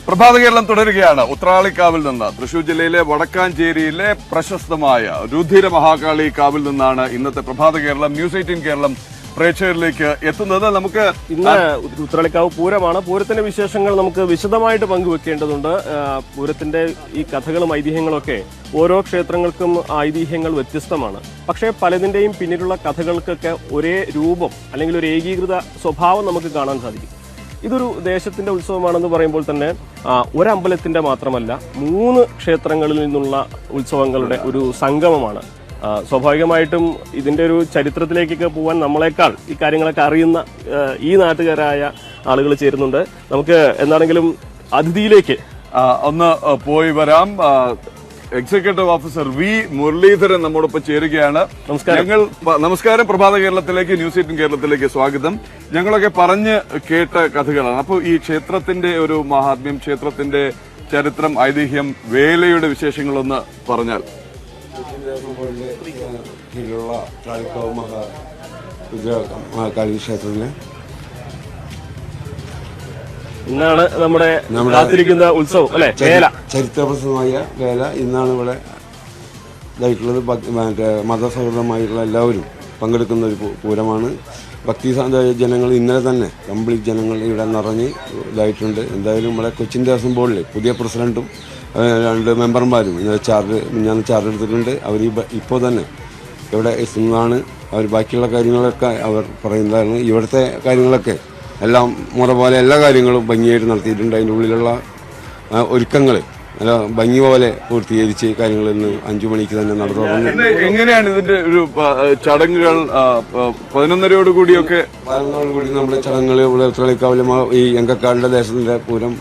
പ്രഭാത കേരളം തുടരുകയാണ്. ഉത്രാളിക്കാവിൽ നിന്ന് തൃശൂർ ജില്ലയിലെ വടക്കാഞ്ചേരിയിലെ പ്രശസ്തമായ രുധിര മഹാകാളി കാവിൽ നിന്നാണ് ഇന്നത്തെ പ്രഭാത കേരളം ന്യൂസ് 18 കേരളം പ്രേക്ഷകരിലേക്ക് എത്തുന്നത്. നമുക്ക് ഇന്ന് ഉത്രാളിക്കാവ് പൂരമാണ്. പൂരത്തിന്റെ വിശേഷങ്ങൾ നമുക്ക് വിശദമായിട്ട് പങ്കുവെക്കേണ്ടതുണ്ട്. പൂരത്തിന്റെ ഈ കഥകളും ഐതിഹ്യങ്ങളും ഒക്കെ ഓരോ ക്ഷേത്രങ്ങൾക്കും ഐതിഹ്യങ്ങൾ വ്യത്യസ്തമാണ്. പക്ഷേ പലതിന്റെയും പിന്നിലുള്ള കഥകൾക്കൊക്കെ ഒരേ രൂപം അല്ലെങ്കിൽ ഒരു ഏകീകൃത സ്വഭാവം നമുക്ക് കാണാൻ സാധിക്കും. ഇതൊരു ദേശത്തിന്റെ ഉത്സവമാണെന്ന് പറയുമ്പോൾ തന്നെ ഒരമ്പലത്തിന്റെ മാത്രമല്ല 3 ക്ഷേത്രങ്ങളിൽ നിന്നുള്ള ഉത്സവങ്ങളുടെ ഒരു സംഗമമാണ്. സ്വാഭാവികമായിട്ടും ഇതിന്റെ ഒരു ചരിത്രത്തിലേക്കൊക്കെ പോകാൻ നമ്മളെക്കാൾ ഈ കാര്യങ്ങളൊക്കെ അറിയുന്ന ഈ നാട്ടുകാരായ ആളുകൾ ചേരുന്നുണ്ട്. നമുക്ക് എന്താണെങ്കിലും അതിഥിയിലേക്ക് ഒന്ന് പോയി വരാം. എക്സിക്യൂട്ടീവ് ഓഫീസർ വി മുരളീധരൻ നമ്മോടൊപ്പം ചേരുകയാണ്. നമസ്കാരം. പ്രഭാത കേരളത്തിലേക്ക് ന്യൂസ് 18 കേരളത്തിലേക്ക് സ്വാഗതം. ഞങ്ങളൊക്കെ പറഞ്ഞ് കേട്ട കഥകളാണ്. അപ്പോൾ ഈ ക്ഷേത്രത്തിന്റെ ഒരു മഹാത്മ്യം, ക്ഷേത്രത്തിന്റെ ചരിത്രം, ഐതിഹ്യം, വേലയുടെ വിശേഷങ്ങളൊന്ന് പറഞ്ഞാൽ. ക്ഷേത്രത്തിലെ ഇന്നാണ് നമ്മുടെ കാത്തിരിക്കുന്ന ഉത്സവം അല്ലെ, വേല. ചരിത്രപ്രസിദ്ധമായ വേല ഇന്നാണ് ഇവിടെ ഇതായിട്ടുള്ളത്. മറ്റേ മതസൗഹൃദമായിട്ടുള്ള എല്ലാവരും പങ്കെടുക്കുന്ന ഒരു പൂരമാണ്. ഭക്തി ജനങ്ങൾ ഇന്നലെ തന്നെ കംപ്ലീറ്റ് ജനങ്ങൾ ഇവിടെ നിറഞ്ഞ് ഇതായിട്ടുണ്ട്. എന്തായാലും ഇവിടെ കൊച്ചിൻ ദേവസ്വം ബോർഡിൽ പുതിയ പ്രസിഡന്റും 2 മെമ്പർമാരും ഇന്നലെ ചാർജ് എടുത്തിട്ടുണ്ട്. അവർ ഇപ്പോൾ തന്നെ ഇവിടെ എത്തുന്നതാണ്. അവർ ബാക്കിയുള്ള കാര്യങ്ങളൊക്കെ അവർ പറയുന്നതാണ്. ഇവിടുത്തെ കാര്യങ്ങളൊക്കെ എല്ലാം മുറ പോലെ എല്ലാ കാര്യങ്ങളും ഭംഗിയായിട്ട് നടത്തിയിട്ടുണ്ട്. അതിൻ്റെ ഉള്ളിലുള്ള ഒരുക്കങ്ങൾ നല്ല ഭംഗി പോലെ പൂർത്തീകരിച്ച് കാര്യങ്ങൾ ഇന്ന് 5 മണിക്ക് തന്നെ നടന്നു. എങ്ങനെയാണ് ഇതിന്റെ ഒരു ചടങ്ങുകൾ? 11:30 കൂടി നമ്മുടെ ചടങ്ങുകൾ ഇവിടെ ഉത്രാളിക്കാവിലെ ഈ എങ്കക്കാടിന്റെ ദേശത്തിന്റെ പൂരം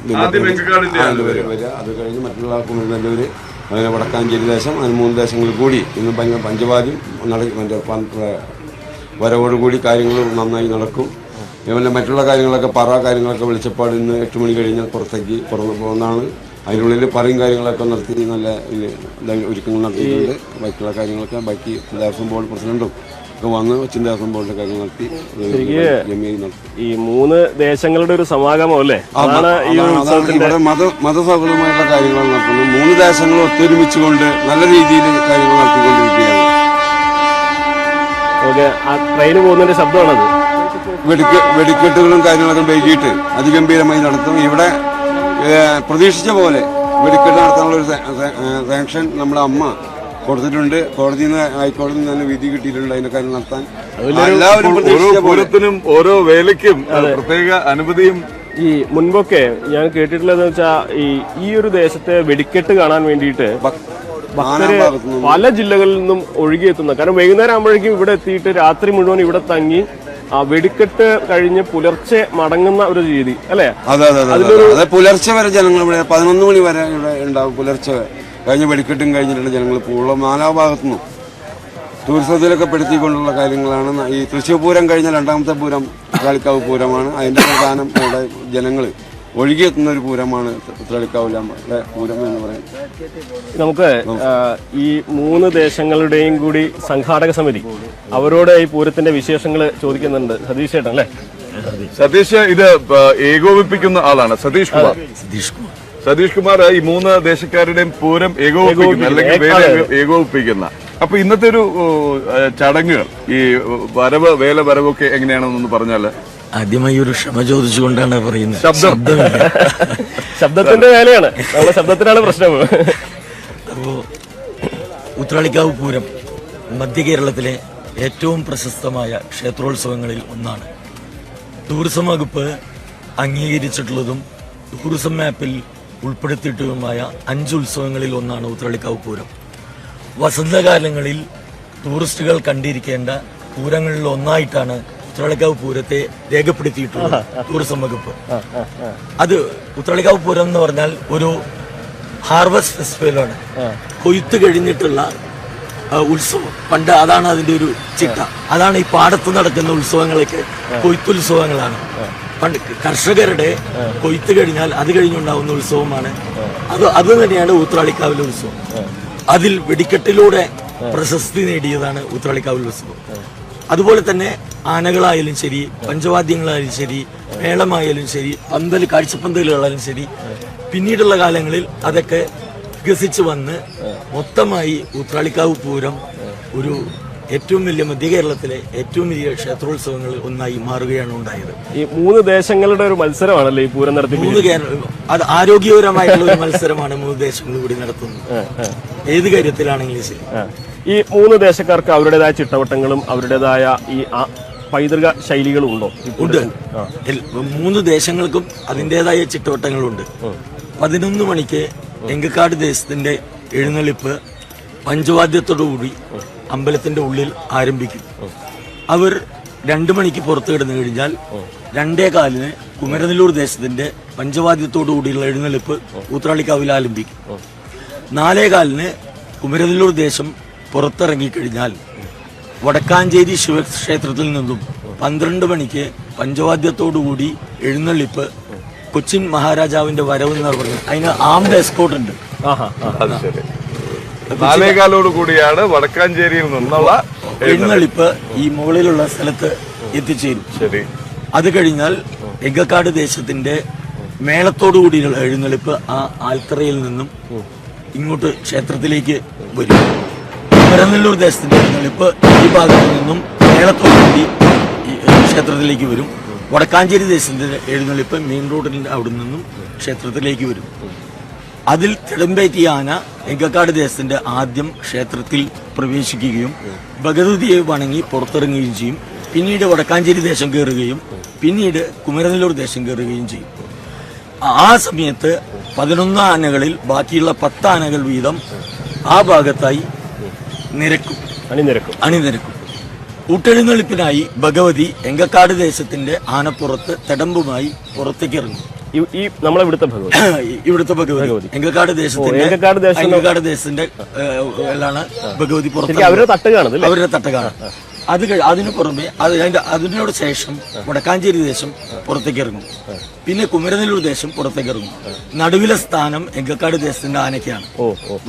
വരിക. അത് കഴിഞ്ഞ് മറ്റുള്ള കുമരനെല്ലൂര്, അങ്ങനെ വടക്കാഞ്ചേരി ദേശം, അങ്ങനെ 3 ദേശങ്ങളിൽ കൂടി ഇന്ന് പഞ്ചവാദ്യം വരവോടുകൂടി കാര്യങ്ങൾ നന്നായി നടക്കും. ഇവന്റെ മറ്റുള്ള കാര്യങ്ങളൊക്കെ കാര്യങ്ങളൊക്കെ വെളിച്ചപ്പാട് ഇന്ന് 8 മണി കഴിഞ്ഞാൽ പുറത്തേക്ക് പോകുന്നതാണ്. അതിനുള്ളിൽ പറയും കാര്യങ്ങളൊക്കെ നടത്തി നല്ല ഒരുക്കങ്ങൾ നടത്തിയിട്ടുണ്ട്. ബാക്കിയുള്ള കാര്യങ്ങളൊക്കെ ബാക്കി ദേവസ്വം ബോർഡ് പ്രസിഡന്റും ഒക്കെ വന്ന് കൊച്ചിൻ ദേവസ്വം ബോർഡിന്റെ കാര്യങ്ങൾ നടത്തി. ഈ 3 ദേശങ്ങളുടെ ഒരു സമാഗമം അല്ലേ? ഇവിടെ മതസൗഹൃദമായിട്ടുള്ള കാര്യങ്ങൾ നടത്തുന്നു. 3 ദേശങ്ങൾ ഒത്തൊരുമിച്ചുകൊണ്ട് നല്ല രീതിയിൽ കാര്യങ്ങൾ നടത്തിക്കൊണ്ടിരിക്കുകയാണ്. ട്രെയിന് പോകുന്നതിന്റെ ശബ്ദമാണത്. വെടിക്കെട്ടുകളും കാര്യങ്ങളൊക്കെ വൈകിട്ട് അതിഗംഭീരമായി നടത്തും. ഇവിടെ പ്രതീക്ഷിച്ച പോലെ വെടിക്കെട്ട് നടത്താനുള്ള ഒരു സാങ്ഷൻ നമ്മുടെ അമ്മ കൊടുത്തിട്ടുണ്ട്. ഹൈക്കോടതിയിൽ നിന്ന് തന്നെ വിധി കിട്ടിയിട്ടുണ്ട് അതിന്റെ കാര്യം നടത്താൻ. എല്ലാവരും ഓരോ വേലയ്ക്കും പ്രത്യേക അനുമതിയും. ഈ മുൻപൊക്കെ ഞാൻ കേട്ടിട്ടുള്ളതെന്ന് വെച്ചാൽ ഈ ഒരു ദേശത്തെ വെടിക്കെട്ട് കാണാൻ വേണ്ടിയിട്ട് ഭക്തര് പല ജില്ലകളിൽ നിന്നും ഒഴുകിയെത്തുന്ന, കാരണം വൈകുന്നേരം ആകുമ്പോഴേക്കും ഇവിടെ എത്തിയിട്ട് രാത്രി മുഴുവൻ ഇവിടെ തങ്ങി വെടിക്കെട്ട് കഴിഞ്ഞ് പുലർച്ചെ മടങ്ങുന്ന ഒരു രീതി അല്ലെ? അതെ, പുലർച്ചെ വരെ ജനങ്ങൾ ഇവിടെ 11 മണി വരെ ഇവിടെ ഉണ്ടാവും. പുലർച്ചെ കഴിഞ്ഞ് വെടിക്കെട്ടും കഴിഞ്ഞിട്ടുണ്ട് ജനങ്ങൾ പൂള്ള 4 ഭാഗത്തുനിന്നും ടൂറിസത്തിലൊക്കെ പെടുത്തിക്കൊണ്ടുള്ള കാര്യങ്ങളാണ്. ഈ തൃശ്ശൂർ പൂരം കഴിഞ്ഞ 2ാമത്തെ പൂരം ഉത്രാളിക്കാവ് പൂരമാണ്. അതിന്റെ പ്രധാനം ഇവിടെ ജനങ്ങൾ ഒഴുകിയെത്തുന്ന ഒരു പൂരമാണ് ഉത്രാളിക്കാവിലെ പൂരം എന്ന് പറയുന്നത്. നമുക്ക് ഈ 3 ദേശങ്ങളുടെയും കൂടി സംഘാടക സമിതി അവരോട് ഈ പൂരത്തിന്റെ വിശേഷങ്ങൾ ചോദിക്കുന്നുണ്ട്. സതീഷ് ചേട്ടൻ അല്ലേ? സതീഷ് ഇത് ഏകോപിപ്പിക്കുന്ന ആളാണ്. സതീഷ് കുമാർ ഈ 3 ദേശക്കാരുടെയും പൂരം ഏകോപിപ്പിക്കുന്ന അല്ലെങ്കിൽ ഏകോപിപ്പിക്കുന്ന. അപ്പൊ ഇന്നത്തെ ഒരു ചടങ്ങുകൾ, ഈ വേല വരവൊക്കെ എങ്ങനെയാണെന്നൊന്ന് പറഞ്ഞാല്. ആദ്യമായി ഒരു ക്ഷമ ചോദിച്ചുകൊണ്ടാണ് പറയുന്നത്. ശബ്ദത്തിന്റെ വേലയാണ്, നമ്മുടെ ശബ്ദത്തിനാണ് പ്രശ്നം. അപ്പോ ഉത്രാളിക്കാവ് പൂരം മധ്യ കേരളത്തിലെ ഏറ്റവും പ്രശസ്തമായ ക്ഷേത്രോത്സവങ്ങളിൽ ഒന്നാണ്. ടൂറിസം വകുപ്പ് അംഗീകരിച്ചിട്ടുള്ളതും ടൂറിസം മാപ്പിൽ ഉൾപ്പെടുത്തിയിട്ടുള്ളതുമായ 5 ഉത്സവങ്ങളിൽ ഒന്നാണ് ഉത്രാളിക്കാവ് പൂരം. വസന്തകാലങ്ങളിൽ ടൂറിസ്റ്റുകൾ കണ്ടിരിക്കേണ്ട പൂരങ്ങളിൽ ഒന്നായിട്ടാണ് ഉത്രാളിക്കാവ് പൂരത്തെ രേഖപ്പെടുത്തിയിട്ടുള്ളത് ടൂറിസം വകുപ്പ്. അത് ഉത്രാളിക്കാവ് പൂരം എന്ന് പറഞ്ഞാൽ ഒരു ഹാർവസ്റ്റ് ഫെസ്റ്റിവലാണ്. കൊയ്ത്ത് കഴിഞ്ഞിട്ടുള്ള ഉത്സവം. പണ്ട് അതാണ് അതിന്റെ ഒരു ചിട്ട. അതാണ് ഈ പാടത്ത് നടക്കുന്ന ഉത്സവങ്ങളൊക്കെ കൊയ്ത്തുത്സവങ്ങളാണ്. പണ്ട് കർഷകരുടെ കൊയ്ത്ത് കഴിഞ്ഞാൽ അത് കഴിഞ്ഞുണ്ടാവുന്ന ഉത്സവമാണ് അത് തന്നെയാണ് ഉത്രാളിക്കാവിലെ ഉത്സവം. അതിൽ വെടിക്കെട്ടിലൂടെ പ്രശസ്തി നേടിയതാണ് ഉത്രാളിക്കാവിലെ ഉത്സവം. അതുപോലെ തന്നെ ആനകളായാലും ശരി, പഞ്ചവാദ്യങ്ങളായാലും ശരി, മേളമായാലും ശരി, കാഴ്ചപ്പന്തലുകളായാലും ശരി, പിന്നീടുള്ള കാലങ്ങളിൽ അതൊക്കെ വികസിച്ച് വന്ന് മൊത്തമായി ഉത്രാളിക്കാവ് പൂരം ഒരു ഏറ്റവും വലിയ മധ്യ കേരളത്തിലെ ഏറ്റവും വലിയ ക്ഷേത്രോത്സവങ്ങളിൽ ഒന്നായി മാറുകയാണ് ഉണ്ടായത്. ഈ 3 ദേശങ്ങളുടെ ഒരു മത്സരമാണല്ലേ ഈ പൂരം നടത്തി? അത് ആരോഗ്യപരമായിട്ടുള്ള ഒരു മത്സരമാണ് 3 ദേശങ്ങൾ കൂടി നടത്തുന്നത്, ഏത് കാര്യത്തിലാണെങ്കിലും ശരി. ഈ 3 ദേശക്കാർക്ക് അവരുടേതായ ചിട്ടവട്ടങ്ങളും അവരുടേതായ ഈ പൈതൃക ശൈലികളും ഉണ്ടോ? ഉണ്ട്. 3 ദേശങ്ങൾക്കും അതിൻ്റെതായ ചിട്ടവട്ടങ്ങളുണ്ട്. 11 മണിക്ക് എങ്കക്കാട് ദേശത്തിന്റെ എഴുന്നള്ളിപ്പ് പഞ്ചവാദ്യത്തോടുകൂടി അമ്പലത്തിന്റെ ഉള്ളിൽ ആരംഭിക്കും. അവർ 2 മണിക്ക് പുറത്തു കിടന്നു കഴിഞ്ഞാൽ 2:15 കുമരനെല്ലൂർ ദേശത്തിന്റെ പഞ്ചവാദ്യത്തോടുകൂടിയുള്ള എഴുന്നള്ളിപ്പ് ഊത്രാളിക്കാവിൽ ആരംഭിക്കും. 4:15 കുമരനെല്ലൂർ ദേശം പുറത്തിറങ്ങിക്കഴിഞ്ഞാൽ വടക്കാഞ്ചേരി ശിവക്ഷേത്രത്തിൽ നിന്നും 12 മണിക്ക് പഞ്ചവാദ്യത്തോടുകൂടി എഴുന്നള്ളിപ്പ് കൊച്ചിൻ മഹാരാജാവിന്റെ വരവ് എന്നാണ് പറഞ്ഞത്. അതിന് ആംഡ് എസ്കോർട്ട് ഉണ്ട്. 4:15 കൂടിയാണ് വടക്കാഞ്ചേരിയിൽ നിന്നുള്ള എഴുന്നള്ളിപ്പ് ഈ മുകളിലുള്ള സ്ഥലത്ത് എത്തിച്ചേരും. ശരി. അത് കഴിഞ്ഞാൽ എങ്കക്കാട് ദേശത്തിന്റെ മേളത്തോടു കൂടിയുള്ള എഴുന്നള്ളിപ്പ് ആ ആൽത്തറയിൽ നിന്നും ഇങ്ങോട്ട് ക്ഷേത്രത്തിലേക്ക് വരും. കുമരനെല്ലൂർ ദേശത്തിന്റെ എഴുന്നള്ളിപ്പ് ഈ ഭാഗത്തു നിന്നും മേളത്തോടുകൂടി ക്ഷേത്രത്തിലേക്ക് വരും. വടക്കാഞ്ചേരി ദേശത്തിന്റെ എഴുന്നള്ളിപ്പ് മെയിൻ റോഡിന്റെ അവിടെ നിന്നും ക്ഷേത്രത്തിലേക്ക് വരും. അതിൽ തിടമ്പേറ്റിയ ആന എങ്കക്കാട് ദേശത്തിന്റെ ആദ്യം ക്ഷേത്രത്തിൽ പ്രവേശിക്കുകയും ഭഗവതിയെ വണങ്ങി പുറത്തിറങ്ങുകയും ചെയ്യും. പിന്നീട് വടക്കാഞ്ചേരി ദേശം കയറുകയും പിന്നീട് കുമരനെല്ലൂർ ദേശം കയറുകയും ചെയ്യും. ആ സമയത്ത് 11 ആനകളിൽ ബാക്കിയുള്ള 10 ആനകൾ വീതം ആ ഭാഗത്തായി അണിനിരക്കും. ഊട്ടെഴുന്നള്ളിപ്പിനായി ഭഗവതി എങ്കക്കാട് ദേശത്തിന്റെ ആനപ്പുറത്ത് തെടമ്പുമായി പുറത്തേക്ക് ഇറങ്ങും. ഇവിടുത്തെ ഭഗവതി എങ്കക്കാട് ദേശത്തിന്റെ ഭഗവതി പുറത്ത് അവരുടെ തട്ട് കാണും. അതിനു പുറമെ അതിനോട് ശേഷം വടക്കാഞ്ചേരി ദേശം പുറത്തേക്ക് ഇറങ്ങും. പിന്നെ കുമരനെല്ലൂർ ദേശം പുറത്തേക്ക് ഇറങ്ങും. നടുവിലെ സ്ഥാനം എങ്കക്കാട് ദേശത്തിന്റെ ആനയ്ക്കാണ്.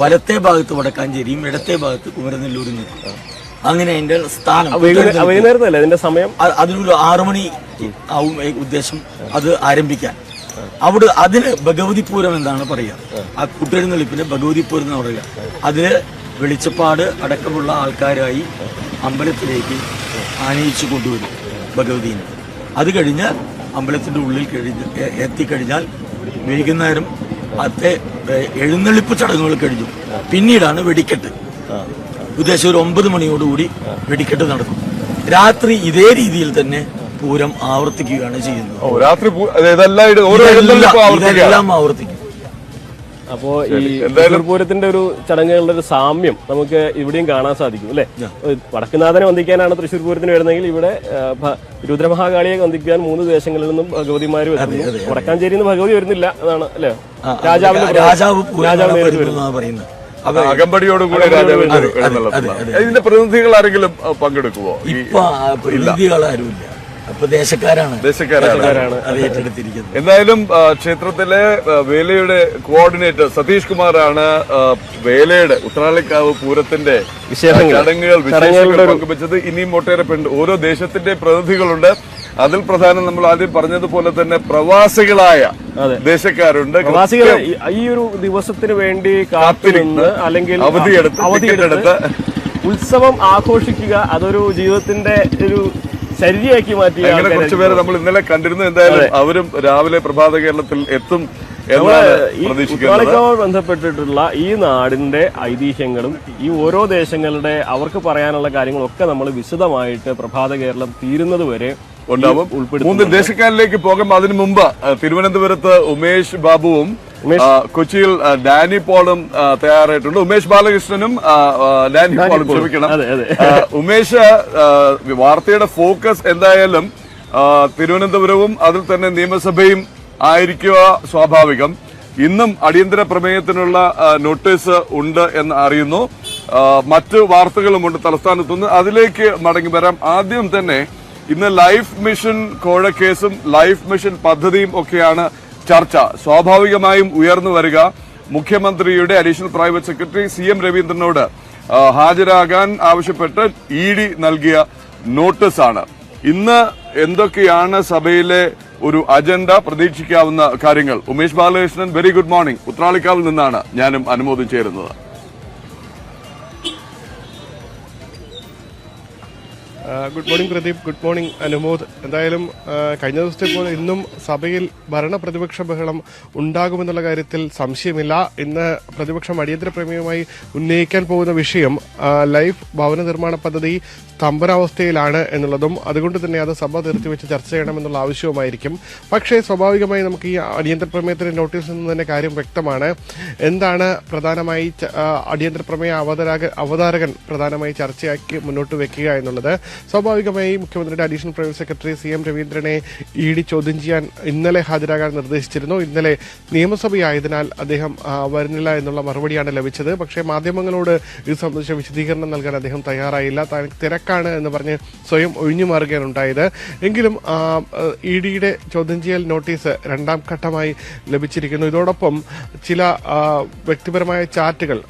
വലത്തെ ഭാഗത്ത് വടക്കാഞ്ചേരിയും ഇടത്തെ ഭാഗത്ത് കുമരനെല്ലൂരും നിൽക്കും. അങ്ങനെ അതിന്റെ സ്ഥാനം വൈകുന്നേരത്തല്ലേ അതിന്റെ സമയം? അതിനൊരു 6 മണി ആവും ഉദ്ദേശം അത് ആരംഭിക്കാൻ. അതിന് ഭഗവതി പൂരം എന്നാണ് പറയുക. ആ കുട്ടെഴുന്നള്ളിപ്പിന് ഭഗവതി പൂരം എന്ന് പറയുക. അതില് വെളിച്ചപ്പാട് അടക്കമുള്ള ആൾക്കാരായി അമ്പലത്തിലേക്ക് ആനയിച്ചു കൊണ്ടുവരും ഭഗവതിനെ. അത് കഴിഞ്ഞ് അമ്പലത്തിന്റെ ഉള്ളിൽ എത്തിക്കഴിഞ്ഞാൽ വൈകുന്നേരം അത്തെ എഴുന്നള്ളിപ്പ് ചടങ്ങുകൾ കഴിഞ്ഞു. പിന്നീടാണ് വെടിക്കെട്ട്. ഉദ്ദേശം ഒരു 9 മണിയോടുകൂടി വെടിക്കെട്ട് നടക്കും. രാത്രി ഇതേ രീതിയിൽ തന്നെ പൂരം ആവർത്തിക്കുകയാണ് ചെയ്യുന്നത്. ഇതെല്ലാം ആവർത്തിക്കും. അപ്പോ ഈ തൃശ്ശൂർ പൂരത്തിന്റെ ഒരു ചടങ്ങുകളുടെ ഒരു സാമ്യം നമുക്ക് ഇവിടെയും കാണാൻ സാധിക്കും അല്ലെ? വടക്കുനാഥനെ വന്ദിക്കാനാണ് തൃശ്ശൂർ പൂരത്തിന് വരുന്നതെങ്കിൽ ഇവിടെ രുദ്രമഹാകാളിയെ വന്ദിക്കാൻ 3 ദേശങ്ങളിൽ നിന്നും ഭഗവതിമാര് വരുന്നു. വടക്കാഞ്ചേരി നിന്ന് ഭഗവതി വരുന്നില്ല എന്നാണ് അല്ലെ? രാജാവ് പറയുന്നത്. അകമ്പടിയോടുകൂടി രാജാവിന്റെ ഇതിന്റെ പ്രതിനിധികൾ ആരെങ്കിലും പങ്കെടുക്കുവോ? ഇപ്പൊ പ്രതിനിധികളാരുമില്ല. ദേശക്കാരാണ് അത് ഏറ്റെടുത്തിരിക്കുന്നത്. എന്തായാലും ക്ഷേത്രത്തിലെ വേലയുടെ കോർഡിനേറ്റർ സതീഷ് കുമാറാണ് വേലയുടെ ഉത്രാളിക്കാവ് പൂരത്തിന്റെ ചടങ്ങുകൾ പങ്കുവച്ചത്. ഇനിയും ഒട്ടേറെ ഓരോ ദേശത്തിന്റെ പ്രതിനിധികളുണ്ട്. അതിൽ പ്രധാനം നമ്മൾ ആദ്യം പറഞ്ഞതുപോലെ തന്നെ പ്രവാസികളായ ദേശക്കാരുണ്ട്. പ്രവാസികൾ ഈ ഒരു ദിവസത്തിന് വേണ്ടി കാത്തിരുന്ന് അല്ലെങ്കിൽ അവധിയെടുത്ത് ഉത്സവം ആഘോഷിക്കുക, അതൊരു ജീവിതത്തിന്റെ ഒരു ശരിയാക്കി മാറ്റി. അങ്ങനെ കുറച്ചുപേരെ നമ്മൾ ഇന്നലെ കണ്ടിരുന്നു. എന്തായാലും അവരും രാവിലെ പ്രഭാത കേരളത്തിൽ എത്തും. ഉത്രാളിക്കാവുമായി ബന്ധപ്പെട്ടിട്ടുള്ള ഈ നാടിന്റെ ഐതിഹ്യങ്ങളും ഈ ഓരോ ദേശങ്ങളുടെ അവർക്ക് പറയാനുള്ള കാര്യങ്ങളൊക്കെ നമ്മൾ വിശദമായിട്ട് പ്രഭാത കേരളം തീരുന്നത് വരെ ഉണ്ടാവും. 3 ദേശക്കാരിലേക്ക് പോകുമ്പോൾ അതിനു മുമ്പ് തിരുവനന്തപുരത്ത് ഉമേഷ് ബാബുവും കൊച്ചിയിൽ ഡാനി പോളും തയ്യാറായിട്ടുണ്ട്. ഉമേഷ് ബാലകൃഷ്ണനും ഡാനി പോളും ക്ഷമിക്കണം. ഉമേഷ് വാർത്തയുടെ ഫോക്കസ് എന്തായാലും തിരുവനന്തപുരവും അതിൽ തന്നെ നിയമസഭയും ആയിരിക്കുക സ്വാഭാവികം. ഇന്നും അടിയന്തര പ്രമേയത്തിനുള്ള നോട്ടീസ് ഉണ്ട് എന്ന് അറിയുന്നു. മറ്റ് വാർത്തകളുമുണ്ട് തലസ്ഥാനത്തുനിന്ന്. അതിലേക്ക് മടങ്ങി വരാം. ആദ്യം തന്നെ ഇന്ന് ലൈഫ് മിഷൻ കോഴക്കേസും ലൈഫ് മിഷൻ പദ്ധതിയും ഒക്കെയാണ് ചർച്ച. സ്വാഭാവികമായും ഉയർന്നു വരിക മുഖ്യമന്ത്രിയുടെ അഡീഷണൽ പ്രൈവറ്റ് സെക്രട്ടറി CM രവീന്ദ്രനോട് ഹാജരാകാൻ ആവശ്യപ്പെട്ട് ED നൽകിയ നോട്ടീസാണ്. ഇന്ന് എന്തൊക്കെയാണ് സഭയിലെ ഒരു അജണ്ട, പ്രതീക്ഷിക്കാവുന്ന കാര്യങ്ങൾ? Umesh Balakrishnan, very good morning. ഉത്രാളിക്കാവിൽ നിന്നാണ് ഞാനും അനുമോദം ചേരുന്നത്. Good morning Pradeep, good morning Anumod. എന്തായാലും കഴിഞ്ഞ ദിവസത്തെ പോലെ ഇന്നും സഭയിൽ ഭരണ പ്രതിപക്ഷ ബഹളം ഉണ്ടാകുമെന്നുള്ള കാര്യത്തിൽ സംശയമില്ല. ഇന്ന് പ്രതിപക്ഷം അടിയന്തര പ്രമേയമായി ഉന്നയിക്കാൻ പോകുന്ന വിഷയം ലൈഫ് ഭവന നിർമ്മാണ പദ്ധതി സ്തംഭനാവസ്ഥയിലാണ് എന്നുള്ളതും അതുകൊണ്ട് തന്നെ അത് സഭ നിർത്തിവെച്ച് ചർച്ച ചെയ്യണമെന്നുള്ള ആവശ്യവുമായിരിക്കും. പക്ഷേ സ്വാഭാവികമായി നമുക്ക് ഈ അടിയന്തര പ്രമേയത്തിന്റെ നോട്ടീസിൽ നിന്ന് തന്നെ കാര്യം വ്യക്തമാണ്. എന്താണ് പ്രധാനമായി അടിയന്തര പ്രമേയ അവതാരകൻ പ്രധാനമായി ചർച്ചയാക്കി മുന്നോട്ട് വെക്കുക എന്നുള്ളത്? സ്വാഭാവികമായി മുഖ്യമന്ത്രിയുടെ additional private secretary CM രവീന്ദ്രനെ ED ചോദ്യം ചെയ്യാൻ ഇന്നലെ ഹാജരാകാൻ നിർദ്ദേശിച്ചിരുന്നു. ഇന്നലെ നിയമസഭയായതിനാൽ അദ്ദേഹം വരുന്നില്ല എന്നുള്ള മറുപടിയാണ് ലഭിച്ചത്. പക്ഷേ മാധ്യമങ്ങളോട് ഇത് സംബന്ധിച്ച വിശദീകരണം നൽകാൻ അദ്ദേഹം തയ്യാറായില്ല. തിരക്കാണ് എന്ന് പറഞ്ഞ് സ്വയം ഒഴിഞ്ഞു മാറുകയാണ് ഉണ്ടായത്. എങ്കിലും EDയുടെ ചോദ്യം ചെയ്യൽ നോട്ടീസ് രണ്ടാം ഘട്ടമായി ലഭിച്ചിരിക്കുന്നു. ഇതോടൊപ്പം ചില വ്യക്തിപരമായ ചാറ്റുകൾ,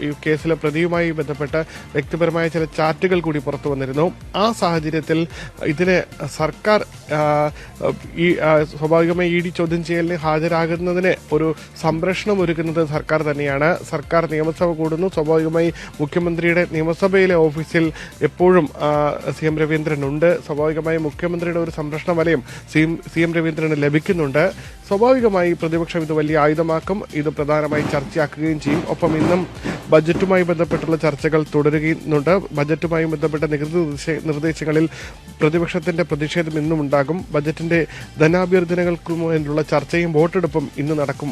ഈ കേസിലെ പ്രതിയുമായി ബന്ധപ്പെട്ട് വ്യക്തിപരമായ ചില ചാറ്റുകൾ കൂടി പുറത്തു വന്നിരുന്നു. ആ സാഹചര്യത്തിൽ ഇതിന് സർക്കാർ സ്വാഭാവികമായി ED ചോദ്യം ചെയ്യലിന് ഹാജരാകുന്നതിന് ഒരു സംരക്ഷണം ഒരുക്കുന്നത് സർക്കാർ തന്നെയാണ്. സർക്കാർ നിയമസഭ കൂടുന്നു. സ്വാഭാവികമായി മുഖ്യമന്ത്രിയുടെ നിയമസഭയിലെ ഓഫീസിൽ എപ്പോഴും CM രവീന്ദ്രൻ ഉണ്ട്. സ്വാഭാവികമായി മുഖ്യമന്ത്രിയുടെ ഒരു സംരക്ഷണ വലയം CM രവീന്ദ്രന് ലഭിക്കുന്നുണ്ട്. സ്വാഭാവികമായി പ്രതിപക്ഷം ഇത് വലിയ ആയുധമാക്കും. ഇത് പ്രധാനമായി ചർച്ചയാക്കുകയും ചെയ്യും. ഒപ്പം ഇന്നും ബജറ്റുമായി ബന്ധപ്പെട്ടുള്ള ചർച്ചകൾ തുടരുന്നുണ്ട്. ബജറ്റുമായി ബന്ധപ്പെട്ട നികുതി നിർദ്ദേശങ്ങളിൽ പ്രതിപക്ഷത്തിന്റെ പ്രതിഷേധം ഇന്നും ഉണ്ടാകും. ബജറ്റിന്റെ ധനാഭ്യർത്ഥനകൾക്കു വേണ്ടിയുള്ള ചർച്ചയും വോട്ടെടുപ്പും ഇന്ന് നടക്കും.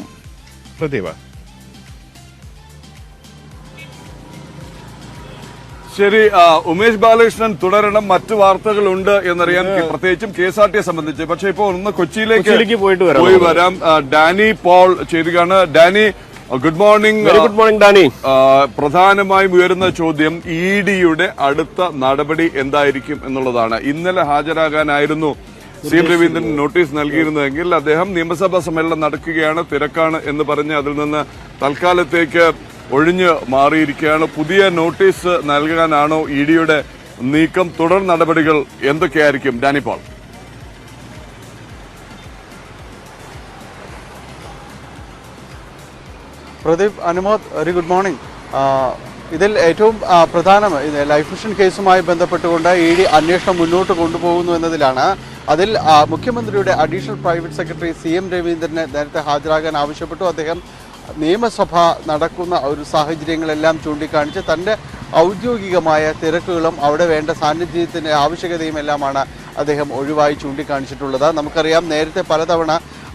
പ്രദീപ്. ശരി, ഉമേഷ് ബാലകൃഷ്ണൻ തുടരണം. മറ്റു വാർത്തകളുണ്ട് എന്നറിയാൻ, പ്രത്യേകിച്ചും KSRTയെ സംബന്ധിച്ച്. പക്ഷേ ഇപ്പോൾ ഒന്ന് കൊച്ചിയിലേക്ക് പോയി വരാം. ഡാനി പോൾ ചേരുകയാണ്. Dani, good morning. Very good morning Dani. പ്രധാനമായും ഉയരുന്ന ചോദ്യം EDയുടെ അടുത്ത നടപടി എന്തായിരിക്കും എന്നുള്ളതാണ്. ഇന്നലെ ഹാജരാകാനായിരുന്നു CM രവീന്ദ്രൻ നോട്ടീസ് നൽകിയിരുന്നതെങ്കിൽ അദ്ദേഹം നിയമസഭാ സമ്മേളനം നടക്കുകയാണ്, തിരക്കാണ് എന്ന് പറഞ്ഞ് അതിൽ നിന്ന് തൽക്കാലത്തേക്ക് ഒഴിഞ്ഞ് മാറിയിരിക്കുകയാണ്. പുതിയ നോട്ടീസ് നൽകാനാണോ EDയുടെ നീക്കം? തുടർ നടപടികൾ എന്തൊക്കെയായിരിക്കും? Dani Paul. Pradeep, Anumod, very good morning. ഇതിൽ ഏറ്റവും പ്രധാനം ലൈഫ് മിഷൻ കേസുമായി ബന്ധപ്പെട്ടുകൊണ്ട് ED അന്വേഷണം മുന്നോട്ട് കൊണ്ടുപോകുന്നു എന്നതിലാണ്. അതിൽ മുഖ്യമന്ത്രിയുടെ അഡീഷണൽ പ്രൈവറ്റ് സെക്രട്ടറി CM രവീന്ദ്രനെ നേരത്തെ ഹാജരാകാൻ ആവശ്യപ്പെട്ടു. അദ്ദേഹം നിയമസഭ നടക്കുന്ന ഒരു സാഹചര്യങ്ങളെല്ലാം ചൂണ്ടിക്കാണിച്ച് തൻ്റെ ഔദ്യോഗികമായ തിരക്കുകളും അവിടെ വേണ്ട സാന്നിധ്യത്തിൻ്റെ ആവശ്യകതയും എല്ലാമാണ് അദ്ദേഹം ഒഴിവായി ചൂണ്ടിക്കാണിച്ചിട്ടുള്ളത്. നമുക്കറിയാം, നേരത്തെ പലതവണ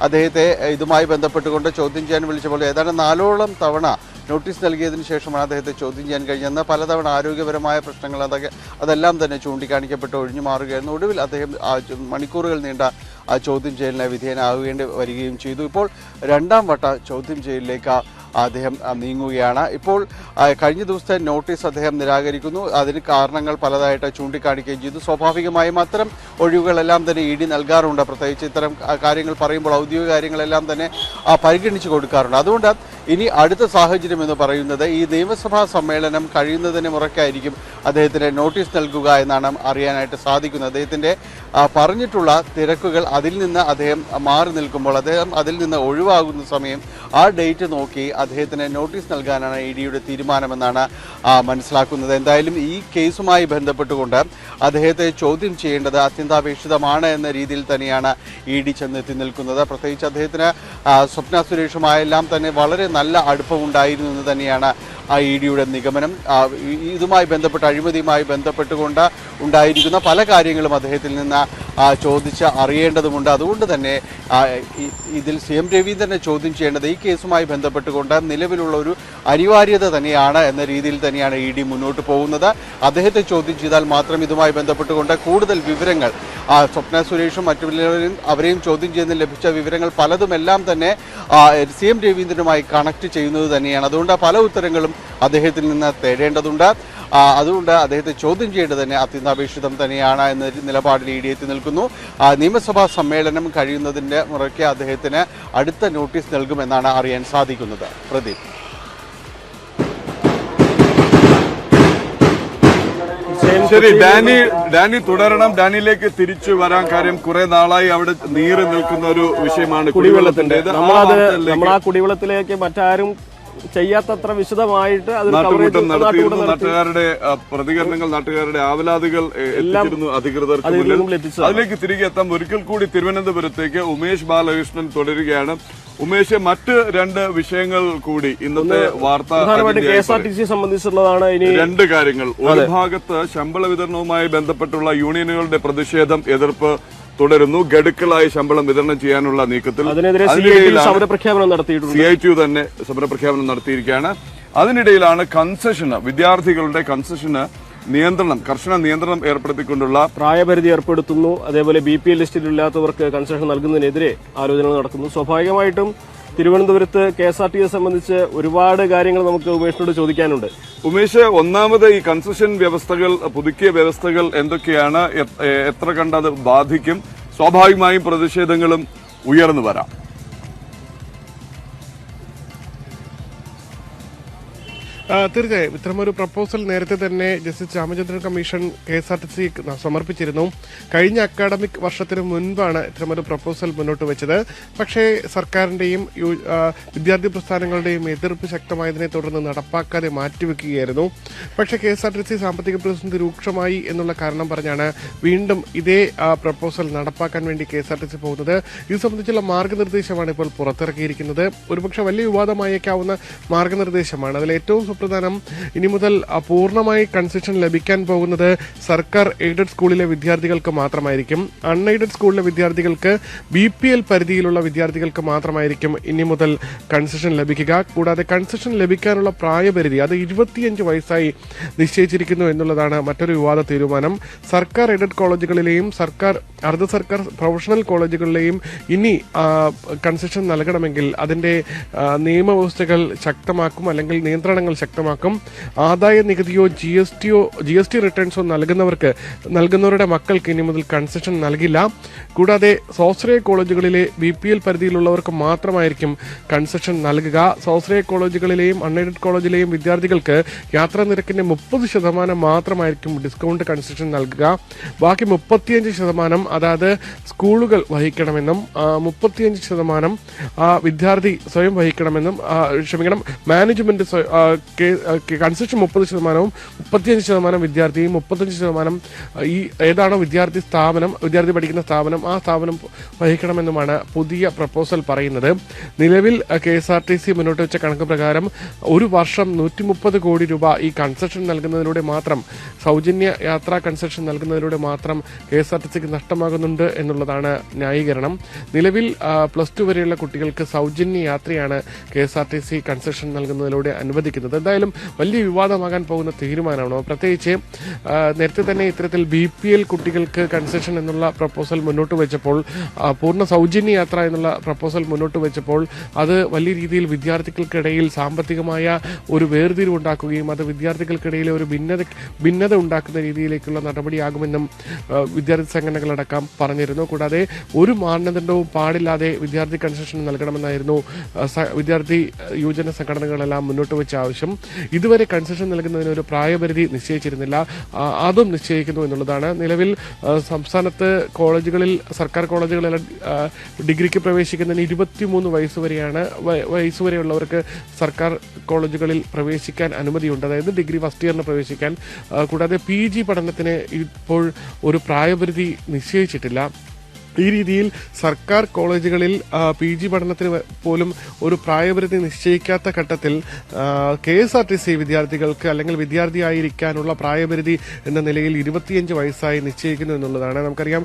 അദ്ദേഹത്തെ ഇതുമായി ബന്ധപ്പെട്ടുകൊണ്ട് ചോദ്യം ചെയ്യാൻ വിളിച്ചപ്പോൾ ഏതാണ്ട് 4ഓളം തവണ നോട്ടീസ് നൽകിയതിനു ശേഷമാണ് അദ്ദേഹത്തെ ചോദ്യം ചെയ്യാൻ കഴിഞ്ഞതെന്ന്. പലതവണ ആരോഗ്യപരമായ പ്രശ്നങ്ങൾ അതെല്ലാം തന്നെ ചൂണ്ടിക്കാണിക്കപ്പെട്ട് ഒഴിഞ്ഞു മാറുകയായിരുന്നു. ഒടുവിൽ അദ്ദേഹം മണിക്കൂറുകൾ നീണ്ട ചോദ്യം ചെയ്യലിന് വിധേയനാകേണ്ടി വരികയും ചെയ്തു. ഇപ്പോൾ രണ്ടാം വട്ട ചോദ്യം ചെയ്യലിലേക്ക് അദ്ദേഹം നീങ്ങുകയാണ്. ഇപ്പോൾ കഴിഞ്ഞ ദിവസത്തെ നോട്ടീസ് അദ്ദേഹം നിരാകരിക്കുന്നു. അതിന് കാരണങ്ങൾ പലതായിട്ട് ചൂണ്ടിക്കാണിക്കുകയും ചെയ്തു. സ്വാഭാവികമായും അത്തരം ഒഴിവുകളെല്ലാം തന്നെ ED നൽകാറുണ്ട്. പ്രത്യേകിച്ച് ഇത്തരം കാര്യങ്ങൾ പറയുമ്പോൾ ഔദ്യോഗിക കാര്യങ്ങളെല്ലാം തന്നെ പരിഗണിച്ചു കൊടുക്കാറുണ്ട്. അതുകൊണ്ട് ഇനി അടുത്ത സാഹചര്യം എന്ന് പറയുന്നത് ഈ നിയമസഭാ സമ്മേളനം കഴിയുന്നതിന് മുറയ്ക്കായിരിക്കും അദ്ദേഹത്തിന് നോട്ടീസ് നൽകുക എന്നാണ് അറിയാനായിട്ട് സാധിക്കുന്നത്. അദ്ദേഹത്തിൻ്റെ പറഞ്ഞിട്ടുള്ള തിരക്കുകൾ അതിൽ നിന്ന് അദ്ദേഹം മാറി നിൽക്കുമ്പോൾ, അദ്ദേഹം അതിൽ നിന്ന് ഒഴിവാകുന്ന സമയം ആ ഡേറ്റ് നോക്കി അദ്ദേഹത്തിന് നോട്ടീസ് നൽകാനാണ് EDയുടെ തീരുമാനമെന്നാണ് മനസ്സിലാക്കുന്നത്. എന്തായാലും ഈ കേസുമായി ബന്ധപ്പെട്ടുകൊണ്ട് അദ്ദേഹത്തെ ചോദ്യം ചെയ്യേണ്ടത് അത്യന്താപേക്ഷിതമാണ് എന്ന രീതിയിൽ തന്നെയാണ് ED ചെന്നെത്തി നിൽക്കുന്നത്. പ്രത്യേകിച്ച് അദ്ദേഹത്തിന് സ്വപ്ന സുരേഷുമായെല്ലാം തന്നെ വളരെ നല്ല അടുപ്പമുണ്ടായിരുന്നു എന്ന് തന്നെയാണ് EDയുടെ നിഗമനം. ഇതുമായി ബന്ധപ്പെട്ട് അഴിമതിയുമായി ബന്ധപ്പെട്ടുകൊണ്ട് ഉണ്ടായിരിക്കുന്ന പല കാര്യങ്ങളും അദ്ദേഹത്തിൽ നിന്ന് ചോദിച്ച് അറിയേണ്ടതുണ്ട്. അതുകൊണ്ട് തന്നെ ഇതിൽ CM രവീന്ദ്രനെ ചോദ്യം ചെയ്യേണ്ടത് ഈ കേസുമായി ബന്ധപ്പെട്ടുകൊണ്ട് നിലവിലുള്ള ഒരു അനിവാര്യത തന്നെയാണ് എന്ന രീതിയിൽ തന്നെയാണ് ED മുന്നോട്ട് പോകുന്നത്. അദ്ദേഹത്തെ ചോദ്യം ചെയ്താൽ മാത്രം ഇതുമായി ബന്ധപ്പെട്ടുകൊണ്ട് കൂടുതൽ വിവരങ്ങൾ സ്വപ്ന സുരേഷും മറ്റുള്ളവരും അവരെയും ചോദ്യം ചെയ്യുന്നതിൽ ലഭിച്ച വിവരങ്ങൾ പലതുമെല്ലാം തന്നെ CM രവീന്ദ്രനുമായി കണക്ട് ചെയ്യുന്നത് തന്നെയാണ്. അതുകൊണ്ട് പല ഉത്തരങ്ങളും അദ്ദേഹത്തിൽ നിന്ന് തേടേണ്ടതുണ്ട്. അതുകൊണ്ട് അദ്ദേഹത്തെ ചോദ്യം ചെയ്യേണ്ടത് തന്നെ അത്യന്താപേക്ഷിതം തന്നെയാണ് എന്ന നിലപാടിൽ ED എത്തി നിൽക്കുന്നു. നിയമസഭാ സമ്മേളനം കഴിയുന്നതിൻ്റെ മുറയ്ക്ക് അദ്ദേഹത്തിന് അടുത്ത നോട്ടീസ് നൽകുമെന്നാണ് അറിയാൻ സാധിക്കുന്നത്. പ്രദീപ്. ശരി, ഡാനി തുടരണം. ഡാനിയിലേക്ക് തിരിച്ചു വരാൻ കാര്യം കുറെ നാളായി അവിടെ നീറി നിൽക്കുന്ന ഒരു വിഷയമാണ് കുടിവെള്ളത്തിന്റെ. നമ്മൾ ആ കുടിവെള്ളത്തിലേക്ക് മറ്റാരും ചെയ്യാത്തത്ര വിശദമായിട്ട് നാട്ടുകൂട്ടം നടത്തിയിരുന്നു. നാട്ടുകാരുടെ പ്രതികരണങ്ങൾ, നാട്ടുകാരുടെ ആവലാതികൾ എത്തിച്ചിരുന്നു അധികൃതർക്ക്. അതിലേക്ക് തിരികെ എത്താൻ ഒരിക്കൽ കൂടി തിരുവനന്തപുരത്തേക്ക് ഉമേഷ് ബാലകൃഷ്ണൻ തുടരുകയാണ്. ഉമേഷ്, മറ്റ് 2 വിഷയങ്ങൾ കൂടി ഇന്നത്തെ വാർത്താ KSRTC സംബന്ധിച്ചുള്ളതാണ്. ഇനി 2 കാര്യങ്ങൾ. ഒരു ഭാഗത്ത് ശമ്പള വിതരണവുമായി ബന്ധപ്പെട്ടുള്ള യൂണിയനുകളുടെ പ്രതിഷേധം, എതിർപ്പ് തുടരുന്നു. ഗഡുക്കളായി ശമ്പളം വിതരണം ചെയ്യാനുള്ള നീക്കത്തിൽ CITU തന്നെ സമരപ്രഖ്യാപനം നടത്തിയിരിക്കുകയാണ്. അതിനിടയിലാണ് വിദ്യാർത്ഥികളുടെ കൺസെഷന് കർശന നിയന്ത്രണം ഏർപ്പെടുത്തിക്കൊണ്ടുള്ള പ്രായപരിധി ഏർപ്പെടുത്തുന്നു. അതേപോലെ BPL ലിസ്റ്റിലില്ലാത്തവർക്ക് കൺസെഷൻ നൽകുന്നതിനെതിരെ ആലോചനകൾ നടക്കുന്നു. സ്വാഭാവികമായിട്ടും തിരുവനന്തപുരത്ത് KSRTC സംബന്ധിച്ച് ഒരുപാട് കാര്യങ്ങൾ നമുക്ക് ഉമേഷിനോട് ചോദിക്കാനുണ്ട്. ഉമേഷ്, ഒന്നാമത് ഈ കൺസെഷൻ വ്യവസ്ഥകൾ, പുതുക്കിയ വ്യവസ്ഥകൾ എന്തൊക്കെയാണ്? എത്ര കണ്ടത് ബാധിക്കും? സ്വാഭാവികമായും പ്രതിഷേധങ്ങളും ഉയർന്നു വരാം. തീർച്ചയായും ഇത്തരമൊരു പ്രപ്പോസൽ നേരത്തെ തന്നെ ജസ്റ്റിസ് രാമചന്ദ്രൻ കമ്മീഷൻ KSRTC സമർപ്പിച്ചിരുന്നു. കഴിഞ്ഞ അക്കാഡമിക് വർഷത്തിന് മുൻപാണ് ഇത്തരമൊരു പ്രപ്പോസൽ മുന്നോട്ട് വെച്ചത്. പക്ഷേ സർക്കാരിന്റെയും വിദ്യാർത്ഥി പ്രസ്ഥാനങ്ങളുടെയും എതിർപ്പ് ശക്തമായതിനെ തുടർന്ന് നടപ്പാക്കാതെ മാറ്റിവെക്കുകയായിരുന്നു. പക്ഷേ KSRTC സാമ്പത്തിക പ്രതിസന്ധി രൂക്ഷമായി എന്നുള്ള കാരണം പറഞ്ഞാണ് വീണ്ടും ഇതേ പ്രപ്പോസൽ നടപ്പാക്കാൻ വേണ്ടി KSRTC പോകുന്നത്. ഇത് സംബന്ധിച്ചുള്ള മാർഗനിർദ്ദേശമാണ് ഇപ്പോൾ പുറത്തിറക്കിയിരിക്കുന്നത്. ഒരുപക്ഷെ വലിയ വിവാദമായേക്കാവുന്ന മാർഗനിർദ്ദേശമാണ്. അതിൽ ഏറ്റവും സുപ്രധാനം, ഇനി മുതൽ പൂർണ്ണമായി കൺസെഷൻ ലഭിക്കാൻ പോകുന്നത് സർക്കാർ എയ്ഡഡ് സ്കൂളിലെ വിദ്യാർത്ഥികൾക്ക് മാത്രമായിരിക്കും. അൺഎയ്ഡഡ് സ്കൂളിലെ വിദ്യാർത്ഥികൾക്ക് BPL പരിധിയിലുള്ള വിദ്യാർത്ഥികൾക്ക് മാത്രമായിരിക്കും ഇനി മുതൽ കൺസെഷൻ ലഭിക്കുക. കൂടാതെ കൺസെഷൻ ലഭിക്കാനുള്ള പ്രായപരിധി അത് 25 വയസ്സായി നിശ്ചയിച്ചിരിക്കുന്നു എന്നുള്ളതാണ് മറ്റൊരു വിവാദ തീരുമാനം. സർക്കാർ എയ്ഡഡ് കോളേജുകളിലെയും അർദ്ധ സർക്കാർ പ്രൊഫഷണൽ കോളേജുകളിലെയും ഇനി കൺസെഷൻ നൽകണമെങ്കിൽ അതിന്റെ നിയമവ്യവസ്ഥകൾ ശക്തമാക്കും, അല്ലെങ്കിൽ നിയന്ത്രണങ്ങൾ ശക്തമാക്കും. ആദായ നികുതിയോ GST റിട്ടേൺസോ നൽകുന്നവരുടെ മക്കൾക്ക് ഇനി മുതൽ കൺസെഷൻ നൽകില്ല. കൂടാതെ സ്വാശ്രയ കോളേജുകളിലെ BPL പരിധിയിലുള്ളവർക്ക് മാത്രമായിരിക്കും കൺസെഷൻ നൽകുക. സ്വാശ്രയ കോളേജുകളിലെയും അൺഎയ്ഡഡ് കോളേജിലെയും വിദ്യാർത്ഥികൾക്ക് യാത്രാ നിരക്കിന്റെ 30% മാത്രമായിരിക്കും ഡിസ്കൗണ്ട് കൺസെഷൻ നൽകുക. ബാക്കി 35% അതായത് സ്കൂളുകൾ വഹിക്കണമെന്നും 35% വിദ്യാർത്ഥി സ്വയം വഹിക്കണമെന്നും മാനേജ്മെന്റ് കൺസെഷൻ 30%, 35% വിദ്യാർത്ഥിയും 35% ഈ ഏതാണോ വിദ്യാർത്ഥി പഠിക്കുന്ന സ്ഥാപനം ആ സ്ഥാപനം വഹിക്കണമെന്നുമാണ് പുതിയ പ്രപ്പോസൽ പറയുന്നത്. നിലവിൽ KSRTC മുന്നോട്ട് വെച്ച കണക്ക് പ്രകാരം ഒരു വർഷം 130 കോടി രൂപ ഈ കൺസെഷൻ നൽകുന്നതിലൂടെ മാത്രം, സൗജന്യ യാത്രാ കൺസെഷൻ നൽകുന്നതിലൂടെ മാത്രം KSRTCക്ക് നഷ്ടമാകുന്നുണ്ട് എന്നുള്ളതാണ് ന്യായീകരണം. നിലവിൽ +2 വരെയുള്ള കുട്ടികൾക്ക് സൗജന്യ യാത്രയാണ് KSRTC കൺസെഷൻ നൽകുന്നതിലൂടെ അനുവദിക്കുന്നത്. എന്തായാലും വലിയ വിവാദമാകാൻ പോകുന്ന തീരുമാനമാണ്. പ്രത്യേകിച്ച് നേരത്തെ തന്നെ ഇത്തരത്തിൽ BPL കുട്ടികൾക്ക് കൺസെഷൻ എന്നുള്ള പ്രപ്പോസൽ മുന്നോട്ട് വെച്ചപ്പോൾ, പൂർണ്ണ സൗജന്യ യാത്ര എന്നുള്ള പ്രപ്പോസൽ മുന്നോട്ട് വെച്ചപ്പോൾ അത് വലിയ രീതിയിൽ വിദ്യാർത്ഥികൾക്കിടയിൽ സാമ്പത്തികമായ ഒരു വേർതിരിവുണ്ടാക്കുകയും അത് വിദ്യാർത്ഥികൾക്കിടയിൽ ഒരു ഭിന്നത ഉണ്ടാക്കുന്ന രീതിയിലേക്കുള്ള നടപടിയാകുമെന്നും വിദ്യാർത്ഥി സംഘടനകളടക്കം പറഞ്ഞിരുന്നു. കൂടാതെ ഒരു മാനദണ്ഡവും പാടില്ലാതെ വിദ്യാർത്ഥി കൺസെഷൻ നൽകണമെന്നായിരുന്നു വിദ്യാർത്ഥി യുവജന സംഘടനകളെല്ലാം മുന്നോട്ട് വെച്ച ആവശ്യം. ഇതുവരെ കൺസെഷൻ നൽകുന്നതിന് ഒരു പ്രായപരിധി നിശ്ചയിച്ചിരുന്നില്ല, അതും നിശ്ചയിക്കുന്നു എന്നുള്ളതാണ്. നിലവിൽ സംസ്ഥാനത്ത് സർക്കാർ കോളേജുകളിൽ ഡിഗ്രിക്ക് പ്രവേശിക്കുന്നതിന് 23 വയസ്സുവരെയുള്ളവർക്ക് സർക്കാർ കോളേജുകളിൽ പ്രവേശിക്കാൻ അനുമതിയുണ്ട്, അതായത് ഡിഗ്രി ഫസ്റ്റ് ഇയറിന് പ്രവേശിക്കാൻ. കൂടാതെ PG പഠനത്തിന് ഇപ്പോൾ ഒരു പ്രായപരിധി നിശ്ചയിച്ചിട്ടില്ല. ഈ രീതിയിൽ സർക്കാർ കോളേജുകളിൽ PG പഠനത്തിന് പോലും ഒരു പ്രായപരിധി നിശ്ചയിക്കാത്ത ഘട്ടത്തിൽ KSRTC വിദ്യാർത്ഥികൾക്ക് അല്ലെങ്കിൽ വിദ്യാർത്ഥിയായിരിക്കാനുള്ള പ്രായപരിധി എന്ന നിലയിൽ 25 വയസ്സായി നിശ്ചയിക്കുന്നു എന്നുള്ളതാണ്. നമുക്കറിയാം,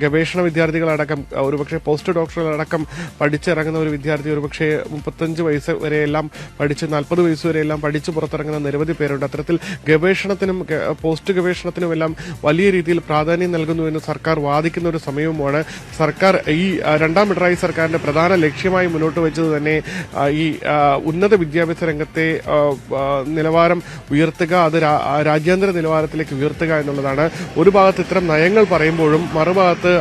ഗവേഷണ വിദ്യാർത്ഥികളടക്കം ഒരുപക്ഷെ പോസ്റ്റ് ഡോക്ടറലടക്കം പഠിച്ചിറങ്ങുന്ന ഒരു വിദ്യാർത്ഥി ഒരുപക്ഷെ 35 വയസ്സ് വരെയെല്ലാം പഠിച്ച് 40 വയസ്സ് വരെയെല്ലാം പഠിച്ച് പുറത്തിറങ്ങുന്ന നിരവധി പേരുണ്ട്. അത്തരത്തിൽ ഗവേഷണത്തിനും പോസ്റ്റ് ഗവേഷണത്തിനുമെല്ലാം വലിയ രീതിയിൽ പ്രാധാന്യം നൽകുന്നു എന്ന് സർക്കാർ വാദിക്കുന്ന ഒരു സമയവുമാണ്. സർക്കാർ ഈ രണ്ടാം പിണറായി സർക്കാരിന്റെ പ്രധാന ലക്ഷ്യമായി മുന്നോട്ട് വെച്ചത് തന്നെ ഈ ഉന്നത വിദ്യാഭ്യാസ രംഗത്തെ നിലവാരം ഉയർത്തുക, അത് രാജ്യാന്തര നിലവാരത്തിലേക്ക് ഉയർത്തുക എന്നുള്ളതാണ്. ഒരു ഭാഗത്ത് ഇത്തരം നയങ്ങൾ പറയുമ്പോഴും മറുഭാഗത്ത്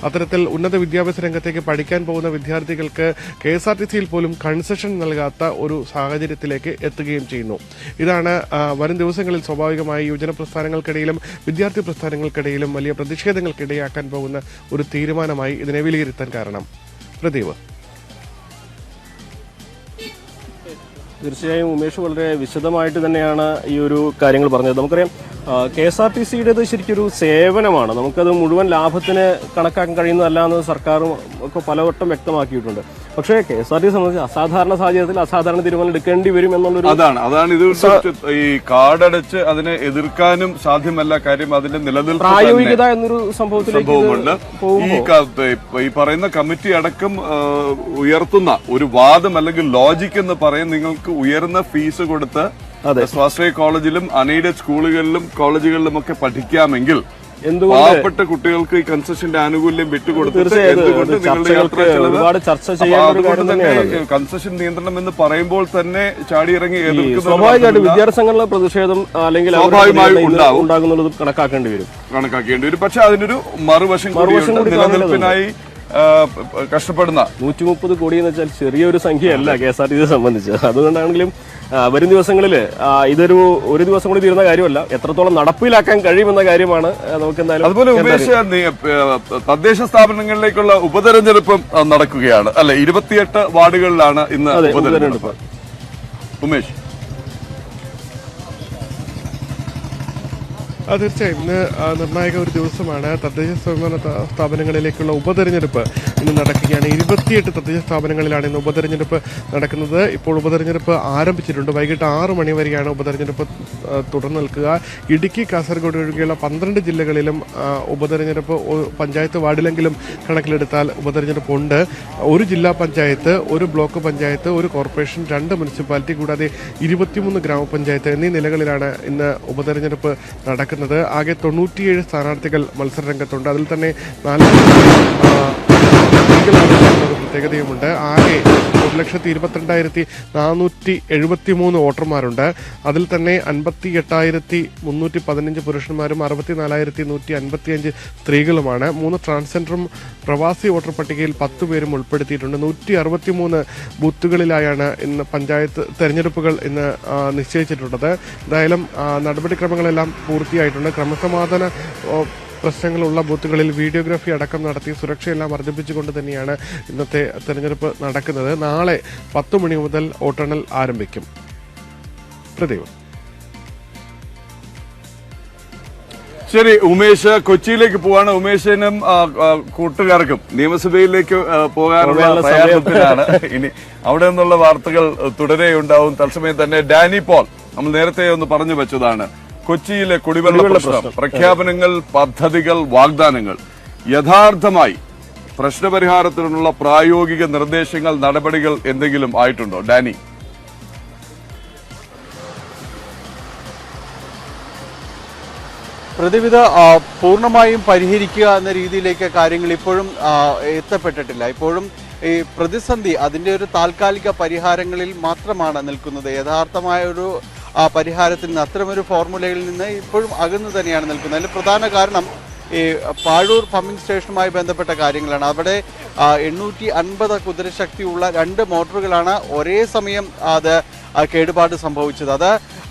അത്തരത്തിൽ ഉന്നത വിദ്യാഭ്യാസ രംഗത്തേക്ക് പഠിക്കാൻ പോകുന്ന വിദ്യാർത്ഥികൾക്ക് KSRTCയിൽ പോലും കൺസെഷൻ നൽകാത്ത ഒരു സാഹചര്യത്തിലേക്ക് എത്തുകയും ചെയ്യുന്നു. ഇതാണ് വരും ദിവസങ്ങളിൽ സ്വാഭാവികമായി യുവജന പ്രസ്ഥാനങ്ങൾക്കിടയിലും വിദ്യാർത്ഥി പ്രസ്ഥാനങ്ങൾക്കിടയിലും വലിയ പ്രതിഷേധങ്ങൾക്കിടയാക്കാൻ പോകുന്ന ഒരു തീരുമാനമായി ഇതിനെ വിലയിരുത്താൻ കാരണം. പ്രദീപ്. തീർച്ചയായും ഉമേഷ് വളരെ വിശദമായിട്ട് തന്നെയാണ് ഈ ഒരു കാര്യങ്ങൾ പറഞ്ഞത്. നമുക്കറിയാം KSRTCയുടേത് ശരിക്കൊരു സേവനമാണ്. നമുക്കത് മുഴുവൻ ലാഭത്തിന് കണക്കാക്കാൻ കഴിയുന്നതല്ല എന്ന് സർക്കാരും ഒക്കെ പലവട്ടം വ്യക്തമാക്കിയിട്ടുണ്ട്. പക്ഷേ KSRTC സംബന്ധിച്ച് അസാധാരണ സാഹചര്യത്തിൽ അസാധാരണ തീരുമാനം എടുക്കേണ്ടി വരും എന്നുള്ളൊരു അതാണ് ഇത് ഈ കാർഡടച്ച് അതിനെ എതിർക്കാനും സാധ്യമല്ല. കാര്യം അതിന്റെ നിലനിൽപ്പ് പ്രായോഗികത എന്നൊരു സംഭവമുണ്ട്. ഈ പറയുന്ന കമ്മിറ്റി അടക്കം ഉയർത്തുന്ന ഒരു വാദം അല്ലെങ്കിൽ ലോജിക് എന്ന് പറയും, നിങ്ങൾക്ക് ഉയർന്ന ഫീസ് കൊടുത്ത് സ്വാശ്രയ കോളേജിലും അൺഎയ്ഡഡ് സ്കൂളുകളിലും കോളേജുകളിലും ഒക്കെ പഠിക്കാമെങ്കിൽ പാവപ്പെട്ട കുട്ടികൾക്ക് ഈ കൺസെഷന്റെ ആനുകൂല്യം വിട്ടുകൊടുത്ത് ഒരുപാട് ചർച്ച ചെയ്യാൻ കൺസെഷൻ നിയന്ത്രണം എന്ന് പറയുമ്പോൾ തന്നെ ചാടിയിറങ്ങി സ്വാഭാവികമായിട്ട് വിദ്യാർത്ഥി സംഘടന പ്രതിഷേധം അല്ലെങ്കിൽ ഉണ്ടാകുന്നത് കണക്കാക്കേണ്ടി വരും. പക്ഷെ അതിനൊരു മറുവശം നിലനിൽപ്പിനായി കഷ്ടപ്പെടുന്ന 130 കോടി എന്ന് വെച്ചാൽ ചെറിയൊരു സംഖ്യയല്ല KSRTC സംബന്ധിച്ച്. അതുകൊണ്ടാണെങ്കിലും വരും ദിവസങ്ങളിൽ ഒരു ദിവസം കൂടി തീരുന്ന കാര്യമല്ല, എത്രത്തോളം നടപ്പിലാക്കാൻ കഴിയുമെന്ന കാര്യമാണ് നമുക്ക് എന്തായാലും. അതുപോലെ ഉമേഷ്, തദ്ദേശ സ്ഥാപനങ്ങളിലേക്കുള്ള ഉപതെരഞ്ഞെടുപ്പും നടക്കുകയാണ് അല്ലെ? 28 വാർഡുകളിലാണ് ഇന്ന് ഉപതെരഞ്ഞെടുപ്പ്. ഉമേഷ്. തീർച്ചയായും ഇന്ന് നിർണായക ഒരു ദിവസമാണ്. തദ്ദേശ സ്വയംഭരണ സ്ഥാപനങ്ങളിലേക്കുള്ള ഉപതെരഞ്ഞെടുപ്പ് ഇന്ന് നടക്കുകയാണ്. 28 തദ്ദേശ സ്ഥാപനങ്ങളിലാണ് ഇന്ന് ഉപതെരഞ്ഞെടുപ്പ് നടക്കുന്നത്. ഇപ്പോൾ ഉപതെരഞ്ഞെടുപ്പ് ആരംഭിച്ചിട്ടുണ്ട്. വൈകിട്ട് 6 മണി വരെയാണ് ഉപതെരഞ്ഞെടുപ്പ് തുടർന്ന് നിൽക്കുക. ഇടുക്കി, കാസർഗോഡ് ഒഴികെയുള്ള 12 ജില്ലകളിലും ഉപതെരഞ്ഞെടുപ്പ് പഞ്ചായത്ത് വാർഡിലെങ്കിലും കണക്കിലെടുത്താൽ ഉപതെരഞ്ഞെടുപ്പ് ഉണ്ട്. ഒരു ജില്ലാ പഞ്ചായത്ത്, ഒരു ബ്ലോക്ക് പഞ്ചായത്ത്, ഒരു കോർപ്പറേഷൻ, 2 മുനിസിപ്പാലിറ്റി കൂടാതെ 23 ഗ്രാമപഞ്ചായത്ത് എന്നീ നിലകളിലാണ് ഇന്ന് ഉപതെരഞ്ഞെടുപ്പ് നടക്കുന്നത്. ആകെ 97 സ്ഥാനാർത്ഥികൾ മത്സരരംഗത്തുണ്ട്. അതിൽ തന്നെ 4 പ്രത്യേകതയുമുണ്ട്. ആകെ 1,22,473 വോട്ടർമാരുണ്ട്. അതിൽ തന്നെ 58,315 പുരുഷന്മാരും 64,155 സ്ത്രീകളുമാണ്. 3 ട്രാൻസ്ജെൻഡറും പ്രവാസി വോട്ടർ പട്ടികയിൽ 10 പേരും ഉൾപ്പെടുത്തിയിട്ടുണ്ട്. 163 ബൂത്തുകളിലായാണ് ഇന്ന് പഞ്ചായത്ത് തെരഞ്ഞെടുപ്പുകൾ ഇന്ന് നിശ്ചയിച്ചിട്ടുള്ളത്. എന്തായാലും നടപടിക്രമങ്ങളെല്ലാം പൂർത്തിയായിട്ടുണ്ട്. ക്രമസമാധാന പ്രശ്നങ്ങളുള്ള ബൂത്തുകളിൽ വീഡിയോഗ്രാഫി അടക്കം നടത്തി സുരക്ഷയെല്ലാം വർദ്ധിപ്പിച്ചുകൊണ്ട് തന്നെയാണ് ഇന്നത്തെ തെരഞ്ഞെടുപ്പ് നടക്കുന്നത്. നാളെ 10 മണി മുതൽ വോട്ടെണ്ണൽ ആരംഭിക്കും. പ്രദീപ്. ശരി ഉമേഷ്, കൊച്ചിയിലേക്ക് പോവാണ്. ഉമേഷിനും കൂട്ടുകാർക്കും നിയമസഭയിലേക്ക് പോകാനുള്ള പ്രയാസത്തിലാണ്. ഇനി അവിടെ നിന്നുള്ള വാർത്തകൾ തുടരെയുണ്ടാവും. തത്സമയം തന്നെ ഡാനി പോൾ നമ്മൾ നേരത്തെ ഒന്ന് പറഞ്ഞു വെച്ചതാണ്. കൊച്ചിയിലെ കുടിവെള്ള പ്രശ്നം, പ്രഖ്യാപനങ്ങൾ, പദ്ധതികൾ, വാഗ്ദാനങ്ങൾ യഥാർത്ഥമായി പ്രശ്നപരിഹാരത്തിനുള്ള പ്രായോഗിക നിർദ്ദേശങ്ങൾ, നടപടികൾ എന്തെങ്കിലും ആയിട്ടുണ്ടോ ഡാനി? പ്രതിവിധ പൂർണ്ണമായും പരിഹരിക്കുക എന്ന രീതിയിലേക്ക് കാര്യങ്ങൾ ഇപ്പോഴും എത്തപ്പെട്ടിട്ടില്ല. ഇപ്പോഴും ഈ പ്രതിസന്ധി അതിൻ്റെ ഒരു താൽക്കാലിക പരിഹാരങ്ങളിൽ മാത്രമാണ് നിൽക്കുന്നത്. യഥാർത്ഥമായ ഒരു പരിഹാരത്തിൽ നിന്ന്, അത്തരമൊരു ഫോർമുലയിൽ നിന്ന് ഇപ്പോഴും അകന്നു തന്നെയാണ് നിൽക്കുന്നത്. അതിൽ പ്രധാന കാരണം ഈ പാഴൂർ പമ്പിംഗ് സ്റ്റേഷനുമായി ബന്ധപ്പെട്ട കാര്യങ്ങളാണ്. അവിടെ 850 കുതിരശക്തിയുള്ള 2 മോട്ടോറുകളാണ് ഒരേ സമയം അത് കേടുപാട് സംഭവിച്ചത്.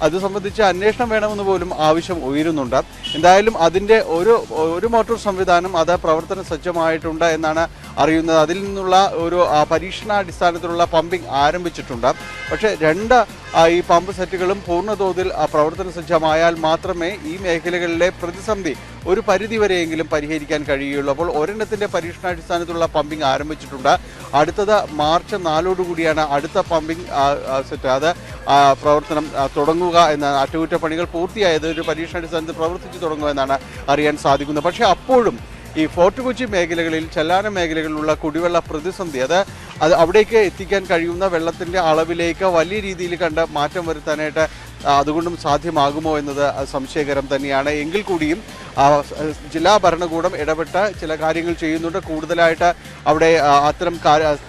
അത് സംബന്ധിച്ച് അന്വേഷണം വേണമെന്ന് പോലും ആവശ്യം ഉയരുന്നുണ്ട്. എന്തായാലും അതിൻ്റെ ഒരു മോട്ടോർ സംവിധാനം അത് പ്രവർത്തന സജ്ജമായിട്ടുണ്ട് എന്നാണ് അറിയുന്നത്. അതിൽ നിന്നുള്ള ഒരു പരീക്ഷണാടിസ്ഥാനത്തിലുള്ള പമ്പിംഗ് ആരംഭിച്ചിട്ടുണ്ട്. പക്ഷേ 2 ഈ പമ്പ് സെറ്റുകളും പൂർണ്ണതോതിൽ പ്രവർത്തന സജ്ജമായാൽ മാത്രമേ ഈ മേഖലകളിലെ പ്രതിസന്ധി ഒരു പരിധിവരെയെങ്കിലും പരിഹരിക്കാൻ കഴിയുള്ളൂ. അപ്പോൾ ഒരെണ്ണത്തിൻ്റെ പരീക്ഷണാടിസ്ഥാനത്തിലുള്ള പമ്പിംഗ് ആരംഭിച്ചിട്ടുണ്ട്. അടുത്തത് മാർച്ച് 4 അടുത്ത പമ്പിംഗ് സെറ്റ് അത് പ്രവർത്തനം തുടങ്ങുക എന്നാണ്. അറ്റകുറ്റപ്പണികൾ പൂർത്തിയായത് ഒരു പരീക്ഷണാടിസ്ഥാനത്തിൽ പ്രവർത്തിച്ചു തുടങ്ങുക എന്നാണ് അറിയാൻ സാധിക്കുന്നത്. പക്ഷേ അപ്പോഴും ഈ ഫോർട്ട് കൊച്ചി മേഖലകളിൽ, ചെല്ലാന മേഖലകളിലുള്ള കുടിവെള്ള പ്രതിസന്ധി അത് അവിടേക്ക് എത്തിക്കാൻ കഴിയുന്ന വെള്ളത്തിൻ്റെ അളവിലേക്ക് വലിയ രീതിയിൽ കണ്ട് മാറ്റം വരുത്താനായിട്ട് അതുകൊണ്ടും സാധ്യമാകുമോ എന്നത് സംശയകരം തന്നെയാണ്. എങ്കിൽ കൂടിയും ജില്ലാ ഭരണകൂടം ഇടപെട്ട ചില കാര്യങ്ങൾ ചെയ്യുന്നുണ്ട്. കൂടുതലായിട്ട് അവിടെ അത്തരം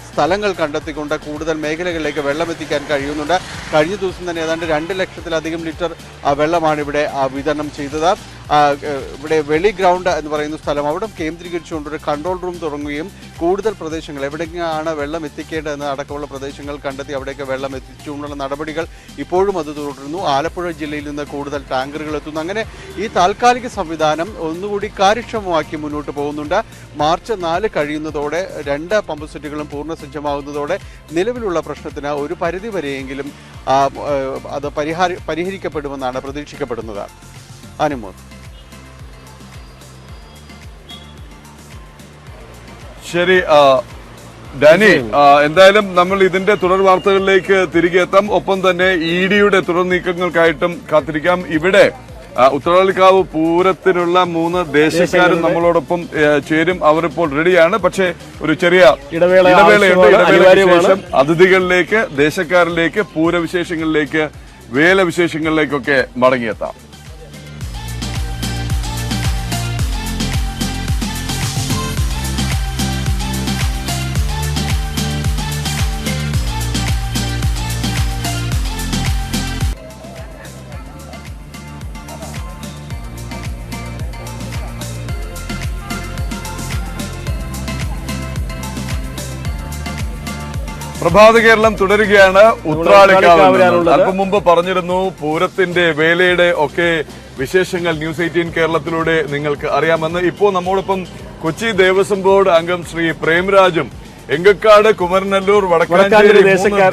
സ്ഥലങ്ങൾ കണ്ടെത്തിക്കൊണ്ട് കൂടുതൽ മേഖലകളിലേക്ക് വെള്ളം എത്തിക്കാൻ കഴിയുന്നുണ്ട്. കഴിഞ്ഞ ദിവസം തന്നെ ഏതാണ്ട് 2 ലക്ഷത്തിലധികം ലിറ്റർ വെള്ളമാണ് ഇവിടെ വിതരണം ചെയ്തത്. ഇവിടെ വെളി ഗ്രൗണ്ട് എന്ന് പറയുന്ന സ്ഥലം അവിടെ കേന്ദ്രീകരിച്ചുകൊണ്ടൊരു കൺട്രോൾ റൂം തുടങ്ങുകയും കൂടുതൽ പ്രദേശങ്ങൾ എവിടേക്കാണ് വെള്ളം എത്തിക്കേണ്ടതെന്ന് അടക്കമുള്ള പ്രദേശങ്ങൾ കണ്ടെത്തി അവിടേക്ക് വെള്ളം എത്തിച്ചുകൊണ്ടുള്ള നടപടികൾ ഇപ്പോഴും അത് തുടരുന്നു. ആലപ്പുഴ ജില്ലയിൽ നിന്ന് കൂടുതൽ ടാങ്കറുകൾ എത്തുന്നു. അങ്ങനെ ഈ താൽക്കാലിക സംവിധാനം ഒന്നുകൂടി കാര്യക്ഷമമാക്കി മുന്നോട്ട് പോകുന്നുണ്ട്. മാർച്ച് 4 കഴിയുന്നതോടെ 2 പമ്പ് സെറ്റുകളും പൂർണ്ണസജ്ജമാകുന്നതോടെ നിലവിലുള്ള പ്രശ്നത്തിന് ഒരു പരിധി വരെയെങ്കിലും അത് പരിഹരിക്കപ്പെടുമെന്നാണ് പ്രതീക്ഷിക്കപ്പെടുന്നത്. അനുമോദ്. ശരി ഡാനി, എന്തായാലും നമ്മൾ ഇതിന്റെ തുടർ വാർത്തകളിലേക്ക് തിരികെ എത്താം. ഒപ്പം തന്നെ EDയുടെ തുടർ നീക്കങ്ങൾക്കായിട്ടും കാത്തിരിക്കാം. ഇവിടെ ഉത്രാളിക്കാവ് പൂരത്തിനുള്ള 3 ദേശക്കാരും നമ്മളോടൊപ്പം ചേരും. അവരിപ്പോൾ റെഡിയാണ്. പക്ഷേ ഒരു ചെറിയ ഇടവേളയുണ്ട്. ഇടവേളയ്ക്ക് ശേഷം അതിഥികളിലേക്ക്, ദേശക്കാരിലേക്ക്, പൂരവിശേഷങ്ങളിലേക്ക്, വേലവിശേഷങ്ങളിലേക്കൊക്കെ മടങ്ങിയെത്താം. പ്രഭാത കേരളം തുടരുകയാണ്. ഉത്രാളിക്കാവ് അല്പം മുമ്പ് പറഞ്ഞിരുന്നു പൂരത്തിന്റെ വേലയുടെ ഒക്കെ വിശേഷങ്ങൾ ന്യൂസ് 18 കേരളത്തിലൂടെ നിങ്ങൾക്ക് അറിയാമെന്ന്. ഇപ്പോൾ നമ്മോടൊപ്പം കൊച്ചി ദേവസ്വം ബോർഡ് അംഗം ശ്രീ പ്രേംരാജും എങ്കക്കാട്, കുമരനെല്ലൂർ, വടക്കാഞ്ചേരി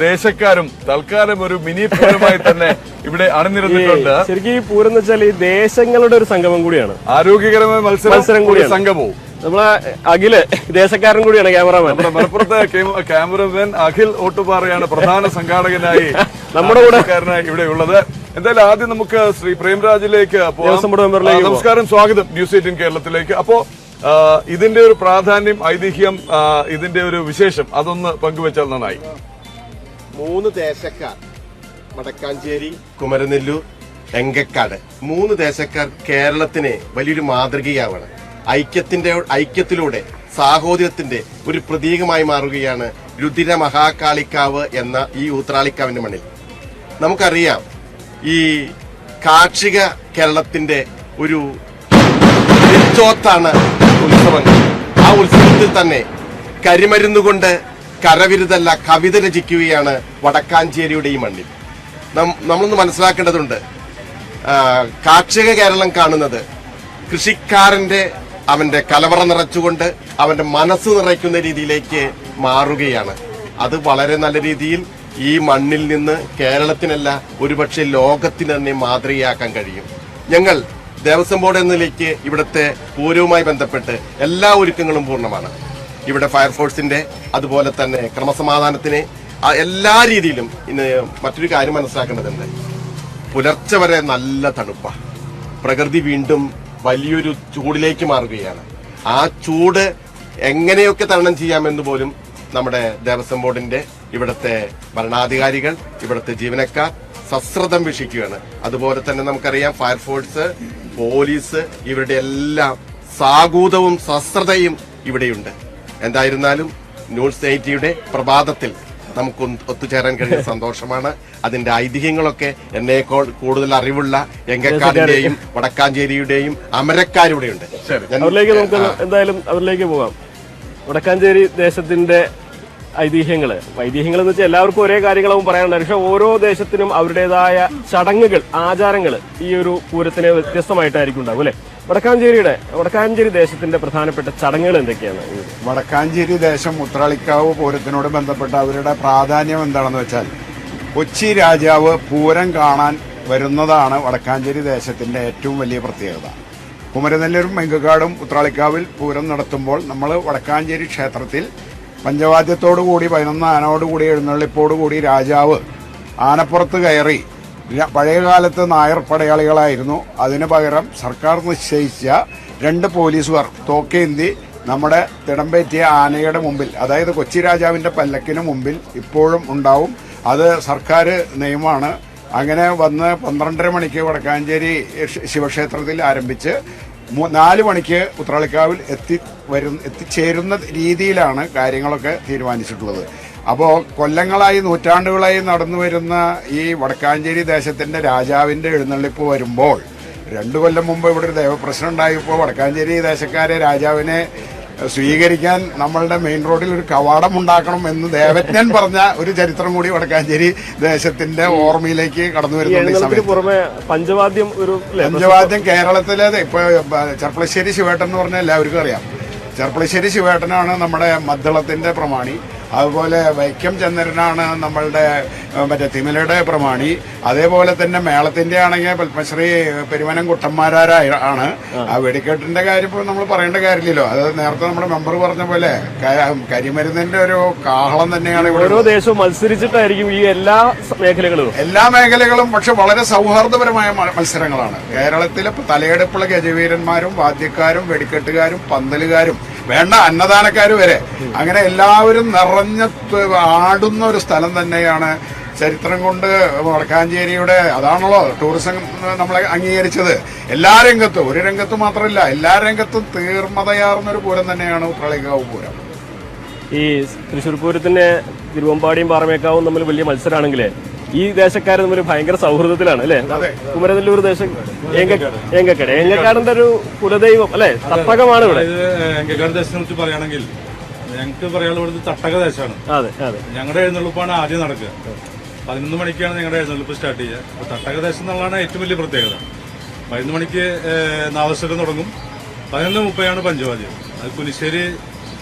ദേശക്കാരും തൽക്കാലം ഒരു മിനി പൂരമായി തന്നെ ഇവിടെ അണിനിരന്നിട്ടുണ്ട്. ശരിക്കും ഈ പൂരം എന്ന് വെച്ചാൽ ഈ ദേശങ്ങളുടെ ഒരു സംഗമം കൂടിയാണ്. ആരോഗ്യകരമായ മത്സരം കൂടി സംഗമവും. നമ്മളെ അഖില് ദേശക്കാരൻ കൂടിയാണ് ക്യാമറാമാൻ. മലപ്പുറത്തെ ക്യാമറമാൻ അഖിൽ ഓട്ടുപാറയാണ് പ്രധാന സംഘാടകനായി നമ്മുടെ കൂടെ ഇവിടെ ഉള്ളത്. എന്തായാലും ആദ്യം നമുക്ക് ശ്രീ പ്രേംരാജിലേക്ക് പോകാം. നമസ്കാരം, സ്വാഗതം ന്യൂസ് 18 കേരളത്തിലേക്ക്. അപ്പോ ഇതിന്റെ ഒരു പ്രാധാന്യം, ഐതിഹ്യം, ഇതിന്റെ ഒരു വിശേഷം അതൊന്ന് പങ്കുവെച്ചാൽ നന്നായി. 3 ദേശക്കാർ, വടക്കാഞ്ചേരി, കുമരനെല്ലൂർ, എങ്കക്കാട്, 3 ദേശക്കാർ കേരളത്തിന് വലിയൊരു മാതൃകയാവണം. ഐക്യത്തിലൂടെ സാഹോദര്യത്തിന്റെ ഒരു പ്രതീകമായി മാറുകയാണ് രുദ്ര മഹാകാളിക്കാവ് എന്ന ഈ ഉത്രാളിക്കാവിന്റെ മണ്ണിൽ. നമുക്കറിയാം, ഈ കാർഷിക കേരളത്തിന്റെ ഒരു ാണ് ഉത്സവങ്ങൾ. ആ ഉത്സവത്തിൽ തന്നെ കരിമരുന്നുകൊണ്ട് കരവിരുതല്ല കവിത രചിക്കുകയാണ് വടക്കാഞ്ചേരിയുടെ ഈ മണ്ണിൽ. നമ്മളൊന്ന് മനസ്സിലാക്കേണ്ടതുണ്ട്, കാർഷിക കേരളം കാണുന്നത് കൃഷിക്കാരന്റെ അവന്റെ കലവറ നിറച്ചുകൊണ്ട് അവന്റെ മനസ്സ് നിറയ്ക്കുന്ന രീതിയിലേക്ക് മാറുകയാണ്. അത് വളരെ നല്ല രീതിയിൽ ഈ മണ്ണിൽ നിന്ന് കേരളത്തിനല്ല ഒരുപക്ഷെ ലോകത്തിന് തന്നെ മാതൃകയാക്കാൻ കഴിയും. ഞങ്ങൾ ദേവസ്വം ബോർഡ് എന്ന നിലയ്ക്ക് ഇവിടുത്തെ പൂരവുമായി ബന്ധപ്പെട്ട് എല്ലാ ഒരുക്കങ്ങളും പൂർണ്ണമാണ്. ഇവിടെ ഫയർഫോഴ്സിന്റെ അതുപോലെ തന്നെ ക്രമസമാധാനത്തിന് എല്ലാ രീതിയിലും. ഇന്ന് മറ്റൊരു കാര്യം മനസ്സിലാക്കേണ്ടതുണ്ട്, പുലർച്ചെ വരെ നല്ല തണുപ്പാണ്. പ്രകൃതി വീണ്ടും വലിയൊരു ചൂടിലേക്ക് മാറുകയാണ്. ആ ചൂട് എങ്ങനെയൊക്കെ തരണം ചെയ്യാമെന്ന് പോലും നമ്മുടെ ദേവസ്വം ബോർഡിന്റെ ഇവിടുത്തെ ഭരണാധികാരികൾ, ഇവിടുത്തെ ജീവനക്കാർ സശ്രദ്ധം വീക്ഷിക്കുകയാണ്. അതുപോലെ തന്നെ നമുക്കറിയാം, ഫയർഫോഴ്സ്, പോലീസ്, ഇവരുടെ എല്ലാം സാഗൂതവും സശ്രദ്ധയും ഇവിടെയുണ്ട്. എന്തായിരുന്നാലും ന്യൂസ് 18യുടെ പ്രഭാതത്തിൽ നമുക്ക് ഒത്തുചേരാൻ കഴിയുന്ന സന്തോഷമാണ്. അതിന്റെ ഐതിഹ്യങ്ങളൊക്കെ എന്നേക്കാൾ കൂടുതൽ അറിവുള്ള എങ്കക്കാടിന്റെയും വടക്കാഞ്ചേരിയുടെയും അമരക്കാരുടെയുണ്ട്. അവരിലേക്ക് നമുക്ക് എന്തായാലും അവരിലേക്ക് പോകാം. വടക്കാഞ്ചേരി ദേശത്തിന്റെ ഐതിഹ്യങ്ങൾ എന്ന് വെച്ചാൽ എല്ലാവർക്കും ഒരേ കാര്യങ്ങളാവും പറയാനുള്ളത്. പക്ഷെ ഓരോ ദേശത്തിനും അവരുടേതായ ചടങ്ങുകൾ, ആചാരങ്ങൾ ഈ ഒരു പൂരത്തിന് വ്യത്യസ്തമായിട്ടായിരിക്കും ഉണ്ടാവും അല്ലെ? വടക്കാഞ്ചേരി ദേശത്തിന്റെ പ്രധാനപ്പെട്ട ചടങ്ങുകൾ എന്തൊക്കെയാണ്? വടക്കാഞ്ചേരി ദേശം ഉത്രാളിക്കാവ് പൂരത്തിനോട് ബന്ധപ്പെട്ട അവരുടെ പ്രാധാന്യം എന്താണെന്ന് വെച്ചാൽ, കൊച്ചി രാജാവ് പൂരം കാണാൻ വരുന്നതാണ് വടക്കാഞ്ചേരി ദേശത്തിന്റെ ഏറ്റവും വലിയ പ്രത്യേകത. കുമരനെല്ലൂരും എങ്കക്കാടും ഉത്രാളിക്കാവിൽ പൂരം നടത്തുമ്പോൾ നമ്മൾ വടക്കാഞ്ചേരി ക്ഷേത്രത്തിൽ പഞ്ചവാദ്യത്തോടുകൂടി 11 ആനയോടുകൂടി എഴുന്നള്ളിപ്പോടുകൂടി രാജാവ് ആനപ്പുറത്ത് കയറി, പഴയകാലത്ത് നായർ പടയാളികളായിരുന്നു, അതിനു പകരം സർക്കാർ നിശ്ചയിച്ച 2 പോലീസുകാർ തോക്കേന്തി നമ്മുടെ തിടമ്പേറ്റിയ ആനയുടെ മുമ്പിൽ, അതായത് കൊച്ചി രാജാവിന്റെ പല്ലക്കിന് മുമ്പിൽ ഇപ്പോഴും ഉണ്ടാവും. അത് സർക്കാർ നിയമമാണ്. അങ്ങനെ വന്ന് 12:30 മണിക്ക് വടക്കാഞ്ചേരി ശിവക്ഷേത്രത്തിൽ ആരംഭിച്ച് 4 മണിക്ക് ഉത്രാളിക്കാവിൽ എത്തിച്ചേരുന്ന രീതിയിലാണ് കാര്യങ്ങളൊക്കെ തീരുമാനിച്ചിട്ടുള്ളത്. അപ്പോൾ കൊല്ലങ്ങളായി നൂറ്റാണ്ടുകളായി നടന്നു വരുന്ന ഈ വടക്കാഞ്ചേരി ദേശത്തിന്റെ രാജാവിന്റെ എഴുന്നള്ളിപ്പ് വരുമ്പോൾ 2 കൊല്ലം മുമ്പ് ഇവിടെ ഒരു ദേവപ്രശ്നം ഉണ്ടായപ്പോൾ വടക്കാഞ്ചേരി ദേശക്കാരെ രാജാവിനെ സ്വീകരിക്കാൻ നമ്മളുടെ മെയിൻ റോഡിൽ ഒരു കവാടം ഉണ്ടാക്കണം എന്ന് ദേവജ്ഞൻ പറഞ്ഞ ഒരു ചരിത്രം കൂടി വടക്കാഞ്ചേരി ദേശത്തിന്റെ ഓർമ്മയിലേക്ക് കടന്നു വരുന്നുണ്ട്. പുറമെ പഞ്ചവാദ്യം കേരളത്തിലെ ഇപ്പൊ ചെർപ്പളശ്ശേരി ശിവേട്ടൻ എന്ന് പറഞ്ഞാൽ എല്ലാവർക്കും അറിയാം. ചെർപ്പളശ്ശേരി ശിവേട്ടനാണ് നമ്മുടെ മദ്ദളത്തിന്റെ പ്രമാണി. അതുപോലെ വൈക്കം ചന്ദ്രനാണ് നമ്മളുടെ മറ്റേ തിമലയുടെ പ്രമാണി. അതേപോലെ തന്നെ മേളത്തിന്റെ ആണെങ്കിൽ പത്മശ്രീ പെരുവനം കുട്ടന്മാരാണ്. ആ വെടിക്കെട്ടിന്റെ കാര്യം ഇപ്പോൾ നമ്മൾ പറയേണ്ട കാര്യമില്ലല്ലോ. അത് നേരത്തെ നമ്മുടെ മെമ്പർ പറഞ്ഞ പോലെ കരിമരുന്നിന്റെ ഒരു കാഹളം തന്നെയാണ്. ഓരോ ദേശവും മത്സരിച്ചിട്ടായിരിക്കും ഈ എല്ലാ മേഖലകളും പക്ഷെ വളരെ സൗഹാർദ്ദപരമായ മത്സരങ്ങളാണ്. കേരളത്തിലെ തലയെടുപ്പുള്ള ഗജവീരന്മാരും വാദ്യക്കാരും വെടിക്കെട്ടുകാരും പന്തലുകാരും വേണ്ട അന്നദാനക്കാര് വരെ അങ്ങനെ എല്ലാവരും നിറഞ്ഞ ആടുന്ന ഒരു സ്ഥലം തന്നെയാണ്. ചരിത്രം കൊണ്ട് വടക്കാഞ്ചേരിയുടെ അതാണല്ലോ ടൂറിസം നമ്മളെ അംഗീകരിച്ചത്. എല്ലാ രംഗത്തും, ഒരു രംഗത്തും മാത്രമല്ല, എല്ലാ രംഗത്തും തീർമതയാർന്നൊരു പൂരം തന്നെയാണ് ഉത്രാളിക്കാവ് പൂരം. ഈ തൃശ്ശൂർ പൂരത്തിന് തിരുവമ്പാടിയും പാറമേക്കാവും തമ്മിൽ വലിയ മത്സരമാണെങ്കിലേ ഈ ദേശക്കാർ തമ്മിൽ ഭയങ്കര സൗഹൃദത്തിലാണ് അല്ലെ? കുമരനെല്ലൂർ ദേശം ഏങ്കക്കാടിന്റെ ഒരു കുലദൈവം അല്ലെ, തട്ടകമാണ് ഇവിടെ. ഏങ്കക്കാട് ദേശത്തെ കുറിച്ച് പറയുകയാണെങ്കിൽ ഞങ്ങൾക്ക് പറയാനുള്ളത് ഇവിടുത്തെ തട്ടക ദേശമാണ്. അതെ അതെ. ഞങ്ങളുടെ എഴുന്നള്ളിപ്പാണ് ആദ്യം നടക്കുക. 11 മണിക്കാണ് ഞങ്ങളുടെ എഴുന്നള്ളിപ്പ് സ്റ്റാർട്ട് ചെയ്യുക. അപ്പോൾ തട്ടക ദേശം എന്നുള്ളതാണ് ഏറ്റവും വലിയ പ്രത്യേകത. 11 മണിക്ക് നാദസ്വരം തുടങ്ങും. 11:30 പഞ്ചവാദ്യം. അത് കുനിശ്ശേരി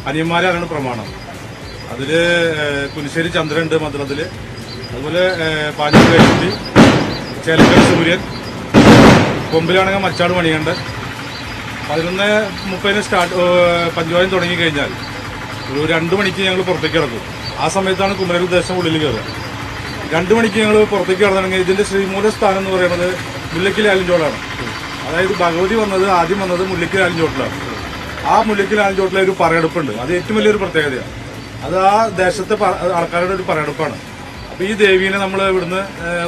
അനിയന്മാരാണ് പ്രമാണം. അതിൽ കുനിശ്ശേരി ചന്ദ്രനുണ്ട് മദ്രത്തില്. അതുപോലെ പാഞ്ഞൂരി ചേലക്കര സൂര്യൻ, കൊമ്പിലാണെങ്കിൽ മച്ചാട് മണികണ്ട്. 11:30 സ്റ്റാർട്ട് പഞ്ചവാദ്യം തുടങ്ങിക്കഴിഞ്ഞാൽ ഒരു 2 മണിക്ക് ഞങ്ങൾ പുറത്തേക്ക് ഇറങ്ങും. ആ സമയത്താണ് കുമരനെല്ലൂർ ദേശം ഉള്ളിൽ കയറുക. 2 മണിക്ക് ഞങ്ങൾ പുറത്തേക്ക് ഇറങ്ങണമെങ്കിൽ ഇതിന്റെ ശ്രീമൂല സ്ഥാനം എന്ന് പറയുന്നത് മുല്ലയ്ക്കൽ ആലിൻചോടാണ്. അതായത് ഭഗവതി ആദ്യം വന്നത് മുല്ലയ്ക്കൽ ആലിൻചോട്ടിലാണ്. ആ മുല്ലയ്ക്കൽ ആലിൻചോട്ടിലെ ഒരു പറയെടുപ്പുണ്ട്. അത് ഏറ്റവും വലിയൊരു പ്രത്യേകതയാണ്. അത് ആ ദേശത്തെ ആൾക്കാരുടെ ഒരു പറയെടുപ്പാണ്. അപ്പൊ ഈ ദേവീനെ നമ്മൾ ഇവിടുന്ന്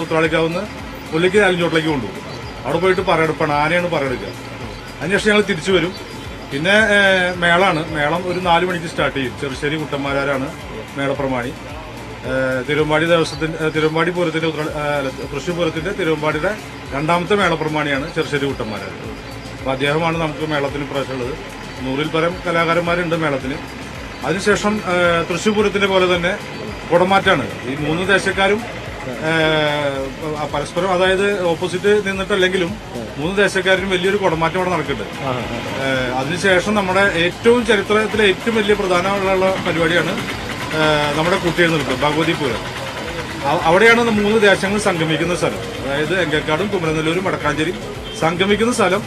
ഉത്രാളിക്കാവുന്ന മുല്ലയ്ക്കൽ ആലിൻചോട്ടിലേക്ക് കൊണ്ടുപോകും. അവിടെ പോയിട്ട് പറയെടുപ്പാണ്, ആനയാണ് പറയെടുക്കുക. അതിനുശേഷം ഞങ്ങൾ തിരിച്ചു വരും. പിന്നെ മേളാണ്. മേളം ഒരു 4 മണിക്ക് സ്റ്റാർട്ട് ചെയ്യും. ചെറുശ്ശേരി കുട്ടന്മാരാണ് മേളപ്രമാണി. തിരുവമ്പാടി പൂരത്തിന്റെ തൃശ്ശൂർ പൂരത്തിന്റെ തിരുവമ്പാടിയുടെ 2ാമത്തെ മേളപ്രമാണിയാണ് ചെറുശ്ശേരി കുട്ടന്മാരാർ. അപ്പൊ അദ്ദേഹമാണ് നമുക്ക് മേളത്തിന് പ്രാവശ്യമുള്ളത്. 100-ൽ പരം കലാകാരന്മാരുണ്ട് മേളത്തിന്. അതിനുശേഷം തൃശ്ശൂർ പൂരത്തിന്റെ പോലെ തന്നെ കുടമാറ്റാണ്. ഈ 3 ദേശക്കാരും പരസ്പരം, അതായത് ഓപ്പോസിറ്റ് നിന്നിട്ടല്ലെങ്കിലും 3 ദേശക്കാരും വലിയൊരു കുടമാറ്റം അവിടെ നടക്കുന്നുണ്ട്. അതിനുശേഷം നമ്മുടെ ഏറ്റവും ചരിത്രത്തിലെ ഏറ്റവും വലിയ പ്രധാനമുള്ള പരിപാടിയാണ് നമ്മുടെ കുട്ടിയെഴുന്നള്ളിപ്പ് ഭഗവതി പൂരം. അവിടെയാണ് 3 ദേശങ്ങൾ സംഗമിക്കുന്ന സ്ഥലം. അതായത് എങ്കക്കാടും കുമരനെല്ലൂരും വടക്കാഞ്ചേരിയും സംഗമിക്കുന്ന സ്ഥലം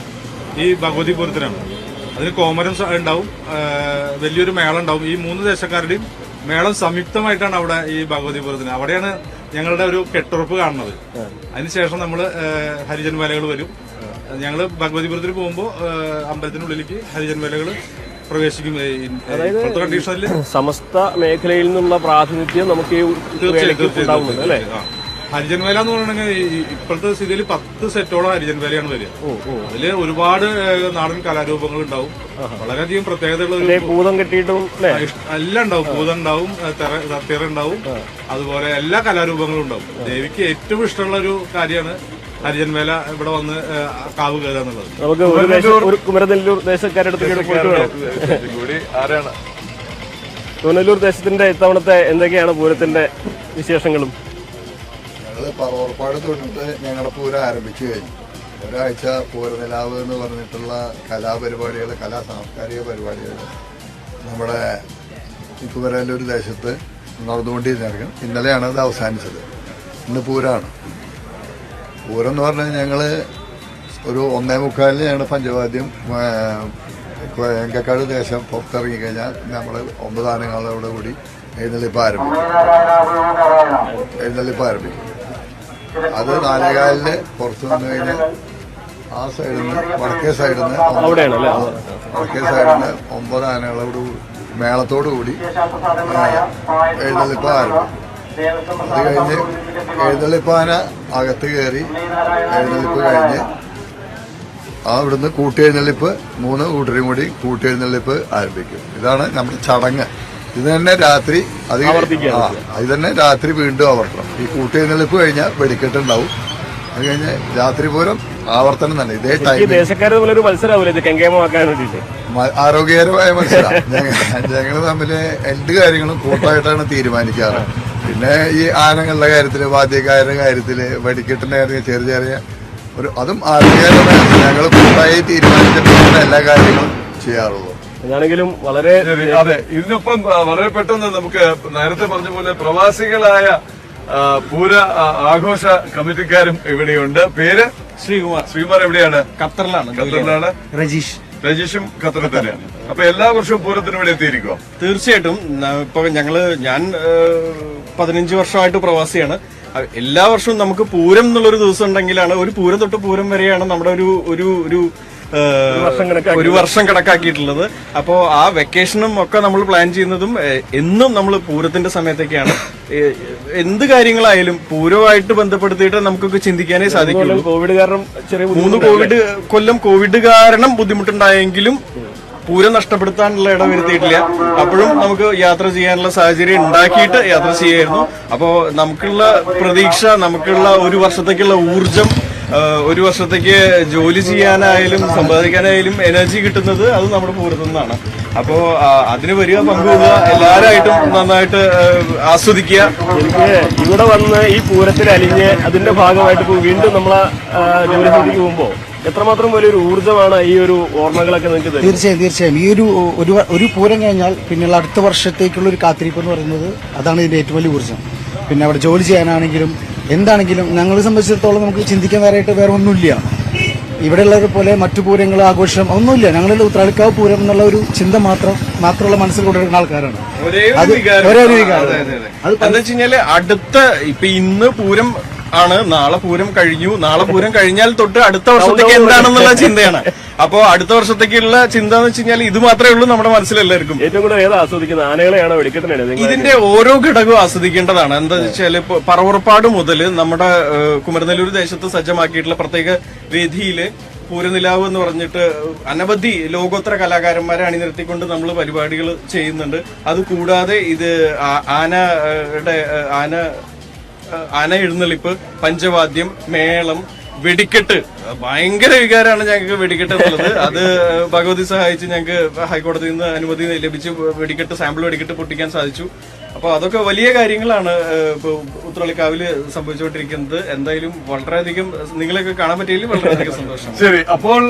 ഈ ഭഗവതി പൂരത്തിനാണ്. അതിന് കോമരം ഉണ്ടാവും, വലിയൊരു മേളം ഉണ്ടാവും. ഈ 3 ദേശക്കാരുടെയും മേളം സംയുക്തമായിട്ടാണ് അവിടെ ഈ ഭഗവതി പൂരത്തിന്. അവിടെയാണ് ഞങ്ങളുടെ ഒരു കെട്ടുറപ്പ് കാണുന്നത്. അതിനുശേഷം നമ്മൾ ഹരിജൻ വേലകൾ വരും. ഞങ്ങൾ ഭഗവതിപുരത്തിന് പോകുമ്പോൾ അമ്പലത്തിനുള്ളിലേക്ക് ഹരിജൻ വേലകൾ പ്രവേശിക്കും. കണ്ടീഷനിൽ സമസ്ത മേഖലയിൽ നിന്നുള്ള പ്രാതിനിധ്യം നമുക്ക് തീർച്ചയായിട്ടും അല്ലേ? ഹരിജൻ വേല എന്ന് പറയുകയാണെങ്കിൽ ഇപ്പോഴത്തെ സ്ഥിതിയിൽ 10 സെറ്റോളം ഹരിജൻ വേലയാണ് വരിക. അതില് ഒരുപാട് നാടൻ കലാരൂപങ്ങൾ ഉണ്ടാവും. വളരെയധികം പ്രത്യേകതയുള്ള ഭൂതം കെട്ടിയിട്ടും എല്ലാം ഉണ്ടാവും. ഭൂതം ഉണ്ടാവും, തിറ ഉണ്ടാവും, അതുപോലെ എല്ലാ കലാരൂപങ്ങളും ഉണ്ടാവും. ദേവിക്ക് ഏറ്റവും ഇഷ്ടമുള്ള ഒരു കാര്യമാണ് ഹരിജൻ വേല ഇവിടെ വന്ന് കാവ് കയറുക എന്നുള്ളത്. നമുക്ക് കുമരനെല്ലൂർ ദേശക്കാരെടുത്ത് കുമരനെല്ലൂർ ദേശത്തിന്റെ ഇത്തവണത്തെ എന്തൊക്കെയാണ് പൂരത്തിന്റെ വിശേഷങ്ങളും? പറവൂർപ്പാട് തൊട്ടിട്ട് ഞങ്ങളുടെ പൂരം ആരംഭിച്ചു കഴിഞ്ഞു. ഒരാഴ്ച പൂരനിലാവ് എന്ന് പറഞ്ഞിട്ടുള്ള കലാപരിപാടികൾ, സാംസ്കാരിക പരിപാടികൾ നമ്മുടെ കുമരനെല്ലൂർ ദേശത്ത് നടന്നുകൊണ്ടിരുന്നിരിക്കും. ഇന്നലെയാണ് അത് അവസാനിച്ചത്. ഇന്ന് പൂരമാണ്. പൂരം എന്ന് പറഞ്ഞാൽ ഞങ്ങൾ ഒരു 1:45 ഞങ്ങളുടെ പഞ്ചവാദ്യം എങ്കക്കാട് ദേശം പുറത്തിറങ്ങിക്കഴിഞ്ഞാൽ നമ്മൾ 9 ആനകളോട് കൂടി എഴുന്നള്ളിപ്പ് ആരംഭിക്കും. അത് 4:15 പുറത്തു നിന്ന് കഴിഞ്ഞാൽ ആ സൈഡിൽ നിന്ന് വടക്കേ സൈഡിൽ നിന്ന് 9 ആനകളോട് മേളത്തോടു കൂടി എഴുന്നള്ളിപ്പ് ആരംഭിക്കും. അത് കഴിഞ്ഞ് എഴുന്നള്ളിപ്പാന അകത്ത് കയറി എഴുന്നള്ളിപ്പ് കഴിഞ്ഞ് അവിടുന്ന് കൂട്ടിയെഴുന്നള്ളിപ്പ് 3 കൂട്ടരും കൂടി കൂട്ടിയെഴുന്നള്ളിപ്പ് ആരംഭിക്കും. ഇതാണ് നമ്മുടെ ചടങ്ങ്. ഇത് തന്നെ രാത്രി ഇത് തന്നെ രാത്രി വീണ്ടും ആവർത്തനം. ഈ കൂട്ടിയെഴുന്നള്ളിപ്പ് കഴിഞ്ഞാൽ വെടിക്കെട്ടുണ്ടാവും. അത് കഴിഞ്ഞ് രാത്രി പൂരം ആവർത്തനം തന്നെ ഇതേ ടൈം. ആരോഗ്യകരമായ മത്സരം. ഞങ്ങൾ തമ്മിൽ എന്ത് കാര്യങ്ങളും കൂട്ടായിട്ടാണ് തീരുമാനിക്കാറ്. പിന്നെ ഈ ആനകളുടെ കാര്യത്തില്, വാദ്യക്കാരുടെ കാര്യത്തില്, വെടിക്കെട്ടിന്റെ കാര്യത്തിൽ ചെറിയ അതും ആരോഗ്യകരമായ ഞങ്ങൾ കൂട്ടായി തീരുമാനിച്ചിട്ടാണ് എല്ലാ കാര്യങ്ങളും ചെയ്യാറുള്ളൂ. ഞാനെങ്കിലും വളരെ അതെ. ഇതിനൊപ്പം വളരെ പെട്ടെന്ന് നമുക്ക് നേരത്തെ പറഞ്ഞ പോലെ പ്രവാസികളായ പൂര ആഘോഷ കമ്മിറ്റിക്കാരും ഇവിടെയുണ്ട്. പേര് ശ്രീകുമാർ. എവിടെയാണ്? ഖത്തറിലാണ്. രജീഷും ഖത്തറിൽ തന്നെയാണ്. അപ്പൊ എല്ലാ വർഷവും പൂരത്തിന് ഇവിടെ എത്തിയിരിക്കുമോ? തീർച്ചയായിട്ടും. ഇപ്പൊ ഞാൻ 15 വർഷമായിട്ട് പ്രവാസിയാണ്. എല്ലാ വർഷവും നമുക്ക് പൂരം എന്നുള്ളൊരു ദിവസം ഉണ്ടെങ്കിലാണ്, ഒരു പൂരം തൊട്ട് പൂരം വരെയാണ് നമ്മുടെ ഒരു വർഷം കണക്കാക്കിയിട്ടുള്ളത്. അപ്പോ ആ വെക്കേഷനും ഒക്കെ നമ്മൾ പ്ലാൻ ചെയ്യുന്നതും എന്നും നമ്മൾ പൂരത്തിന്റെ സമയത്തൊക്കെയാണ്. എന്ത് കാര്യങ്ങളായാലും പൂരമായിട്ട് ബന്ധപ്പെടുത്തിയിട്ട് നമുക്കൊക്കെ ചിന്തിക്കാനേ സാധിക്കുള്ളൂ. കോവിഡ് കാരണം 3 കൊല്ലം കോവിഡ് കാരണം ബുദ്ധിമുട്ടുണ്ടായെങ്കിലും പൂരം നഷ്ടപ്പെടുത്താനുള്ള ഇടം വരുത്തിയിട്ടില്ല. അപ്പോഴും നമുക്ക് യാത്ര ചെയ്യാനുള്ള സാഹചര്യം ഉണ്ടാക്കിയിട്ട് യാത്ര ചെയ്യായിരുന്നു. അപ്പോ നമുക്കുള്ള പ്രതീക്ഷ, നമുക്കുള്ള ഒരു വർഷത്തേക്കുള്ള ഊർജം, ഒരു വർഷത്തേക്ക് ജോലി ചെയ്യാനായാലും സമ്പാദിക്കാനായാലും എനർജി കിട്ടുന്നത് അത് നമ്മുടെ പൂരത്തിൽ നിന്നാണ്. അപ്പോ അതിന് വരിക, പങ്കുവെക്കുക, എല്ലാവരായിട്ടും നന്നായിട്ട് ആസ്വദിക്കുക. എനിക്ക് ഇവിടെ വന്ന് ഈ പൂരത്തിൽ അലിഞ്ഞ് അതിന്റെ ഭാഗമായിട്ട് വീണ്ടും നമ്മളെ ജോലി സ്ഥലത്തേക്ക് പോകുമ്പോ എത്രമാത്രം വലിയൊരു ഊർജ്ജമാണ് ഈ ഒരു ഓർമ്മകളൊക്കെ നിങ്ങൾക്ക് തരുന്നത്? തീർച്ചയായും ഈ ഒരു പൂരം കഴിഞ്ഞാൽ പിന്നെയുള്ള അടുത്ത വർഷത്തേക്കുള്ള ഒരു കാത്തിരിപ്പ് എന്ന് പറയുന്നത് അതാണ് ഇതിന്റെ ഏറ്റവും വലിയ ഊർജ്ജം. പിന്നെ അവിടെ ജോലി ചെയ്യാനാണെങ്കിലും എന്താണെങ്കിലും ഞങ്ങളെ സംബന്ധിച്ചിടത്തോളം നമുക്ക് ചിന്തിക്കാൻ വേറെ ഒന്നുമില്ല. ഇവിടെയുള്ളത് പോലെ മറ്റു പൂരങ്ങൾ, ആഘോഷം ഒന്നുമില്ല. ഞങ്ങളിൽ ഉത്രാളിക്കാവ് പൂരം എന്നുള്ള ഒരു ചിന്ത മാത്രമുള്ള മനസ്സിൽ കൊണ്ടുവരുന്ന ആൾക്കാരാണ്. ഒരേ ഒരു വികാരം. എന്താ വെച്ച് കഴിഞ്ഞാല് ഇപ്പൊ ഇന്ന് പൂരം ആണ്, നാളെ പൂരം കഴിഞ്ഞു, നാളെ പൂരം കഴിഞ്ഞാൽ തൊട്ട് അടുത്ത വർഷത്തേക്ക് എന്താണെന്നുള്ള ചിന്തയാണ്. അപ്പോ അടുത്ത വർഷത്തേക്കുള്ള ചിന്ത എന്ന് വെച്ച് കഴിഞ്ഞാൽ ഇത് മാത്രമേ ഉള്ളൂ നമ്മുടെ മനസ്സിലെല്ലാവർക്കും. ഏറ്റവും കൂടുതൽ ഏതാ ആസ്വദിക്കുന്നത്? ആനകളെയാണോ വെടിക്കെട്ടിനാണ്? ഇതിന്റെ ഓരോ ഘടകവും ആസ്വദിക്കേണ്ടതാണ്. എന്താ വെച്ചാൽ പറവറപ്പാട് മുതൽ നമ്മുടെ കുമരനെല്ലൂർ ദേശത്ത് സജ്ജമാക്കിയിട്ടുള്ള പ്രത്യേക വേദിയില് പൂരനിലാവ് എന്ന് പറഞ്ഞിട്ട് അനവധി ലോകോത്തര കലാകാരന്മാരെ അണിനിരത്തിക്കൊണ്ട് നമ്മൾ പരിപാടികൾ ചെയ്യുന്നുണ്ട്. അതുകൂടാതെ ഇത് ആന എഴുന്നള്ളിപ്പ്, പഞ്ചവാദ്യം, മേളം, വെടിക്കെട്ട്. ഭയങ്കര വികാരമാണ് ഞങ്ങൾക്ക് വെടിക്കെട്ട് എന്നുള്ളത്. അത് ഭഗവതി സഹായിച്ച് ഞങ്ങൾക്ക് ഹൈക്കോടതിയിൽ നിന്ന് അനുമതി ലഭിച്ച് സാമ്പിൾ വെടിക്കെട്ട് പൊട്ടിക്കാൻ സാധിച്ചു. അപ്പൊ അതൊക്കെ വലിയ കാര്യങ്ങളാണ് ഉത്രാളിക്കാവില് സംഭവിച്ചുകൊണ്ടിരിക്കുന്നത്. എന്തായാലും വളരെയധികം നിങ്ങളെയൊക്കെ കാണാൻ പറ്റിയതിൽ വളരെയധികം സന്തോഷം. ശരി, അപ്പോൾ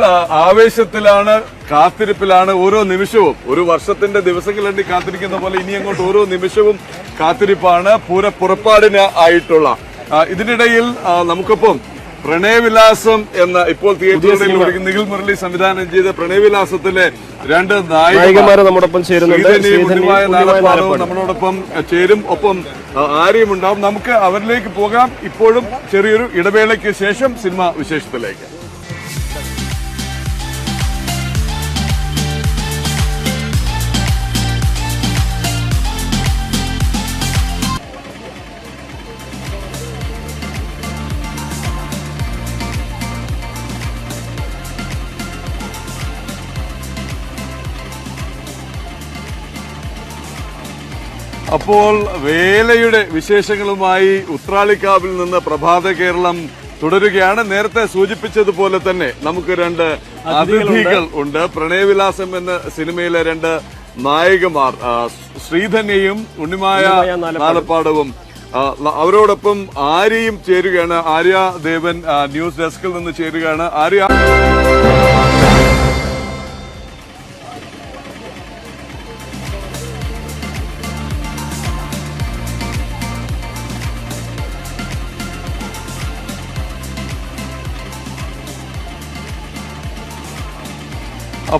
ആവേശത്തിലാണ്, കാത്തിരിപ്പിലാണ് ഓരോ നിമിഷവും. ഒരു വർഷത്തിന്റെ ദിവസങ്ങൾ എണ്ണി കാത്തിരിക്കുന്ന പോലെ ഇനി അങ്ങോട്ട് ഓരോ നിമിഷവും കാത്തിരിപ്പാണ് പുറപ്പാടിന് ആയിട്ടുള്ള. ഇതിനിടയിൽ നമുക്കൊപ്പം പ്രണയവിലാസം എന്ന ഇപ്പോൾ തിയേറ്ററുകളിൽ നിഖിൽ മുരളി സംവിധാനം ചെയ്ത പ്രണയവിലാസത്തിലെ 2 നായികമാരെ നമ്മോടൊപ്പം ചേരുന്നുണ്ട്. നമ്മളോടൊപ്പം ചേരും. ഒപ്പം ആര്യയും ഉണ്ടാവും. നമുക്ക് അവരിലേക്ക് പോകാം. ഇപ്പോഴും ചെറിയൊരു ഇടവേളയ്ക്ക് ശേഷം സിനിമ വിശേഷത്തിലേക്ക്. അപ്പോൾ വേലയുടെ വിശേഷങ്ങളുമായി ഉത്രാളിക്കാവിൽ നിന്ന് പ്രഭാത കേരളം തുടരുകയാണ്. നേരത്തെ സൂചിപ്പിച്ചതുപോലെ തന്നെ നമുക്ക് 2 അതിഥികൾ ഉണ്ട്. പ്രണയവിലാസം എന്ന സിനിമയിലെ 2 നായികമാർ ശ്രീധന്യയും ഉണ്ണിമായ നാലപ്പാടവും. അവരോടൊപ്പം ആര്യയും ചേരുകയാണ്. ആര്യ ദേവൻ ന്യൂസ് ഡെസ്കിൽ നിന്ന് ചേരുകയാണ്. ആര്യ,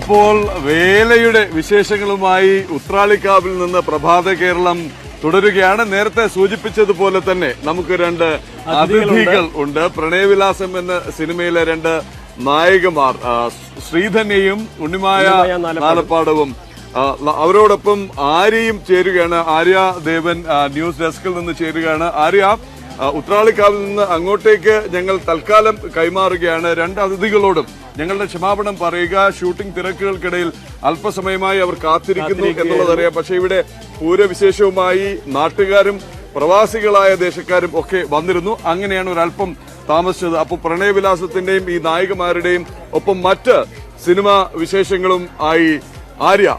അപ്പോൾ വേലയുടെ വിശേഷങ്ങളുമായി ഉത്രാളിക്കാവിൽ നിന്ന് പ്രഭാത കേരളം തുടരുകയാണ്. നേരത്തെ സൂചിപ്പിച്ചതുപോലെ തന്നെ നമുക്ക് 2 അതിഥികൾ ഉണ്ട്. പ്രണയവിലാസം എന്ന സിനിമയിലെ 2 നായികമാർ ശ്രീധന്യയും ഉണ്ണിമായ നാലപ്പാടവും. അവരോടൊപ്പം ആര്യയും ചേരുകയാണ്. ആര്യ ദേവൻ ന്യൂസ് ഡെസ്കിൽ നിന്ന് ചേരുകയാണ്. ആര്യ, ഉത്രാളിക്കാവിൽ നിന്ന് അങ്ങോട്ടേക്ക് ഞങ്ങൾ തൽക്കാലം കൈമാറുകയാണ്. രണ്ട് അതിഥികളോടും ഞങ്ങളുടെ ക്ഷമാപണം പറയുക. ഷൂട്ടിംഗ് തിരക്കുകൾക്കിടയിൽ അല്പസമയമായി അവർ കാത്തിരിക്കുന്നു എന്നുള്ളതറിയാം. പക്ഷെ ഇവിടെ പൂരവിശേഷവുമായി നാട്ടുകാരും പ്രവാസികളായ ദേശക്കാരും ഒക്കെ വന്നിരുന്നു. അങ്ങനെയാണ് ഒരല്പം താമസിച്ചത്. അപ്പോൾ പ്രണയവിലാസത്തിന്റെയും ഈ നായികമാരുടെയും ഒപ്പം മറ്റ് സിനിമാ വിശേഷങ്ങളും ആയി ആര്യ.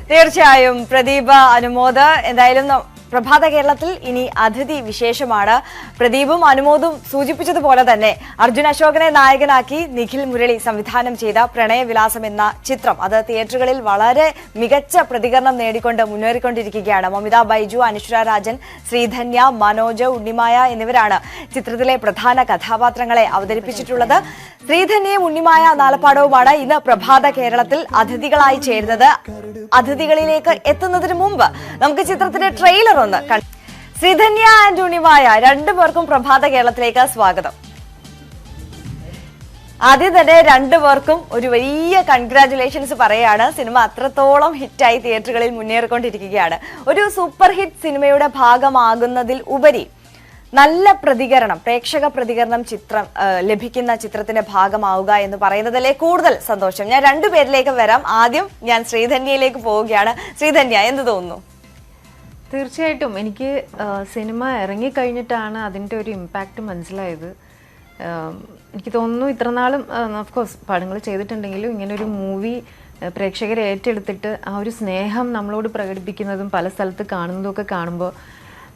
തീർച്ചയായും പ്രദീപ്, അനുമോദ്, എന്തായാലും പ്രഭാത കേരളത്തിൽ ഇനി അതിഥി വിശേഷമാണ്. പ്രദീപും അനുമോദും സൂചിപ്പിച്ചതുപോലെ തന്നെ അർജുൻ അശോകനെ നായകനാക്കി നിഖിൽ മുരളി സംവിധാനം ചെയ്ത പ്രണയവിലാസം എന്ന ചിത്രം അത് തിയേറ്ററുകളിൽ വളരെ മികച്ച പ്രതികരണം നേടിക്കൊണ്ട് മുന്നേറിക്കൊണ്ടിരിക്കുകയാണ്. മമിത ബൈജു, അനുശ്വര രാജൻ, ശ്രീധന്യ, മനോജ്, ഉണ്ണിമായ എന്നിവരാണ് ചിത്രത്തിലെ പ്രധാന കഥാപാത്രങ്ങളെ അവതരിപ്പിച്ചിട്ടുള്ളത്. ശ്രീധന്യയും ഉണ്ണിമായ നാലപ്പാടവുമാണ് ഇന്ന് പ്രഭാത കേരളത്തിൽ അതിഥികളായി ചേരുന്നത്. അതിഥികളിലേക്ക് എത്തുന്നതിന് മുമ്പ് നമുക്ക് ചിത്രത്തിന്റെ ട്രെയിലർ ഒന്ന് ശ്രീധന്യ ആൻഡ് ഉണ്ണിമായ രണ്ടുപേർക്കും പ്രഭാത കേരളത്തിലേക്ക് സ്വാഗതം. ആദ്യം തന്നെ രണ്ടുപേർക്കും ഒരു വലിയ കൺഗ്രാറ്റുലേഷൻസ് പറയാണ്. സിനിമ അത്രത്തോളം ഹിറ്റായി തിയേറ്ററുകളിൽ മുന്നേറിക്കൊണ്ടിരിക്കുകയാണ്. ഒരു സൂപ്പർ ഹിറ്റ് സിനിമയുടെ ഭാഗമാകുന്നതിൽ ഉപരി നല്ല പ്രതികരണം, പ്രേക്ഷക പ്രതികരണം ലഭിക്കുന്ന ചിത്രത്തിന്റെ ഭാഗമാവുക എന്ന് പറയുന്നതിലെ കൂടുതൽ സന്തോഷം. ഞാൻ രണ്ടുപേരിലേക്ക് വരാം. ആദ്യം ഞാൻ ശ്രീധന്യയിലേക്ക് പോവുകയാണ്. ശ്രീധന്യ, എന്ത് തോന്നുന്നു? തീർച്ചയായിട്ടും എനിക്ക് സിനിമ ഇറങ്ങിക്കഴിഞ്ഞിട്ടാണ് അതിൻ്റെ ഒരു ഇമ്പാക്റ്റ് മനസ്സിലായത്. എനിക്ക് തോന്നുന്നു ഇത്രനാളും ഓഫ്കോഴ്സ് പടങ്ങൾ ചെയ്തിട്ടുണ്ടെങ്കിലും ഇങ്ങനൊരു മൂവി പ്രേക്ഷകരെ ഏറ്റെടുത്തിട്ട് ആ ഒരു സ്നേഹം നമ്മളോട് പ്രകടിപ്പിക്കുന്നതും പല സ്ഥലത്ത് കാണുന്നതും ഒക്കെ കാണുമ്പോൾ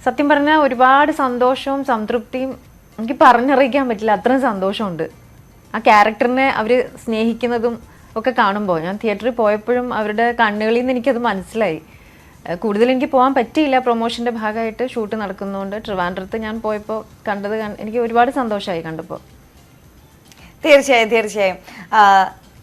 സത്യം പറഞ്ഞാൽ ഒരുപാട് സന്തോഷവും സംതൃപ്തിയും എനിക്ക് പറഞ്ഞറിയിക്കാൻ പറ്റില്ല. അത്രയും സന്തോഷമുണ്ട് ആ ക്യാരക്ടറിനെ അവർ സ്നേഹിക്കുന്നതും ഒക്കെ കാണുമ്പോൾ. ഞാൻ തിയേറ്ററിൽ പോയപ്പോഴും അവരുടെ കണ്ണുകളിൽ നിന്ന് എനിക്കത് മനസ്സിലായി. കൂടുതൽ എനിക്ക് പോകാൻ പറ്റിയില്ല, പ്രൊമോഷൻ്റെ ഭാഗമായിട്ട് ഷൂട്ട് നടക്കുന്നതുകൊണ്ട്. ട്രിവാൻഡ്രത്ത് ഞാൻ പോയപ്പോൾ കണ്ടത് എനിക്ക് ഒരുപാട് സന്തോഷമായി കണ്ടപ്പോൾ. തീർച്ചയായും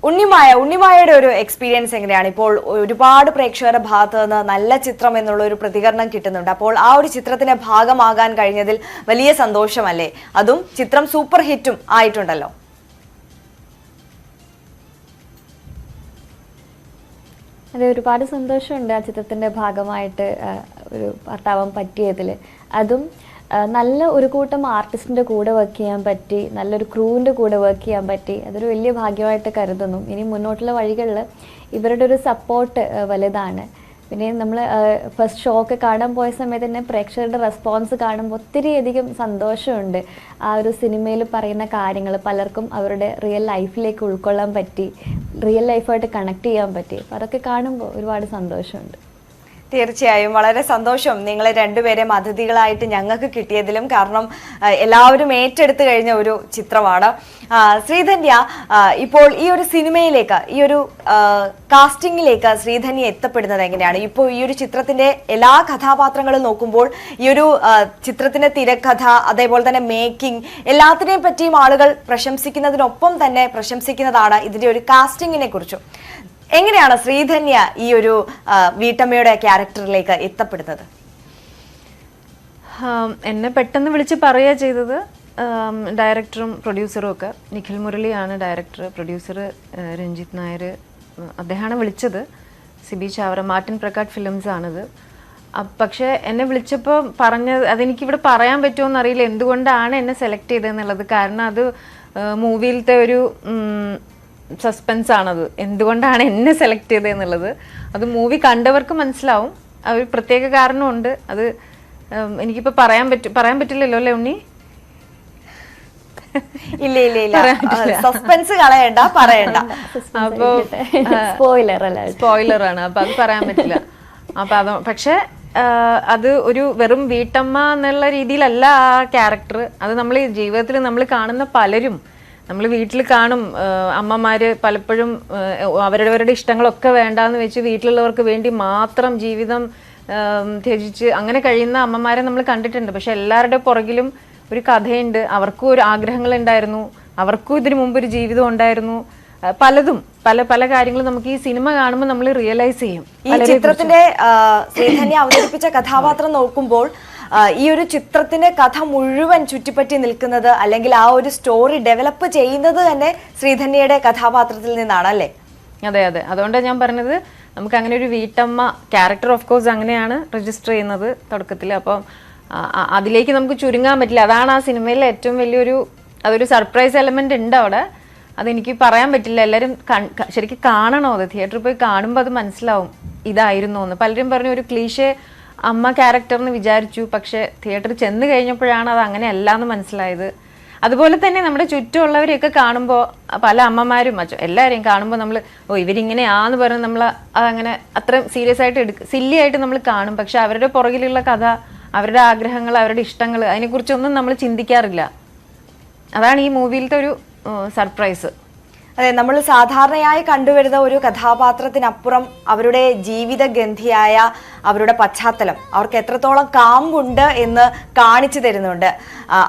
ഉണ്ണിമായയുടെ ഒരു എക്സ്പീരിയൻസ് എങ്ങനെയാണ്? ഇപ്പോൾ ഒരുപാട് പ്രേക്ഷകരുടെ ഭാഗത്ത് നിന്ന് നല്ല ചിത്രം എന്നുള്ള ഒരു പ്രതികരണം കിട്ടുന്നുണ്ട്. അപ്പോൾ ആ ഒരു ചിത്രത്തിന്റെ ഭാഗമാകാൻ കഴിഞ്ഞതിൽ വലിയ സന്തോഷമല്ലേ? അതും ചിത്രം സൂപ്പർ ഹിറ്റും ആയിട്ടുണ്ടല്ലോ. അതെ, ഒരുപാട് സന്തോഷമുണ്ട് ആ ചിത്രത്തിൻ്റെ ഭാഗമായിട്ട് ഒരു ഭർത്താവാൻ പറ്റിയതിൽ. അതും നല്ല ഒരു കൂട്ടം ആർട്ടിസ്റ്റിൻ്റെ കൂടെ വർക്ക് ചെയ്യാൻ പറ്റി, നല്ലൊരു ക്രൂവിൻ്റെ കൂടെ വർക്ക് ചെയ്യാൻ പറ്റി. അതൊരു വലിയ ഭാഗ്യമായിട്ട് കരുതുന്നു. ഇനി മുന്നോട്ടുള്ള വഴികളിൽ ഇവരുടെ ഒരു സപ്പോർട്ട് വലുതാണ്. പിന്നെ നമ്മൾ ഫസ്റ്റ് ഷോ ഒക്കെ കാണാൻ പോയ സമയത്ത് തന്നെ പ്രേക്ഷകരുടെ റെസ്പോൺസ് കാണുമ്പോൾ ഒത്തിരിയധികം സന്തോഷമുണ്ട്. ആ ഒരു സിനിമയിൽ പറയുന്ന കാര്യങ്ങൾ പലർക്കും അവരുടെ റിയൽ ലൈഫിലേക്ക് ഉൾക്കൊള്ളാൻ പറ്റി, റിയൽ ലൈഫായിട്ട് കണക്ട് ചെയ്യാൻ പറ്റി. അപ്പോൾ അതൊക്കെ കാണുമ്പോൾ ഒരുപാട് സന്തോഷമുണ്ട്. തീർച്ചയായും വളരെ സന്തോഷം നിങ്ങളെ രണ്ടുപേരെയും അതിഥികളായിട്ട് ഞങ്ങൾക്ക് കിട്ടിയതിലും. കാരണം എല്ലാവരും ഏറ്റെടുത്തു കഴിഞ്ഞ ഒരു ചിത്രമാണ്. ശ്രീധന്യ, ഇപ്പോൾ ഈ ഒരു സിനിമയിലേക്ക്, ഈ ഒരു കാസ്റ്റിംഗിലേക്ക് ശ്രീധന്യ എത്തപ്പെടുന്നത് എങ്ങനെയാണ്? ഇപ്പോൾ ഈ ഒരു ചിത്രത്തിന്റെ എല്ലാ കഥാപാത്രങ്ങളും നോക്കുമ്പോൾ ഈ ഒരു ചിത്രത്തിന്റെ തിരക്കഥ, അതേപോലെ തന്നെ മേക്കിംഗ്, എല്ലാത്തിനെയും പറ്റിയും ആളുകൾ പ്രശംസിക്കുന്നതിനൊപ്പം തന്നെ പ്രശംസിക്കുന്നതാണ് ഇതിന്റെ ഒരു കാസ്റ്റിംഗിനെ കുറിച്ചും. എങ്ങനെയാണ് ശ്രീധന്യ ഈ ഒരു വീട്ടമ്മയുടെ ക്യാരക്ടറിലേക്ക് എത്തപ്പെടുന്നത്? എന്നെ പെട്ടെന്ന് വിളിച്ച് പറയുക ചെയ്തത് ഡയറക്ടറും പ്രൊഡ്യൂസറും ഒക്കെ. നിഖിൽ മുരളിയാണ് ഡയറക്ടർ, പ്രൊഡ്യൂസർ രഞ്ജിത്ത് നായർ, അദ്ദേഹമാണ് വിളിച്ചത്. സിബി ചാവറ, മാർട്ടിൻ പ്രകാട്ട് ഫിലിംസ് ആണിത്. പക്ഷേ എന്നെ വിളിച്ചപ്പോൾ പറഞ്ഞത്, അതെനിക്കിവിടെ പറയാൻ പറ്റുമോ എന്നറിയില്ല എന്തുകൊണ്ടാണ് എന്നെ സെലക്ട് ചെയ്തതെന്നുള്ളത്. കാരണം അത് മൂവിയിലത്തെ ഒരു സസ്പെൻസ് ആണത്, എന്തുകൊണ്ടാണ് എന്നെ സെലക്ട് ചെയ്തതെന്നുള്ളത്. അത് മൂവി കണ്ടവർക്ക് മനസ്സിലാവും. ഒരു പ്രത്യേക കാരണമുണ്ട്. അത് എനിക്കിപ്പോൾ പറയാൻ പറ്റില്ലല്ലോ അല്ലേ ഉണ്ണി? ഇല്ല, സസ്പെൻസ് കളയണ്ട, പറയണ്ട. അപ്പോ സ്പോയിലറാണ്, അപ്പൊ അത് പറയാൻ പറ്റില്ല. അപ്പൊ പക്ഷെ അത് ഒരു വെറും വീട്ടമ്മ എന്നുള്ള രീതിയിലല്ല ആ ക്യാരക്ടർ. അത് നമ്മൾ ജീവിതത്തിൽ നമ്മൾ കാണുന്ന പലരും, നമ്മൾ വീട്ടിൽ കാണും അമ്മമാര് പലപ്പോഴും അവരവരുടെ ഇഷ്ടങ്ങളൊക്കെ വേണ്ടാന്ന് വെച്ച് വീട്ടിലുള്ളവർക്ക് വേണ്ടി മാത്രം ജീവിതം ത്യജിച്ച് അങ്ങനെ കഴിയുന്ന അമ്മമാരെ നമ്മൾ കണ്ടിട്ടുണ്ട്. പക്ഷെ എല്ലാവരുടെ പുറകിലും ഒരു കഥയുണ്ട്. അവർക്കും ഒരു ആഗ്രഹങ്ങളുണ്ടായിരുന്നു, അവർക്കും ഇതിനു മുമ്പ് ഒരു ജീവിതം ഉണ്ടായിരുന്നു. പലതും പല കാര്യങ്ങളും നമുക്ക് ഈ സിനിമ കാണുമ്പോൾ നമ്മൾ റിയലൈസ് ചെയ്യും. ഈ ചിത്രത്തിന്റെ ശ്രീധന്യ അവതരിപ്പിച്ച കഥാപാത്രം നോക്കുമ്പോൾ ഈ ഒരു ചിത്രത്തിന്റെ കഥ മുഴുവൻ ചുറ്റിപ്പറ്റി നിൽക്കുന്നത്, അല്ലെങ്കിൽ ആ ഒരു സ്റ്റോറി ഡെവലപ്പ് ചെയ്യുന്നത് തന്നെ ശ്രീധന്യയുടെ കഥാപാത്രത്തിൽ നിന്നാണ് അല്ലേ? അതെ, അതുകൊണ്ടാണ് ഞാൻ പറഞ്ഞത് നമുക്ക് അങ്ങനെ ഒരു വീട്ടമ്മ ക്യാരക്ടർ ഓഫ് കോഴ്സ് അങ്ങനെയാണ് രജിസ്റ്റർ ചെയ്യുന്നത് തുടക്കത്തിൽ. അപ്പം അതിലേക്ക് നമുക്ക് ചുരുങ്ങാൻ പറ്റില്ല. അതാണ് ആ സിനിമയിലെ ഏറ്റവും വലിയൊരു അതൊരു സർപ്രൈസ് എലമെന്റ് ഉണ്ട് അവിടെ. അതെനിക്ക് പറയാൻ പറ്റില്ല. എല്ലാവരും ശരിക്കും കാണണോ, അത് തിയേറ്ററിൽ പോയി കാണുമ്പോൾ അത് മനസ്സിലാവും ഇതായിരുന്നു എന്ന്. പലരും പറഞ്ഞു ഒരു ക്ലീഷേ അമ്മ ക്യാരക്ടർന്ന് വിചാരിച്ചു, പക്ഷെ തിയേറ്ററിൽ ചെന്ന് കഴിഞ്ഞപ്പോഴാണ് അത് അങ്ങനെയല്ല എന്ന് മനസ്സിലായത്. അതുപോലെ തന്നെ നമ്മുടെ ചുറ്റുമുള്ളവരെയൊക്കെ കാണുമ്പോൾ പല അമ്മമാരും എല്ലാവരെയും കാണുമ്പോൾ നമ്മൾ ഇവരിങ്ങനെയാന്ന് പറഞ്ഞ് നമ്മൾ അതങ്ങനെ അത്ര സീരിയസ് ആയിട്ട് സില്ലി ആയിട്ട് നമ്മൾ കാണും. പക്ഷെ അവരുടെ പുറകിലുള്ള കഥ, അവരുടെ ആഗ്രഹങ്ങൾ, അവരുടെ ഇഷ്ടങ്ങൾ, അതിനെക്കുറിച്ചൊന്നും നമ്മൾ ചിന്തിക്കാറില്ല. അതാണ് ഈ മൂവിയിലത്തെ ഒരു സർപ്രൈസ്. അതെ, നമ്മൾ സാധാരണയായി കണ്ടുവരുന്ന ഒരു കഥാപാത്രത്തിനപ്പുറം അവരുടെ ജീവിതഗന്ധിയായ അവരുടെ പശ്ചാത്തലം, അവർക്ക് എത്രത്തോളം കാമ്പുണ്ട് എന്ന് കാണിച്ചു തരുന്നുണ്ട്.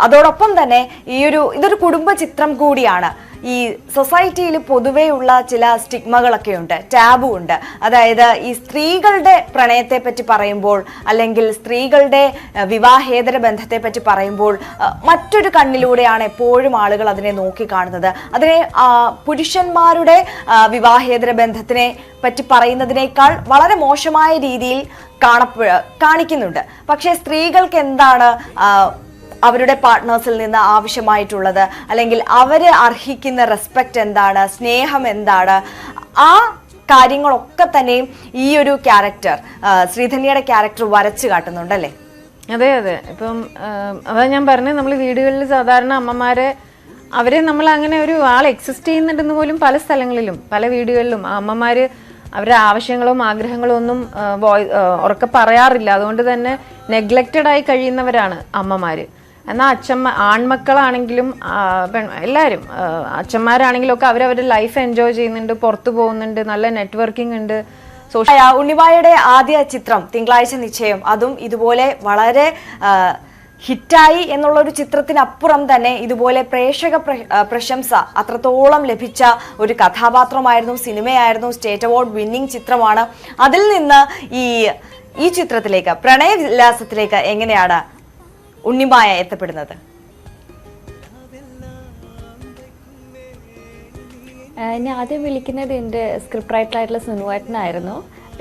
അതോടൊപ്പം തന്നെ ഇതൊരു കുടുംബ ചിത്രം കൂടിയാണ്. ഈ സൊസൈറ്റിയിൽ പൊതുവെയുള്ള ചില സ്റ്റിഗ്മകളൊക്കെ ഉണ്ട്, ടാബു ഉണ്ട്. അതായത് ഈ സ്ത്രീകളുടെ പ്രണയത്തെ പറ്റി പറയുമ്പോൾ അല്ലെങ്കിൽ സ്ത്രീകളുടെ വിവാഹേതര ബന്ധത്തെ പറ്റി പറയുമ്പോൾ മറ്റൊരു കണ്ണിലൂടെയാണ് എപ്പോഴും ആളുകൾ അതിനെ നോക്കിക്കാണുന്നത്. അതിനെ പുരുഷന്മാരുടെ വിവാഹേതര ബന്ധത്തിനെ പറ്റി പറയുന്നതിനേക്കാൾ വളരെ മോശമായ രീതിയിൽ കാണിക്കുന്നുണ്ട്. പക്ഷേ സ്ത്രീകൾക്ക് എന്താണ് അവരുടെ പാർട്ട്നേഴ്സിൽ നിന്ന് ആവശ്യമായിട്ടുള്ളത്, അല്ലെങ്കിൽ അവര് അർഹിക്കുന്ന റെസ്പെക്റ്റ് എന്താണ്, സ്നേഹം എന്താണ്, ആ കാര്യങ്ങളൊക്കെ തന്നെയും ഈ ഒരു ക്യാരക്ടർ, ശ്രീധന്യയുടെ ക്യാരക്ടർ വരച്ചു കാട്ടുന്നുണ്ടല്ലേ? അതെ അതെ. ഇപ്പം അതാ ഞാൻ പറഞ്ഞത്, നമ്മൾ വീടുകളിൽ സാധാരണ അമ്മമാരെ അവരെ നമ്മൾ അങ്ങനെ ഒരു ആൾ എക്സിസ്റ്റ് ചെയ്യുന്നുണ്ടെന്ന് പോലും പല സ്ഥലങ്ങളിലും പല വീടുകളിലും അമ്മമാര് അവരുടെ ആവശ്യങ്ങളും ആഗ്രഹങ്ങളും ഒന്നും ഉറക്കെ പറയാറില്ല. അതുകൊണ്ട് തന്നെ നെഗ്ലക്റ്റഡ് ആയി കഴിയുന്നവരാണ് അമ്മമാര്. എന്നാൽ ആൺമക്കളാണെങ്കിലും എല്ലാവരും അച്ഛന്മാരാണെങ്കിലും ഒക്കെ അവരവരുടെ ലൈഫ് എൻജോയ് ചെയ്യുന്നുണ്ട്, പുറത്തു പോകുന്നുണ്ട്, നല്ല നെറ്റ്വർക്കിംഗ് ഉണ്ട്. ഉണ്ണിമായയുടെ ആദ്യ ചിത്രം തിങ്കളാഴ്ച നിശ്ചയം, അതും ഇതുപോലെ വളരെ ഹിറ്റായി എന്നുള്ളൊരു ചിത്രത്തിനപ്പുറം തന്നെ ഇതുപോലെ പ്രേക്ഷക പ്രശംസ അത്രത്തോളം ലഭിച്ച ഒരു കഥാപാത്രമായിരുന്നു, സിനിമയായിരുന്നു, സ്റ്റേറ്റ് അവാർഡ് വിന്നിംഗ് ചിത്രമാണ്. അതിൽ നിന്ന് ഈ ചിത്രത്തിലേക്ക്, പ്രണയവിലാസത്തിലേക്ക് എങ്ങനെയാണ് ഉണ്ണിമായ എത്തപ്പെടുന്നത്? എന്നെ ആദ്യം വിളിക്കുന്നത് എൻ്റെ സ്ക്രിപ്റ്റ് റൈറ്ററായിട്ടുള്ള സുനുവേട്ടനായിരുന്നു.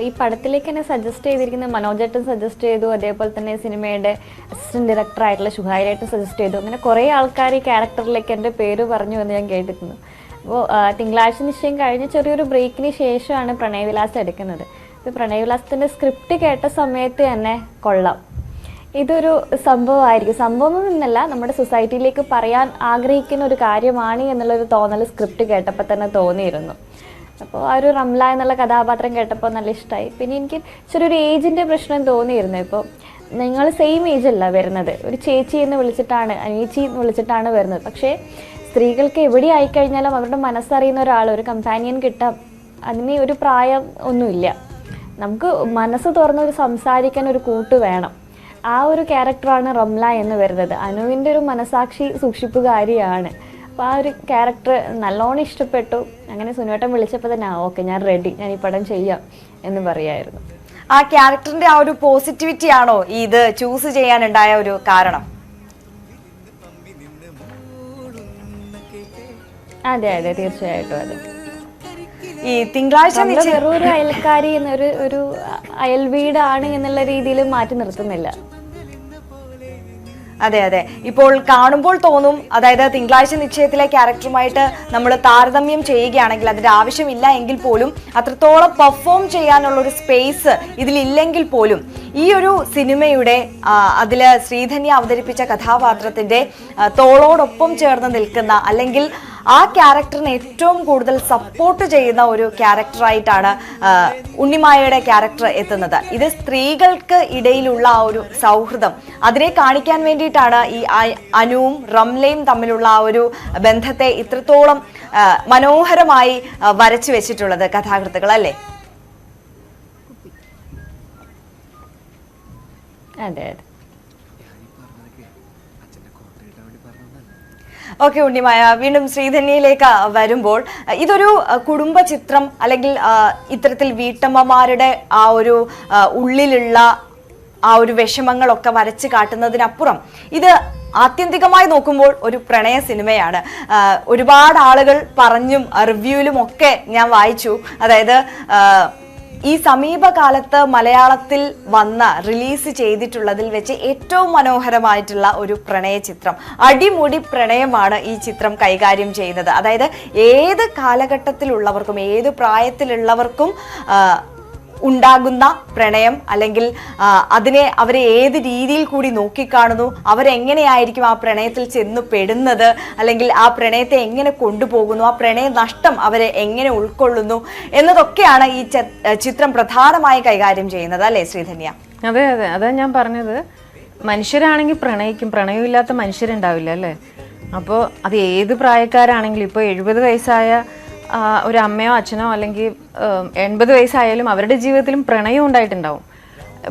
ഈ പടത്തിലേക്ക് എന്നെ സജസ്റ്റ് ചെയ്തിരിക്കുന്ന മനോജേട്ടൻ സജസ്റ്റ് ചെയ്തു, അതേപോലെ തന്നെ സിനിമയുടെ അസിസ്റ്റന്റ് ഡയറക്ടറായിട്ടുള്ള ഷുഹൈലേട്ടൻ സജസ്റ്റ് ചെയ്തു. അങ്ങനെ കുറേ ആൾക്കാർ ഈ ക്യാരക്ടറിലേക്ക് എൻ്റെ പേര് പറഞ്ഞു എന്ന് ഞാൻ കേട്ടിരുന്നു. അപ്പോൾ തിങ്കളാഴ്ച നിശ്ചയം കഴിഞ്ഞ് ചെറിയൊരു ബ്രേക്കിന് ശേഷമാണ് പ്രണയവിലാസം എടുക്കുന്നത്. അപ്പോൾ പ്രണയവിലാസത്തിൻ്റെ സ്ക്രിപ്റ്റ് കേട്ട സമയത്ത് തന്നെ കൊള്ളാം, ഇതൊരു സംഭവം എന്നല്ല, നമ്മുടെ സൊസൈറ്റിയിലേക്ക് പറയാൻ ആഗ്രഹിക്കുന്ന ഒരു കാര്യമാണ് എന്നുള്ളൊരു തോന്നൽ സ്ക്രിപ്റ്റ് കേട്ടപ്പോൾ തന്നെ തോന്നിയിരുന്നു. അപ്പോൾ ആ ഒരു റംല എന്നുള്ള കഥാപാത്രം കേട്ടപ്പോൾ നല്ല ഇഷ്ടമായി. പിന്നെ എനിക്ക് ചെറിയൊരു ഏജിൻ്റെ പ്രശ്നം തോന്നിയിരുന്നു. ഇപ്പോൾ നിങ്ങൾ സെയിം ഏജ് അല്ല വരുന്നത്, ഒരു ചേച്ചി എന്ന് വിളിച്ചിട്ടാണ്, അനീച്ചി എന്ന് വിളിച്ചിട്ടാണ് വരുന്നത്. പക്ഷേ സ്ത്രീകൾക്ക് എവിടെ ആയിക്കഴിഞ്ഞാലും അവരുടെ മനസ്സറിയുന്ന ഒരാൾ, ഒരു കമ്പാനിയൻ കിട്ടാം, അതിന് ഒരു പ്രായം ഒന്നുമില്ല. നമുക്ക് മനസ്സ് തുറന്നൊരു സംസാരിക്കാൻ ഒരു കൂട്ട് വേണം. ആ ഒരു ക്യാരക്ടറാണ് റംല എന്ന് വരുന്നത്. അനുവിൻ്റെ ഒരു മനസാക്ഷി സൂക്ഷിപ്പുകാരിയാണ്. അപ്പോൾ ആ ഒരു ക്യാരക്ടർ നല്ലോണം ഇഷ്ടപ്പെട്ടു. അങ്ങനെ സുനുവേട്ടൻ വിളിച്ചപ്പോൾ തന്നെ ഓക്കെ, ഞാൻ റെഡി, ഞാൻ ഈ പടം ചെയ്യാം എന്ന് പറയായിരുന്നു. ആ ക്യാരക്ടറിന്റെ ആ ഒരു പോസിറ്റിവിറ്റി ആണോ ഇത് ചൂസ് ചെയ്യാനുണ്ടായ ഒരു കാരണം? അതെ അതെ, തീർച്ചയായിട്ടും. അതെ, ഈ തിങ്കളാഴ്ച വെറൊരു അയൽക്കാരി ഒരു അയൽ വീടാണ് എന്നുള്ള രീതിയിൽ മാറ്റി നിർത്തുന്നില്ല. അതെ അതെ, ഇപ്പോൾ കാണുമ്പോൾ തോന്നും, അതായത് തിങ്കളാഴ്ച നിശ്ചയത്തിലെ ക്യാരക്ടറുമായിട്ട് നമ്മൾ താരതമ്യം ചെയ്യുകയാണെങ്കിൽ അതിന്റെ ആവശ്യമില്ല എങ്കിൽ പോലും, അത്രത്തോളം പെർഫോം ചെയ്യാനുള്ള ഒരു സ്പേസ് ഇതിലില്ലെങ്കിൽ പോലും ഈ ഒരു സിനിമയുടെ അതില് ശ്രീധന്യ അവതരിപ്പിച്ച കഥാപാത്രത്തിന്റെ തോളോടൊപ്പം ചേർന്ന് നിൽക്കുന്ന, അല്ലെങ്കിൽ ആ ക്യാരക്ടറിനെ ഏറ്റവും കൂടുതൽ സപ്പോർട്ട് ചെയ്യുന്ന ഒരു ക്യാരക്ടറായിട്ടാണ് ഉണ്ണിമായയുടെ ക്യാരക്ടർ എത്തുന്നത്. ഇത് സ്ത്രീകൾക്ക് ഇടയിലുള്ള ആ ഒരു സൗഹൃദം അതിനെ കാണിക്കാൻ വേണ്ടിയിട്ടാണ് ഈ അനുവും റംലയും തമ്മിലുള്ള ആ ഒരു ബന്ധത്തെ ഇത്രത്തോളം മനോഹരമായി വരച്ചു വെച്ചിട്ടുള്ളത് കഥാകൃത്തുക്കൾ, അല്ലേ? അതെ അതെ. ഓക്കെ ഉണ്ണിമായ, വീണ്ടും ശ്രീധന്യയിലേക്ക് വരുമ്പോൾ, ഇതൊരു കുടുംബ ചിത്രം അല്ലെങ്കിൽ ഇത്തരത്തിൽ വീട്ടമ്മമാരുടെ ആ ഒരു ഉള്ളിലുള്ള ആ ഒരു വിഷമങ്ങളൊക്കെ വരച്ച് കാട്ടുന്നതിനപ്പുറം ഇത് ആത്യന്തികമായി നോക്കുമ്പോൾ ഒരു പ്രണയ സിനിമയാണ്. ഒരുപാട് ആളുകൾ പറഞ്ഞും റിവ്യൂവിലും ഒക്കെ ഞാൻ വായിച്ചു, അതായത് ഈ സമീപകാലത്ത് മലയാളത്തിൽ റിലീസ് ചെയ്തിട്ടുള്ളതിൽ വെച്ച് ഏറ്റവും മനോഹരമായിട്ടുള്ള ഒരു പ്രണയ ചിത്രം. അടിമുടി പ്രണയമാണ് ഈ ചിത്രം കൈകാര്യം ചെയ്യുന്നത്. അതായത് ഏത് കാലഘട്ടത്തിലുള്ളവർക്കും ഏത് പ്രായത്തിലുള്ളവർക്കും ഉണ്ടാകുന്ന പ്രണയം, അല്ലെങ്കിൽ അവരെ ഏത് രീതിയിൽ കൂടി നോക്കിക്കാണുന്നു, അവരെങ്ങനെയായിരിക്കും ആ പ്രണയത്തിൽ ചെന്ന് പെടുന്നത്, അല്ലെങ്കിൽ ആ പ്രണയത്തെ എങ്ങനെ കൊണ്ടുപോകുന്നു, ആ പ്രണയ നഷ്ടം അവരെ എങ്ങനെ ഉൾക്കൊള്ളുന്നു എന്നതൊക്കെയാണ് ഈ ചിത്രം പ്രധാനമായി കൈകാര്യം ചെയ്യുന്നത്, അല്ലേ ശ്രീധന്യ? അതെ അതെ, അതാ ഞാൻ പറഞ്ഞത്. മനുഷ്യരാണെങ്കിൽ പ്രണയിക്കും, പ്രണയമില്ലാത്ത മനുഷ്യരുണ്ടാവില്ല അല്ലേ? അപ്പോൾ അത് ഏത് പ്രായക്കാരാണെങ്കിലും, ഇപ്പോൾ 70 വയസ്സായ ഒരു അമ്മയോ അച്ഛനോ അല്ലെങ്കിൽ 80 വയസ്സായാലും അവരുടെ ജീവിതത്തിലും പ്രണയം ഉണ്ടായിട്ടുണ്ടാവും.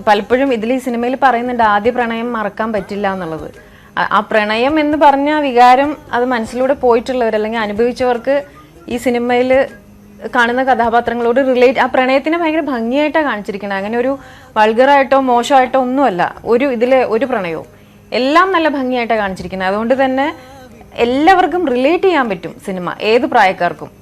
പലപ്പോഴും ഇതിൽ ഈ സിനിമയിൽ പറയുന്നുണ്ട് ആദ്യ പ്രണയം മറക്കാൻ പറ്റില്ല എന്നുള്ളത്. ആ പ്രണയം എന്ന് പറഞ്ഞ വികാരം അത് മനസ്സിലൂടെ പോയിട്ടുള്ളവർ അല്ലെങ്കിൽ അനുഭവിച്ചവർക്ക് ഈ സിനിമയിൽ കാണുന്ന കഥാപാത്രങ്ങളോട് ആ പ്രണയത്തിനെ ഭയങ്കര ഭംഗിയായിട്ടാണ് കാണിച്ചിരിക്കുന്നത്. അങ്ങനെ ഒരു വൾഗറായിട്ടോ മോശമായിട്ടോ ഒന്നുമല്ല ഇതിലെ ഒരു പ്രണയവും. എല്ലാം നല്ല ഭംഗിയായിട്ടാണ് കാണിച്ചിരിക്കുന്നത്. അതുകൊണ്ട് തന്നെ എല്ലാവർക്കും റിലേറ്റ് ചെയ്യാൻ പറ്റും സിനിമ, ഏത് പ്രായക്കാർക്കും.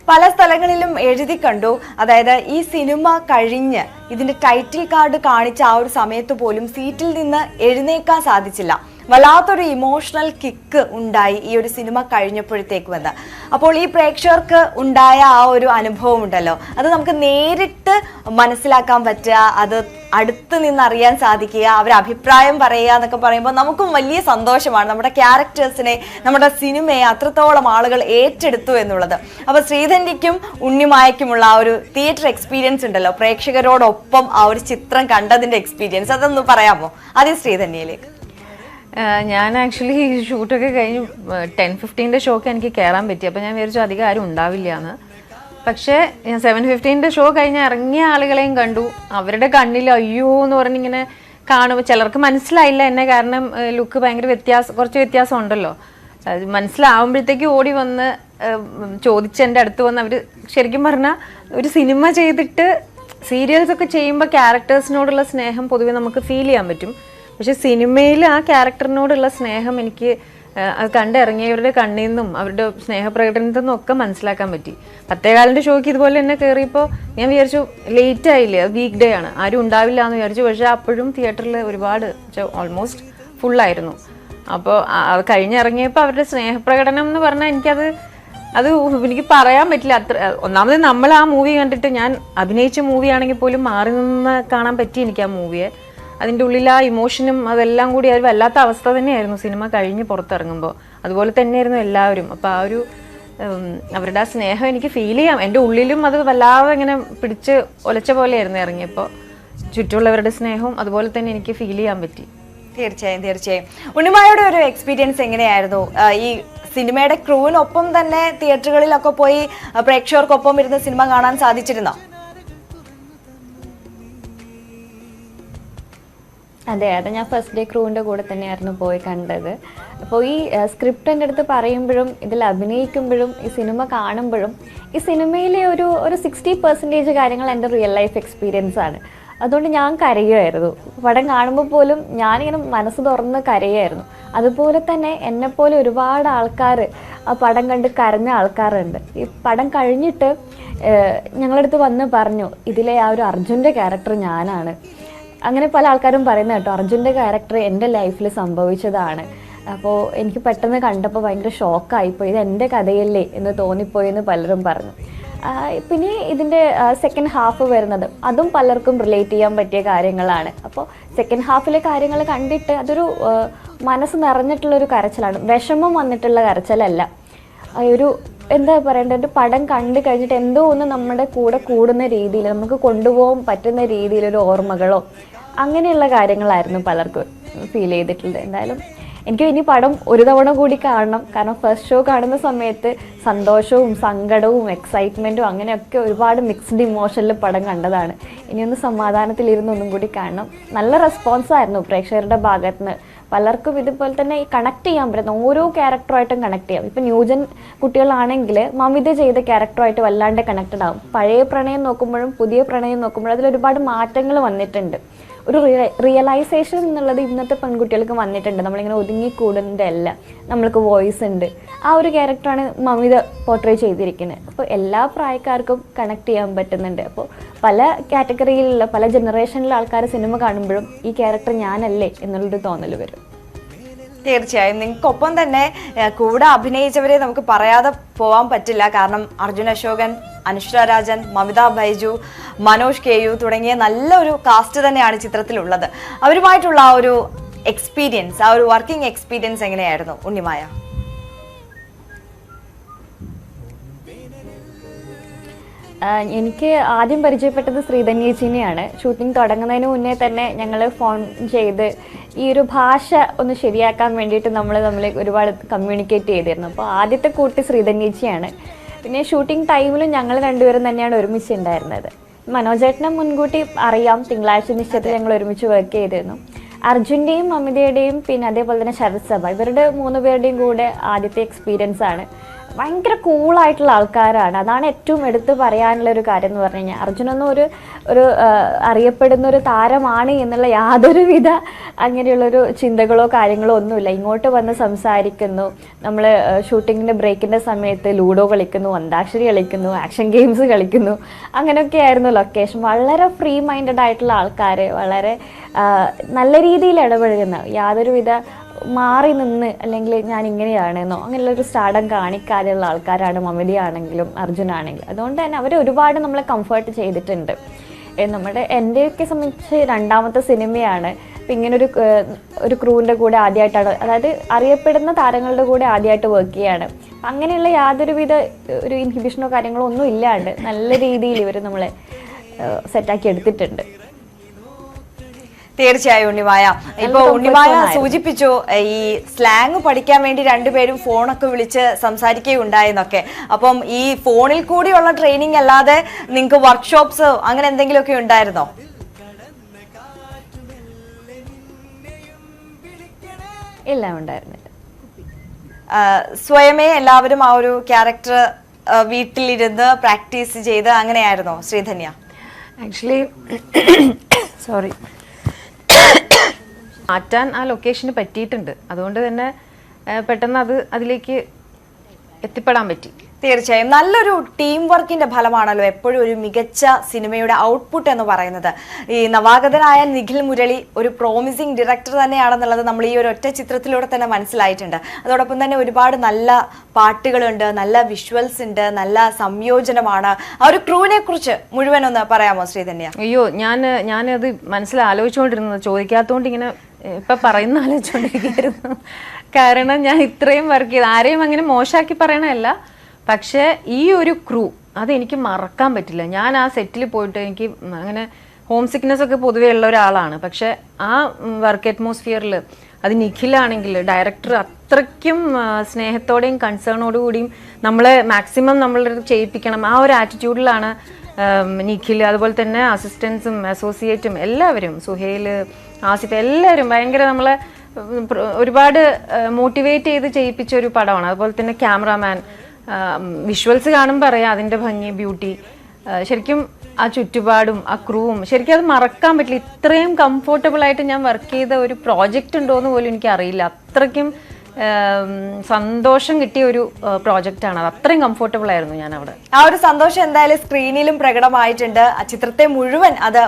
പല സ്ഥലങ്ങളിലും എഴുതി കണ്ടു, അതായത് ഈ സിനിമ കഴിഞ്ഞ് ഇതിന്റെ ടൈറ്റിൽ കാർഡ് കാണിച്ച ആ ഒരു സമയത്ത് പോലും സീറ്റിൽ നിന്ന് എഴുന്നേക്കാൻ സാധിച്ചില്ല. വല്ലാത്തൊരു ഇമോഷണൽ കിക്ക് ഉണ്ടായി ഈ ഒരു സിനിമ കഴിഞ്ഞപ്പോഴത്തേക്ക് വന്ന്. അപ്പോൾ ഈ പ്രേക്ഷകർക്ക് ഉണ്ടായ ആ ഒരു അനുഭവം ഉണ്ടല്ലോ, അത് നമുക്ക് നേരിട്ട് മനസ്സിലാക്കാൻ പറ്റുക, അത് അടുത്ത് നിന്ന് അറിയാൻ സാധിക്കുക, അവരുടെ അഭിപ്രായം പറയുക എന്നൊക്കെ പറയുമ്പോൾ നമുക്കും വലിയ സന്തോഷമാണ്. നമ്മുടെ ക്യാരക്ടേഴ്സിനെ, നമ്മുടെ സിനിമയെ അത്രത്തോളം ആളുകൾ ഏറ്റെടുത്തു എന്നുള്ളത്. അപ്പോൾ ശ്രീധന്യയ്ക്കും ഉണ്ണിമായക്കുമുള്ള ആ ഒരു തിയേറ്റർ എക്സ്പീരിയൻസ് ഉണ്ടല്ലോ, പ്രേക്ഷകരോടൊപ്പം ആ ഒരു ചിത്രം കണ്ടതിന്റെ എക്സ്പീരിയൻസ്, അതൊന്ന് പറയാമോ? ആദ്യം ശ്രീധന്യയിലേക്ക്. ഞാൻ ആക്ച്വലി ഷൂട്ടൊക്കെ കഴിഞ്ഞ് 10:15 ഷോക്ക് എനിക്ക് കയറാൻ പറ്റി. അപ്പോൾ ഞാൻ വിചാരിച്ചു അധികം ആരും ഉണ്ടാവില്ല എന്ന്. പക്ഷേ ഞാൻ 7:15 ഷോ കഴിഞ്ഞ് ഇറങ്ങിയ ആളുകളെയും കണ്ടു. അവരുടെ കണ്ണിൽ അയ്യോ എന്ന് പറഞ്ഞിങ്ങനെ കാണുമ്പോൾ ചിലർക്ക് മനസ്സിലായില്ല എന്നെ, കാരണം ലുക്ക് ഭയങ്കര കുറച്ച് വ്യത്യാസം ഉണ്ടല്ലോ. അത് മനസ്സിലാവുമ്പോഴത്തേക്ക് ഓടി വന്ന് ചോദിച്ച് എൻ്റെ അടുത്ത് വന്ന് അവർ ശരിക്കും പറഞ്ഞാൽ ഒരു സിനിമ ചെയ്തിട്ട് സീരിയൽസ് ഒക്കെ ചെയ്യുമ്പോൾ ക്യാരക്ടേഴ്സിനോടുള്ള സ്നേഹം പൊതുവെ നമുക്ക് ഫീൽ ചെയ്യാൻ പറ്റും. പക്ഷെ സിനിമയിൽ ആ ക്യാരക്ടറിനോടുള്ള സ്നേഹം എനിക്ക് അത് കണ്ടിറങ്ങിയവരുടെ കണ്ണിൽ നിന്നും അവരുടെ സ്നേഹപ്രകടനത്തിൽ നിന്നും ഒക്കെ മനസ്സിലാക്കാൻ പറ്റി. 10:15 ഷോയ്ക്ക് ഇതുപോലെ തന്നെ കയറിയപ്പോൾ ഞാൻ വിചാരിച്ചു ലേറ്റ് ആയില്ലേ, വീക്ക് ഡേ ആണ്, ആരും ഉണ്ടാവില്ല എന്ന് വിചാരിച്ചു. പക്ഷെ അപ്പോഴും തിയേറ്ററിൽ ഒരുപാട് ഓൾമോസ്റ്റ് ഫുള്ളായിരുന്നു. അപ്പോൾ അത് കഴിഞ്ഞിറങ്ങിയപ്പോൾ അവരുടെ സ്നേഹപ്രകടനം എന്ന് പറഞ്ഞാൽ എനിക്ക് പറയാൻ പറ്റില്ല. ഒന്നാമത് നമ്മൾ ആ മൂവി കണ്ടിട്ട്, ഞാൻ അഭിനയിച്ച മൂവി ആണെങ്കിൽ പോലും മാറി നിന്ന് കാണാൻ പറ്റി എനിക്ക് ആ മൂവിയെ. അതിൻ്റെ ഉള്ളിൽ ആ ഇമോഷനും അതെല്ലാം കൂടി ഒരു വല്ലാത്ത അവസ്ഥ തന്നെയായിരുന്നു സിനിമ കഴിഞ്ഞ് പുറത്തിറങ്ങുമ്പോൾ. അതുപോലെ തന്നെയായിരുന്നു എല്ലാവരും. അപ്പോൾ ആ ഒരു അവരുടെ ആ സ്നേഹം എനിക്ക് ഫീൽ ചെയ്യാം. എൻ്റെ ഉള്ളിലും അത് വല്ലാതെ ഇങ്ങനെ പിടിച്ച് ഒലച്ച പോലെയായിരുന്നു ഇറങ്ങിയപ്പോൾ. ചുറ്റുമുള്ളവരുടെ സ്നേഹവും അതുപോലെ തന്നെ എനിക്ക് ഫീൽ ചെയ്യാൻ പറ്റി. തീർച്ചയായും. ഉണ്ണിമായുടെ ഒരു എക്സ്പീരിയൻസ് എങ്ങനെയായിരുന്നു? ഈ സിനിമയുടെ ക്രൂവിനൊപ്പം തന്നെ തിയേറ്ററുകളിലൊക്കെ പോയി പ്രേക്ഷകർക്കൊപ്പം ഇരുന്ന് സിനിമ കാണാൻ സാധിച്ചിരുന്നോ? അതെ, ഞാൻ ഫസ്റ്റ് ഡേ ക്രൂവിൻ്റെ കൂടെ തന്നെയായിരുന്നു പോയി കണ്ടത്. അപ്പോൾ ഈ സ്ക്രിപ്റ്റ് എൻ്റെ അടുത്ത് പറയുമ്പോഴും ഇതിൽ അഭിനയിക്കുമ്പോഴും ഈ സിനിമ കാണുമ്പോഴും ഈ സിനിമയിലെ ഒരു 60% കാര്യങ്ങൾ എൻ്റെ റിയൽ ലൈഫ് എക്സ്പീരിയൻസ് ആണ്. അതുകൊണ്ട് ഞാൻ കരയുമായിരുന്നു. പടം കാണുമ്പോൾ പോലും ഞാനിങ്ങനെ മനസ്സ് തുറന്ന് കരയുമായിരുന്നു. അതുപോലെ തന്നെ എന്നെപ്പോലെ ഒരുപാട് ആൾക്കാർ ആ പടം കണ്ട് കരഞ്ഞ ആൾക്കാരുണ്ട്. ഈ പടം കഴിഞ്ഞിട്ട് ഞങ്ങളടുത്ത് വന്ന് പറഞ്ഞു, ഇതിലെ ആ ഒരു അർജുൻ്റെ ക്യാരക്ടർ ഞാനാണ്. അങ്ങനെ പല ആൾക്കാരും പറയുന്നത് കേട്ടോ, അർജുൻ്റെ ക്യാരക്ടർ എൻ്റെ ലൈഫിൽ സംഭവിച്ചതാണ്. അപ്പോൾ എനിക്ക് പെട്ടെന്ന് കണ്ടപ്പോൾ ഭയങ്കര ഷോക്കായിപ്പോയി, ഇത് എൻ്റെ കഥയല്ലേ എന്ന് തോന്നിപ്പോയി എന്ന് പലരും പറഞ്ഞു. പിന്നെ ഇതിൻ്റെ സെക്കൻഡ് ഹാഫ് വരുന്നത് അതും പലർക്കും റിലേറ്റ് ചെയ്യാൻ പറ്റിയ കാര്യങ്ങളാണ്. അപ്പോൾ സെക്കൻഡ് ഹാഫിലെ കാര്യങ്ങൾ കണ്ടിട്ട് അതൊരു മനസ്സ് നിറഞ്ഞിട്ടുള്ളൊരു കരച്ചിലാണ്, വിഷമം വന്നിട്ടുള്ള കരച്ചിലല്ല. ഒരു എന്താ പറയേണ്ടത്, ഒരു പടം കണ്ടു കഴിഞ്ഞിട്ട് എന്തോ ഒന്ന് നമ്മുടെ കൂടെ കൂടുന്ന രീതിയിൽ, നമുക്ക് കൊണ്ടുപോകാൻ പറ്റുന്ന രീതിയിലൊരു ഓർമ്മകളോ അങ്ങനെയുള്ള കാര്യങ്ങളായിരുന്നു പലർക്കും ഫീൽ ചെയ്തിട്ടുള്ളത്. എന്തായാലും എനിക്ക് ഇനി പടം ഒരു തവണ കൂടി കാണണം. കാരണം ഫസ്റ്റ് ഷോ കാണുന്ന സമയത്ത് സന്തോഷവും സങ്കടവും എക്സൈറ്റ്മെൻറ്റും അങ്ങനെയൊക്കെ ഒരുപാട് മിക്സ്ഡ് ഇമോഷനിൽ പടം കണ്ടതാണ്. ഇനിയൊന്ന് സമാധാനത്തിലിരുന്ന് ഒന്നും കൂടി കാണണം. നല്ല റെസ്പോൺസായിരുന്നു പ്രേക്ഷകരുടെ ഭാഗത്ത് നിന്ന്. പലർക്കും ഇതുപോലെ തന്നെ ഈ കണക്ട് ചെയ്യാൻ പറ്റുന്ന ഓരോ ക്യാരക്ടറുമായിട്ടും കണക്ട് ചെയ്യാം. ഇപ്പം ന്യൂജൻ കുട്ടികളാണെങ്കിൽ മമിത ചെയ്ത ക്യാരക്ടറുമായിട്ട് വല്ലാണ്ട് കണക്റ്റഡ് ആവും. പഴയ പ്രണയം നോക്കുമ്പോഴും പുതിയ പ്രണയം നോക്കുമ്പോഴും അതിലൊരുപാട് മാറ്റങ്ങൾ വന്നിട്ടുണ്ട്. ഒരു റിയലൈസേഷൻ എന്നുള്ളത് ഇന്നത്തെ പെൺകുട്ടികൾക്ക് വന്നിട്ടുണ്ട്. നമ്മളിങ്ങനെ ഒതുങ്ങിക്കൂടുന്നതല്ല, നമ്മൾക്ക് വോയിസ് ഉണ്ട്. ആ ഒരു ക്യാരക്ടറാണ് മമിത പോർട്രേ ചെയ്തിരിക്കുന്നത്. അപ്പോൾ എല്ലാ പ്രായക്കാർക്കും കണക്ട് ചെയ്യാൻ പറ്റുന്നുണ്ട്. അപ്പോൾ പല കാറ്റഗറിയിലുള്ള പല ജനറേഷനിലുള്ള ആൾക്കാർ സിനിമ കാണുമ്പോഴും ഈ ക്യാരക്ടർ ഞാനല്ലേ എന്നുള്ളൊരു തോന്നൽ വരും. തീർച്ചയായും നിങ്ങൾക്കൊപ്പം തന്നെ കൂടെ അഭിനയിച്ചവരെ നമുക്ക് പറയാതെ പോവാൻ പറ്റില്ല. കാരണം അർജുൻ അശോകൻ, അനുഷ്ര രാജൻ, മമിത ബൈജു, മനോജ് കെ യു തുടങ്ങിയ നല്ലൊരു കാസ്റ്റ് തന്നെയാണ് ചിത്രത്തിലുള്ളത്. അവരുമായിട്ടുള്ള ആ ഒരു എക്സ്പീരിയൻസ്, ആ ഒരു വർക്കിംഗ് എക്സ്പീരിയൻസ് എങ്ങനെയായിരുന്നു ഉണ്ണിമായ? എനിക്ക് ആദ്യം പരിചയപ്പെട്ടത് ശ്രീധന്യേച്ചിനെയാണ്. ഷൂട്ടിംഗ് തുടങ്ങുന്നതിന് മുന്നേ തന്നെ ഞങ്ങൾ ഫോൺ ചെയ്ത് ഈ ഒരു ഭാഷ ഒന്ന് ശരിയാക്കാൻ വേണ്ടിയിട്ട് നമ്മൾ ഒരുപാട് കമ്മ്യൂണിക്കേറ്റ് ചെയ്തിരുന്നു. അപ്പോൾ ആദ്യത്തെ കൂട്ടി ശ്രീധന്യേച്ചിയാണ്. പിന്നെ ഷൂട്ടിംഗ് ടൈമിലും ഞങ്ങൾ രണ്ടുപേരും തന്നെയാണ് ഒരുമിച്ചുണ്ടായിരുന്നത്. മനോജേട്ടനെ മുൻകൂട്ടി അറിയാം, തിങ്കളാഴ്ച നിശ്ചയത്തിൽ ഞങ്ങൾ ഒരുമിച്ച് വർക്ക് ചെയ്തിരുന്നു. അർജുൻ്റെയും മമിതയുടെയും പിന്നെ അതേപോലെ തന്നെ ശരത് സഭ, ഇവരുടെ 3 പേരുടെയും കൂടെ ആദ്യത്തെ എക്സ്പീരിയൻസ് ആണ്. ഭയങ്കര കൂളായിട്ടുള്ള ആൾക്കാരാണ്. അതാണ് ഏറ്റവും എടുത്ത് പറയാനുള്ള ഒരു കാര്യം എന്ന് പറഞ്ഞു കഴിഞ്ഞാൽ, അർജുനൊന്നും ഒരു അറിയപ്പെടുന്ന ഒരു താരമാണ് എന്നുള്ള യാതൊരുവിധ അങ്ങനെയുള്ളൊരു ചിന്തകളോ കാര്യങ്ങളോ ഒന്നുമില്ല. ഇങ്ങോട്ട് വന്ന് സംസാരിക്കുന്നു, നമ്മൾ ഷൂട്ടിങ്ങിൻ്റെ ബ്രേക്കിൻ്റെ സമയത്ത് ലൂഡോ കളിക്കുന്നു, അന്താക്ഷരി കളിക്കുന്നു, ആക്ഷൻ ഗെയിംസ് കളിക്കുന്നു, അങ്ങനെയൊക്കെയായിരുന്നു ലൊക്കേഷൻ. വളരെ ഫ്രീ മൈൻഡഡ് ആയിട്ടുള്ള ആൾക്കാർ, വളരെ നല്ല രീതിയിൽ ഇടപഴകുന്ന, യാതൊരുവിധ മാറി നിന്ന് അല്ലെങ്കിൽ ഞാൻ ഇങ്ങനെയാണെന്നോ അങ്ങനെയുള്ളൊരു സ്റ്റാർഡം കാണിക്കാതെയുള്ള ആൾക്കാരാണ് മമിതയാണെങ്കിലും അർജുനാണെങ്കിലും. അതുകൊണ്ട് തന്നെ അവർ ഒരുപാട് നമ്മളെ കംഫർട്ട് ചെയ്തിട്ടുണ്ട്. എൻ്റെയൊക്കെ സംബന്ധിച്ച് 2ാമത്തെ സിനിമയാണ്. അപ്പം ഇങ്ങനൊരു ക്രൂവിൻ്റെ കൂടെ ആദ്യമായിട്ടാണ്, അതായത് അറിയപ്പെടുന്ന താരങ്ങളുടെ കൂടെ ആദ്യമായിട്ട് വർക്ക് ചെയ്യാണ്. അങ്ങനെയുള്ള യാതൊരുവിധ ഒരു ഇൻഹിബിഷനോ കാര്യങ്ങളോ ഒന്നും ഇല്ലാണ്ട് നല്ല രീതിയിൽ ഇവർ നമ്മളെ സെറ്റാക്കി എടുത്തിട്ടുണ്ട്. തീർച്ചയായും ഉണ്ണിമായ, ഇപ്പൊ ഉണ്ണിമായ സൂചിപ്പിച്ചു ഈ സ്ലാങ് പഠിക്കാൻ വേണ്ടി രണ്ടുപേരും ഫോണൊക്കെ വിളിച്ച് സംസാരിക്കുകയുണ്ടായെന്നൊക്കെ. അപ്പം ഈ ഫോണിൽ കൂടിയുള്ള ട്രെയിനിങ് അല്ലാതെ നിങ്ങൾക്ക് വർക്ക്ഷോപ്സ് അങ്ങനെ എന്തെങ്കിലുമൊക്കെ ഉണ്ടായിരുന്നോ? ഇല്ല, ഉണ്ടായിരുന്നില്ല. സ്വയമേ എല്ലാവരും ആ ഒരു ക്യാരക്ടർ വീട്ടിലിരുന്ന് പ്രാക്ടീസ് ചെയ്ത് അങ്ങനെയായിരുന്നോ ശ്രീധന്യ? ആക്ച്വലി സോറി, മാറ്റാൻ ആ ലൊക്കേഷന് പറ്റിയിട്ടുണ്ട്. അതുകൊണ്ട് തന്നെ പെട്ടെന്ന് അതിലേക്ക് എത്തിപ്പെടാൻ പറ്റി. തീർച്ചയായും നല്ലൊരു ടീം വർക്കിന്റെ ഫലമാണല്ലോ എപ്പോഴും ഒരു മികച്ച സിനിമയുടെ ഔട്ട്പുട്ട് എന്ന് പറയുന്നത്. ഈ നവാഗതനായ നിഖിൽ മുരളി ഒരു പ്രോമിസിംഗ് ഡയറക്ടർ തന്നെയാണെന്നുള്ളത് നമ്മൾ ഈ ഒരു ഒറ്റ ചിത്രത്തിലൂടെ തന്നെ മനസ്സിലായിട്ടുണ്ട്. അതോടൊപ്പം തന്നെ ഒരുപാട് നല്ല പാട്ടുകളുണ്ട്, നല്ല വിഷ്വൽസ് ഉണ്ട്, നല്ല സംയോജനമാണ്. ആ ഒരു ക്രൂവിനെ കുറിച്ച് മുഴുവൻ ഒന്ന് പറയാമോ ശ്രീധന്യ? അയ്യോ, ഞാനത് മനസ്സിലാലോചിച്ചുകൊണ്ടിരുന്നത്, ചോദിക്കാത്തതുകൊണ്ട് ഇങ്ങനെ ഇപ്പൊ പറയുന്ന ആലോചിച്ചുകൊണ്ടിരിക്കുകയായിരുന്നു. കാരണം ഞാൻ ഇത്രയും വർക്ക് ചെയ്ത് ആരെയും അങ്ങനെ മോശമാക്കി പറയണല്ല, പക്ഷേ ഈ ഒരു ക്രൂ അതെനിക്ക് മറക്കാൻ പറ്റില്ല. ഞാൻ ആ സെറ്റിൽ പോയിട്ട് എനിക്ക് അങ്ങനെ ഹോം സിക്നെസ് ഒക്കെ പൊതുവേ ഉള്ള ഒരാളാണ്. പക്ഷെ ആ വർക്ക് അറ്റ്മോസ്ഫിയറിൽ അത് നിഖിലാണെങ്കിൽ ഡയറക്ടർ അത്രയ്ക്കും സ്നേഹത്തോടെയും കൺസേണോടു കൂടിയും നമ്മളെ മാക്സിമം നമ്മളെ ചെയ്യിപ്പിക്കണം, ആ ഒരു ആറ്റിറ്റ്യൂഡിലാണ് നിഖിൽ, അതുപോലെ തന്നെ അസിസ്റ്റൻസും അസോസിയേറ്റും എല്ലാവരും, സുഹേൽ, ആസിഫ്, എല്ലാവരും ഭയങ്കര നമ്മളെ ഒരുപാട് മോട്ടിവേറ്റ് ചെയ്ത് ചെയ്യിപ്പിച്ച ഒരു പടമാണ്. അതുപോലെ തന്നെ ക്യാമറാമാൻ, വിഷ്വൽസ് കാണുമ്പോൾ അറിയാം അതിൻ്റെ ഭംഗി, ബ്യൂട്ടി. ശരിക്കും ആ ചുറ്റുപാടും ആ ക്രൂവും ശരിക്കും അത് മറക്കാൻ പറ്റില്ല. ഇത്രയും കംഫോർട്ടബിൾ ആയിട്ട് ഞാൻ വർക്ക് ചെയ്ത ഒരു പ്രോജക്റ്റ് ഉണ്ടോയെന്ന് പോലും എനിക്കറിയില്ല. അത്രയ്ക്കും സന്തോഷം കിട്ടിയ ഒരു പ്രോജക്റ്റാണ് അത്. അത്രയും കംഫോർട്ടബിൾ ആയിരുന്നു ഞാൻ അവിടെ. ആ ഒരു സന്തോഷം എന്തായാലും സ്ക്രീനിലും പ്രകടമായിട്ടുണ്ട്. ചിത്രത്തെ മുഴുവൻ അത്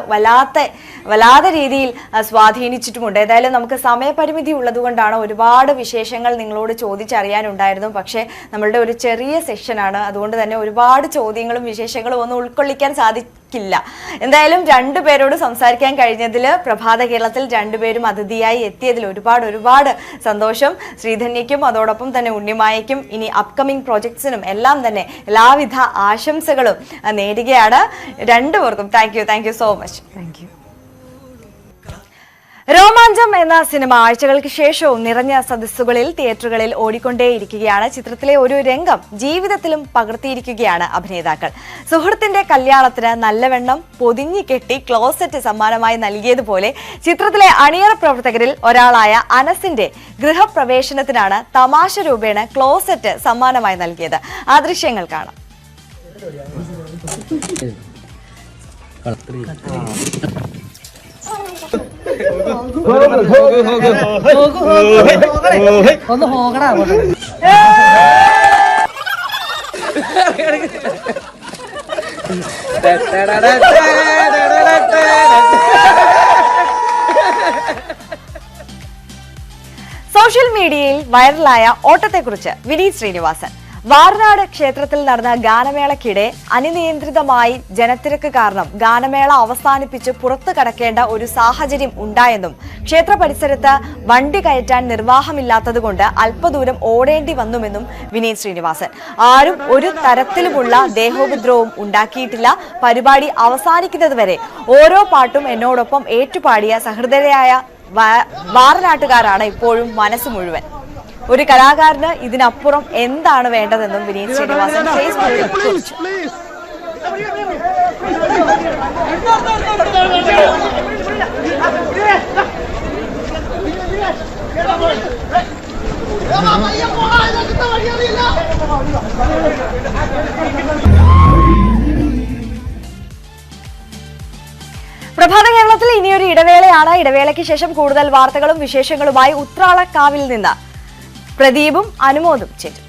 വല്ലാതെ രീതിയിൽ സ്വാധീനിച്ചിട്ടുമുണ്ട്. ഏതായാലും നമുക്ക് സമയപരിമിതി ഉള്ളതുകൊണ്ടാണ് ഒരുപാട് വിശേഷങ്ങൾ നിങ്ങളോട് ചോദിച്ചറിയാനുണ്ടായിരുന്നു. പക്ഷേ നമ്മളുടെ ഒരു ചെറിയ സെഷനാണ്, അതുകൊണ്ട് തന്നെ ഒരുപാട് ചോദ്യങ്ങളും വിശേഷങ്ങളും ഒന്നും ഉൾക്കൊള്ളിക്കാൻ സാധിക്കില്ല. എന്തായാലും രണ്ടുപേരോട് സംസാരിക്കാൻ കഴിഞ്ഞതിൽ, പ്രഭാത കേരളത്തിൽ രണ്ടുപേരും അതിഥിയായി എത്തിയതിൽ ഒരുപാട് സന്തോഷം. ശ്രീധന്യയ്ക്കും അതോടൊപ്പം തന്നെ ഉണ്ണിമായയ്ക്കും ഇനി അപ്കമിംഗ് പ്രോജക്ട്സിനും എല്ലാം തന്നെ എല്ലാവിധ ആശംസകളും നേടുകയാണ്. രണ്ടുപേർക്കും thank you so much. Thank you. Romancham എന്ന സിനിമ ആഴ്ചകൾക്ക് ശേഷവും നിറഞ്ഞ സദസ്സുകളിൽ തിയേറ്ററുകളിൽ ഓടിക്കൊണ്ടേയിരിക്കുകയാണ്. ചിത്രത്തിലെ ഒരു രംഗം ജീവിതത്തിലും പകർത്തിയിരിക്കുകയാണ് അഭിനേതാക്കൾ. സുഹൃത്തിന്റെ കല്യാണത്തിന് നല്ലവണ്ണം പൊതിഞ്ഞു കെട്ടി ക്ലോസറ്റ് സമ്മാനമായി നൽകിയതുപോലെ ചിത്രത്തിലെ അണിയറ പ്രവർത്തകരിൽ ഒരാളായ അനസിന്റെ ഗൃഹപ്രവേശനത്തിനാണ് തമാശ രൂപേണ ക്ലോസറ്റ് സമ്മാനമായി നൽകിയത്. ആ ദൃശ്യങ്ങൾ കാണാം. ഒന്ന് പോകടാ സോഷ്യൽ മീഡിയയിൽ വൈറലായ ഓട്ടത്തെക്കുറിച്ച് വിനീത് ശ്രീനിവാസൻ. വാർനാട് ക്ഷേത്രത്തിൽ നടന്ന ഗാനമേളയ്ക്കിടെ അനിയന്ത്രിതമായി ജനത്തിരക്ക് കാരണം ഗാനമേള അവസാനിപ്പിച്ച് പുറത്തു കടക്കേണ്ട ഒരു സാഹചര്യം ഉണ്ടായെന്നും ക്ഷേത്ര പരിസരത്ത് വണ്ടി കയറ്റാൻ നിർവാഹമില്ലാത്തതുകൊണ്ട് അല്പദൂരം ഓടേണ്ടി വന്നുമെന്നും വിനീത് ശ്രീനിവാസൻ. ആരും ഒരു തരത്തിലുമുള്ള ദേഹോപദ്രവവും ഉണ്ടാക്കിയിട്ടില്ല. പരിപാടി അവസാനിക്കുന്നതുവരെ ഓരോ പാട്ടും എന്നോടൊപ്പം ഏറ്റുപാടിയ സഹൃദയരായ വാറനാട്ടുകാരാണ് ഇപ്പോഴും മനസ്സ് മുഴുവൻ. ഒരു കലാകാരന് ഇതിനപ്പുറം എന്താണ് വേണ്ടതെന്നും വിനീത് ശ്രീനിവാസൻ ഫേസ്ബുക്കിൽ കുറിച്ചു. പ്രഭാത കേരളത്തിൽ ഇനിയൊരു ഇടവേളയാണ്. ഇടവേളയ്ക്ക് ശേഷം കൂടുതൽ വാർത്തകളും വിശേഷങ്ങളുമായി ഉത്രാളക്കാവിൽ നിന്ന് പ്രദീപും അനുമോദും ചേരും.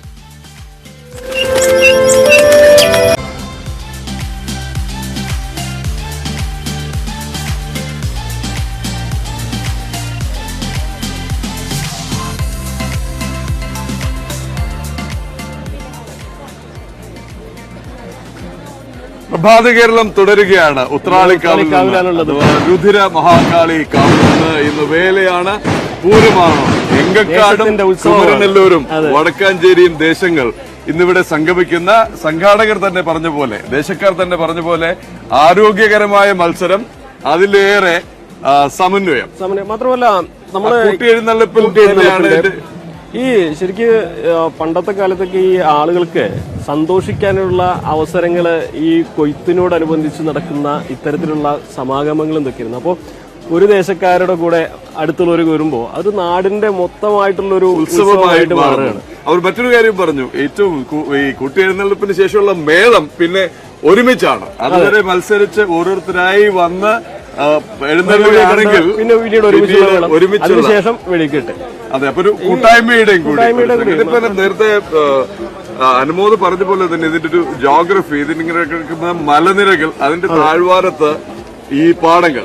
പ്രഭാത കേരളം തുടരുകയാണ്. ഉത്രാളിക്കാവിലാണുള്ളത്. രുധിര മഹാകാളി കാവിൽ ഇന്ന് വേലയാണ്, പൂരമാണ്. എങ്കക്കാടും കുമരനെല്ലൂരും വടക്കാഞ്ചേരിയും ദേശങ്ങൾ ഇന്നിവിടെ സംഗമിക്കുന്ന സംഘാടകർ തന്നെ പറഞ്ഞ പോലെ, ദേശക്കാർ തന്നെ പറഞ്ഞ പോലെ ആരോഗ്യകരമായ മത്സരം, അതിലേറെ സമന്വയം. മാത്രമല്ല നമ്മള് കൂട്ടിയെഴുന്നള്ളിപ്പിൽ ഈ ശരിക്ക് പണ്ടത്തെ കാലത്തൊക്കെ ഈ ആളുകൾക്ക് സന്തോഷിക്കാനുള്ള അവസരങ്ങള് ഈ കൊയ്ത്തിനോടനുബന്ധിച്ച് നടക്കുന്ന ഇത്തരത്തിലുള്ള സമാഗമങ്ങൾ എന്തൊക്കെയായിരുന്നു. അപ്പോൾ ഒരു ദേശക്കാരുടെ കൂടെ അടുത്തുള്ളവർ വരുമ്പോൾ അത് നാടിന്റെ മൊത്തമായിട്ടുള്ള ഒരു ഉത്സവമായിട്ട് മാറുകയാണ്. അവർ മറ്റൊരു കാര്യം പറഞ്ഞു, ഏറ്റവും ഈ കൂട്ടിയെഴുന്നള്ളിപ്പിന് ശേഷമുള്ള മേളം പിന്നെ ഒരുമിച്ചാണ്. അതുവരെ മത്സരിച്ച് ഓരോരുത്തരായി വന്ന് എഴുന്നള്ളുകയാണെങ്കിൽ പിന്നെ പിന്നീട് ഒരുമിച്ചുള്ള ശേഷം വെടിക്കെട്ട്. അതെ, അപ്പൊ ഒരു കൂട്ടായ്മയുടെയും കൂടി. നേരത്തെ അനുമോദ് പറഞ്ഞ പോലെ തന്നെ ഇതിന്റെ ഒരു ജോഗ്രഫി, ഇതിനിങ്ങനെ കിടക്കുന്ന മലനിരകൾ, അതിന്റെ താഴ്വാരത്ത് ഈ പാടങ്ങൾ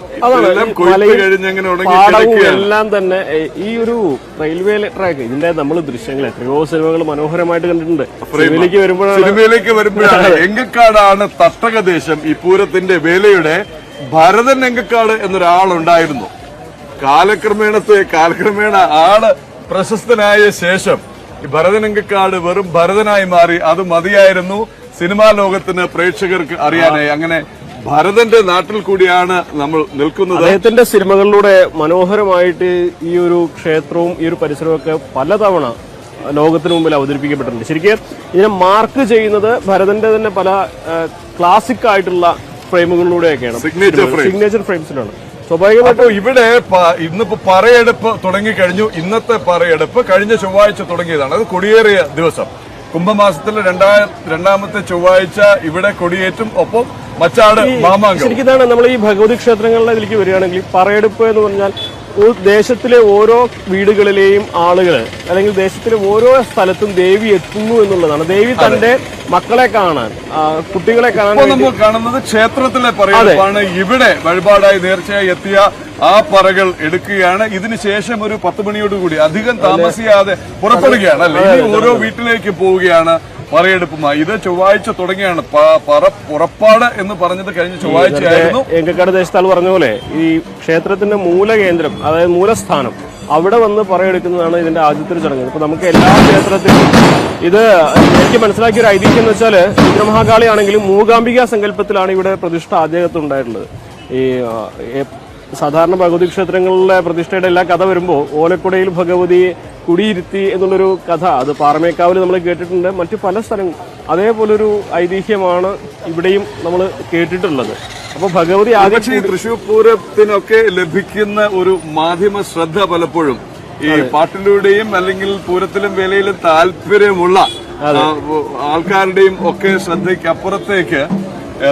എല്ലാം തന്നെ ഈ ഒരു റെയിൽവേ ട്രാക്ക്, ഇതിന്റെ നമ്മൾ ദൃശ്യങ്ങൾ എത്രയോ സിനിമകൾ മനോഹരമായിട്ട് കണ്ടിട്ടുണ്ട്. സിനിമയിലേക്ക് വരുമ്പോഴാണ് എങ്കക്കാടാണ് തട്ടകദേശം. ഈ പൂരത്തിന്റെ വേലയുടെ ഭരതൻ എങ്കക്കാട് എന്നൊരാളുണ്ടായിരുന്നു. കാലക്രമേണ ആള് പ്രശസ്തനായ ശേഷം ഈ ഭരതൻ എങ്കക്കാട് വെറും ഭരതനായി മാറി. അത് മതിയായിരുന്നു സിനിമാ ലോകത്തിന്, പ്രേക്ഷകർക്ക് അറിയാനായി. അങ്ങനെ ഭരതന്റെ നാട്ടിൽ കൂടിയാണ് നമ്മൾ നിൽക്കുന്നത്. അദ്ദേഹത്തിന്റെ സിനിമകളിലൂടെ മനോഹരമായിട്ട് ഈ ഒരു ക്ഷേത്രവും ഈ ഒരു പരിസരവും ഒക്കെ പലതവണ ലോകത്തിന് മുമ്പിൽ അവതരിപ്പിക്കപ്പെട്ടിട്ടുണ്ട്. ശരിക്കും ഇതിനെ മാർക്ക് ചെയ്യുന്നത് ഭരതന്റെ തന്നെ പല ക്ലാസിക് ആയിട്ടുള്ള ഫ്രെയിമുകളിലൂടെയൊക്കെയാണ്, സിഗ്നേച്ചർ ഫ്രെയിംസിലാണ്. സ്വാഭാവികമായിട്ടും ഇവിടെ ഇന്നിപ്പോ പറയെടുപ്പ് തുടങ്ങിക്കഴിഞ്ഞു. ഇന്നത്തെ പറയെടുപ്പ് കഴിഞ്ഞ ചൊവ്വാഴ്ച തുടങ്ങിയതാണ്. അത് കൊടിയേറിയ ദിവസം, കുംഭമാസത്തിലെ രണ്ടാമത്തെ ചൊവ്വാഴ്ച ഇവിടെ കൊടിയേറ്റും. ഒപ്പം മച്ചാട് മാമാങ്കം. ശരിക്കും ഇതാണ് നമ്മൾ ഈ ഭഗവതി ക്ഷേത്രങ്ങളിലെ ഇതിലേക്ക് വരികയാണെങ്കിൽ പറയെടുപ്പ് എന്ന് പറഞ്ഞാൽ ദേശത്തിലെ ഓരോ വീടുകളിലെയും ആളുകൾ അല്ലെങ്കിൽ ദേശത്തിലെ ഓരോ സ്ഥലത്തും ദേവി എത്തുന്നു എന്നുള്ളതാണ്. ദേവി തന്റെ മക്കളെ കാണാൻ, കുട്ടികളെ കാണാൻ നമ്മൾ കാണുന്നത് ക്ഷേത്രത്തിലെ പറയെടുപ്പാണ്. ഇവിടെ വഴിപാടായി നേർച്ചയായി എത്തിയ ആ പറകൾ എടുക്കുകയാണ്. ഇതിനുശേഷം ഒരു 10 മണിയോടുകൂടി അധികം താമസിയാതെ പുറപ്പെടുകയാണ്. അല്ലെ, ഇനി ഓരോ വീട്ടിലേക്ക് പോവുകയാണ് പറയെടുപ്പുമായി. ഇത് ചൊവ്വാഴ്ച തുടങ്ങിയാണ്. പുറപ്പാട് എന്ന് പറഞ്ഞത് കഴിഞ്ഞ ചൊവ്വാഴ്ചയായിരുന്നു. എങ്കക്കാട് ദേശത്താൾ പറഞ്ഞ പോലെ ഈ ക്ഷേത്രത്തിന്റെ മൂലകേന്ദ്രം, അതായത് മൂലസ്ഥാനം, അവിടെ വന്ന് പറയെടുക്കുന്നതാണ് ഇതിന്റെ ആദ്യത്തെ ചടങ്ങ്. ഇപ്പൊ നമുക്ക് എല്ലാ ക്ഷേത്രത്തിലും ഇത് എനിക്ക് മനസ്സിലാക്കിയ ഒരു ഐതിഹ്യം എന്ന് വെച്ചാൽ രുദ്രമഹാകാളി ആണെങ്കിലും മൂകാംബിക സങ്കല്പത്തിലാണ് ഇവിടെ പ്രതിഷ്ഠ ആദ്യകത്ത് ഉണ്ടായിട്ടുള്ളത്. ഈ സാധാരണ ഭഗവതി ക്ഷേത്രങ്ങളിലെ പ്രതിഷ്ഠയുടെ എല്ലാ കഥ വരുമ്പോൾ ഓലക്കുടയിൽ ഭഗവതിയെ കുടിയിരുത്തി എന്നുള്ളൊരു കഥ, അത് പാറമേക്കാവിൽ നമ്മൾ കേട്ടിട്ടുണ്ട്, മറ്റു പല സ്ഥലങ്ങളും അതേപോലൊരു ഐതിഹ്യമാണ് ഇവിടെയും നമ്മൾ കേട്ടിട്ടുള്ളത്. അപ്പൊ ഭഗവതി ആദ്യം തൃശൂർ പൂരത്തിനൊക്കെ ലഭിക്കുന്ന ഒരു മാധ്യമ ശ്രദ്ധ പലപ്പോഴും ഈ പാട്ടിലൂടെയും അല്ലെങ്കിൽ പൂരത്തിലും വേലയിലും താല്പര്യമുള്ള ആൾക്കാരുടെയും ഒക്കെ ശ്രദ്ധയ്ക്ക് അപ്പുറത്തേക്ക്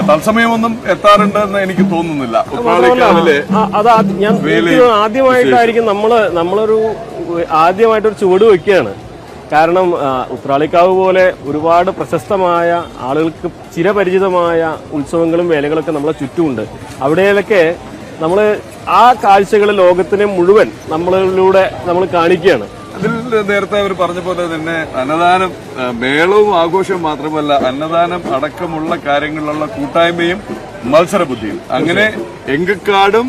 തത്സമയമൊന്നും എത്താറുണ്ടെന്ന് എനിക്ക് തോന്നുന്നില്ല. ഉത്രാളിക്കാവിലെ അത് ഞാൻ ആദ്യമായിട്ടായിരിക്കും നമ്മളൊരു ആദ്യമായിട്ടൊരു ചുവട് വെക്കുകയാണ്. കാരണം ഉത്രാളിക്കാവ് പോലെ ഒരുപാട് പ്രശസ്തമായ ആളുകൾക്ക് ചിരപരിചിതമായ ഉത്സവങ്ങളും വേലകളൊക്കെ നമ്മളെ ചുറ്റുമുണ്ട്. അവിടെയൊക്കെ നമ്മൾ ആ കാഴ്ചകൾ ലോകത്തിനെ മുഴുവൻ നമ്മളിലൂടെ നമ്മൾ കാണിക്കുകയാണ്. അതിൽ നേരത്തെ അവർ പറഞ്ഞ പോലെ തന്നെ അന്നദാനം മേളവും ആഘോഷവും മാത്രമല്ല, അന്നദാനം അടക്കമുള്ള കാര്യങ്ങളിലുള്ള കൂട്ടായ്മയും മത്സരബുദ്ധിയും. അങ്ങനെ എങ്കക്കാടും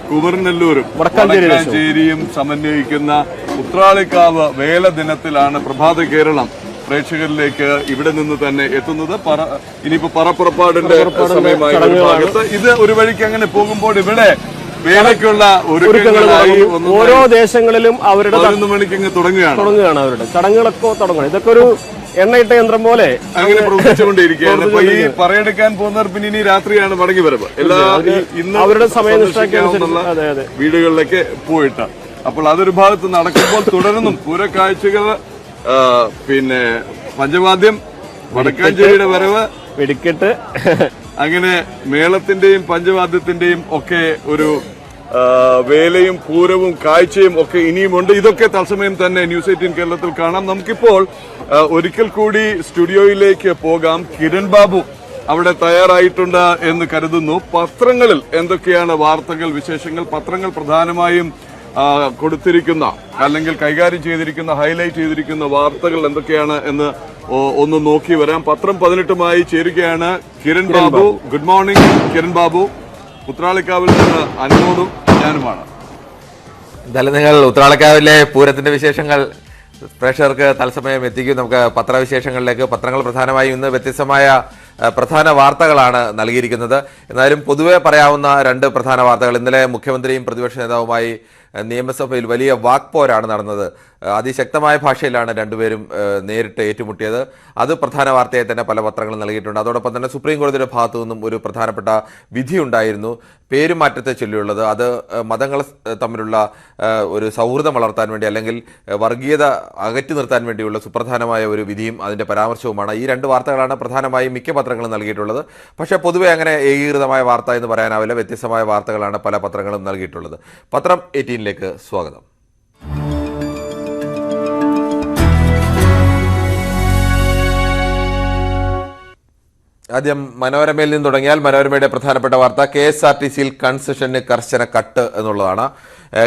കുമരനെല്ലൂരും വടക്കാഞ്ചേരിയും സമന്വയിക്കുന്ന ഉത്രാളിക്കാവ് വേല ദിനത്തിലാണ് പ്രഭാത കേരളം പ്രേക്ഷകരിലേക്ക് ഇവിടെ നിന്ന് തന്നെ എത്തുന്നത്. ഇനിയിപ്പോ പറപ്പുറപ്പാടിന്റെ സമയമായി ഭാഗത്ത് ഇത് ഒരു വഴിക്ക് അങ്ങനെ പോകുമ്പോൾ ഇവിടെ വേലയ്ക്കുള്ള ഒരുക്കങ്ങളായി ഓരോ ദേശങ്ങളിലും അവരുടെ 11 മണിക്ക് തുടങ്ങുകയാണ് അവരുടെ ചടങ്ങുകളൊക്കെ തുടങ്ങണം. ഇതൊക്കെ ഒരു എണ്ണയിട്ട യന്ത്രം പോലെ അങ്ങനെ പ്രവർത്തിച്ചുകൊണ്ടിരിക്കുകയാണ്. അപ്പൊ ഈ പറയെടുക്കാൻ പോകുന്നവർ പിന്നെ ഇനി രാത്രിയാണ് മടങ്ങി വരവ്. ഇന്ന് അവരുടെ സമയനിഷ്ഠ വീടുകളിലേക്ക് പോയിട്ട് അപ്പോൾ അതൊരു ഭാഗത്ത് നടക്കുമ്പോൾ തുടർന്നും പൂരക്കാഴ്ചകൾ, പിന്നെ പഞ്ചവാദ്യം, വടക്കാഞ്ചേരിയുടെ വരവ്, വെടിക്കെട്ട്, അങ്ങനെ മേളത്തിന്റെയും പഞ്ചവാദ്യത്തിന്റെയും ഒക്കെ ഒരു വേലയും പൂരവും കാഴ്ചയും ഒക്കെ ഇനിയുമുണ്ട്. ഇതൊക്കെ തത്സമയം തന്നെ ന്യൂസ് 18 കേരളത്തിൽ കാണാം. നമുക്കിപ്പോൾ ഒരിക്കൽ കൂടി സ്റ്റുഡിയോയിലേക്ക് പോകാം. കിരൺ ബാബു അവിടെ തയ്യാറായിട്ടുണ്ട് എന്ന് കരുതുന്നു. പത്രങ്ങളിൽ എന്തൊക്കെയാണ് വാർത്തകൾ, വിശേഷങ്ങൾ? പത്രങ്ങൾ പ്രധാനമായും കൊടുത്തിരിക്കുന്ന അല്ലെങ്കിൽ കൈകാര്യം ചെയ്തിരിക്കുന്ന, ഹൈലൈറ്റ് ചെയ്തിരിക്കുന്ന വാർത്തകൾ എന്തൊക്കെയാണ് എന്ന് ഒന്ന് നോക്കി വരാം. പത്രം 18 ചേരുകയാണ് കിരൺ ബാബു. Good morning Kiran Babu. ഉത്രാളിക്കാവിൽ നിന്ന് അനുമോദും ഞാനുമാണ്. എന്തായാലും നിങ്ങൾ ഉത്രാളിക്കാവിലെ പൂരത്തിന്റെ വിശേഷങ്ങൾ പ്രേക്ഷകർക്ക് തത്സമയം എത്തിക്കും. നമുക്ക് പത്രവിശേഷങ്ങളിലേക്ക്. പത്രങ്ങൾ പ്രധാനമായും ഇന്ന് വ്യത്യസ്തമായ പ്രധാന വാർത്തകളാണ് നൽകിയിരിക്കുന്നത്. എന്നാലും പൊതുവെ പറയാവുന്ന 2 പ്രധാന വാർത്തകൾ. ഇന്നലെ മുഖ്യമന്ത്രിയും പ്രതിപക്ഷ നേതാവുമായി നിയമസഭയിൽ വലിയ വാക്പോരാണ് നടന്നത്. അതിശക്തമായ ഭാഷയിലാണ് രണ്ടുപേരും നേരിട്ട് ഏറ്റുമുട്ടിയത്. അത് പ്രധാന വാർത്തയായി തന്നെ പല പത്രങ്ങളും നൽകിയിട്ടുണ്ട്. അതോടൊപ്പം തന്നെ സുപ്രീം കോടതിയുടെ ഭാഗത്തു നിന്നും ഒരു പ്രധാനപ്പെട്ട വിധി ഉണ്ടായിരുന്നു, പേരുമാറ്റത്തെ ചൊല്ലിയുള്ളത്. അത് മതങ്ങൾ തമ്മിലുള്ള ഒരു സൗഹൃദം വളർത്താൻ വേണ്ടി അല്ലെങ്കിൽ വർഗീയത അകറ്റി നിർത്താൻ വേണ്ടിയുള്ള സുപ്രധാനമായ ഒരു വിധിയും അതിൻ്റെ പരാമർശവുമാണ്. ഈ 2 വാർത്തകളാണ് പ്രധാനമായും മിക്ക പത്രങ്ങളും നൽകിയിട്ടുള്ളത്. പക്ഷേ പൊതുവെ അങ്ങനെ ഏകീകൃതമായ വാർത്ത എന്ന് പറയാനാവില്ല. വ്യത്യസ്തമായ വാർത്തകളാണ് പല പത്രങ്ങളും നൽകിയിട്ടുള്ളത്. പത്രം 18ലേക്ക് സ്വാഗതം. ആദ്യം മനോരമയിൽ നിന്ന് തുടങ്ങിയാൽ മനോരമയുടെ പ്രധാനപ്പെട്ട വാർത്ത KSRTCയിൽ കൺസെഷന് കർശന കട്ട് എന്നുള്ളതാണ്.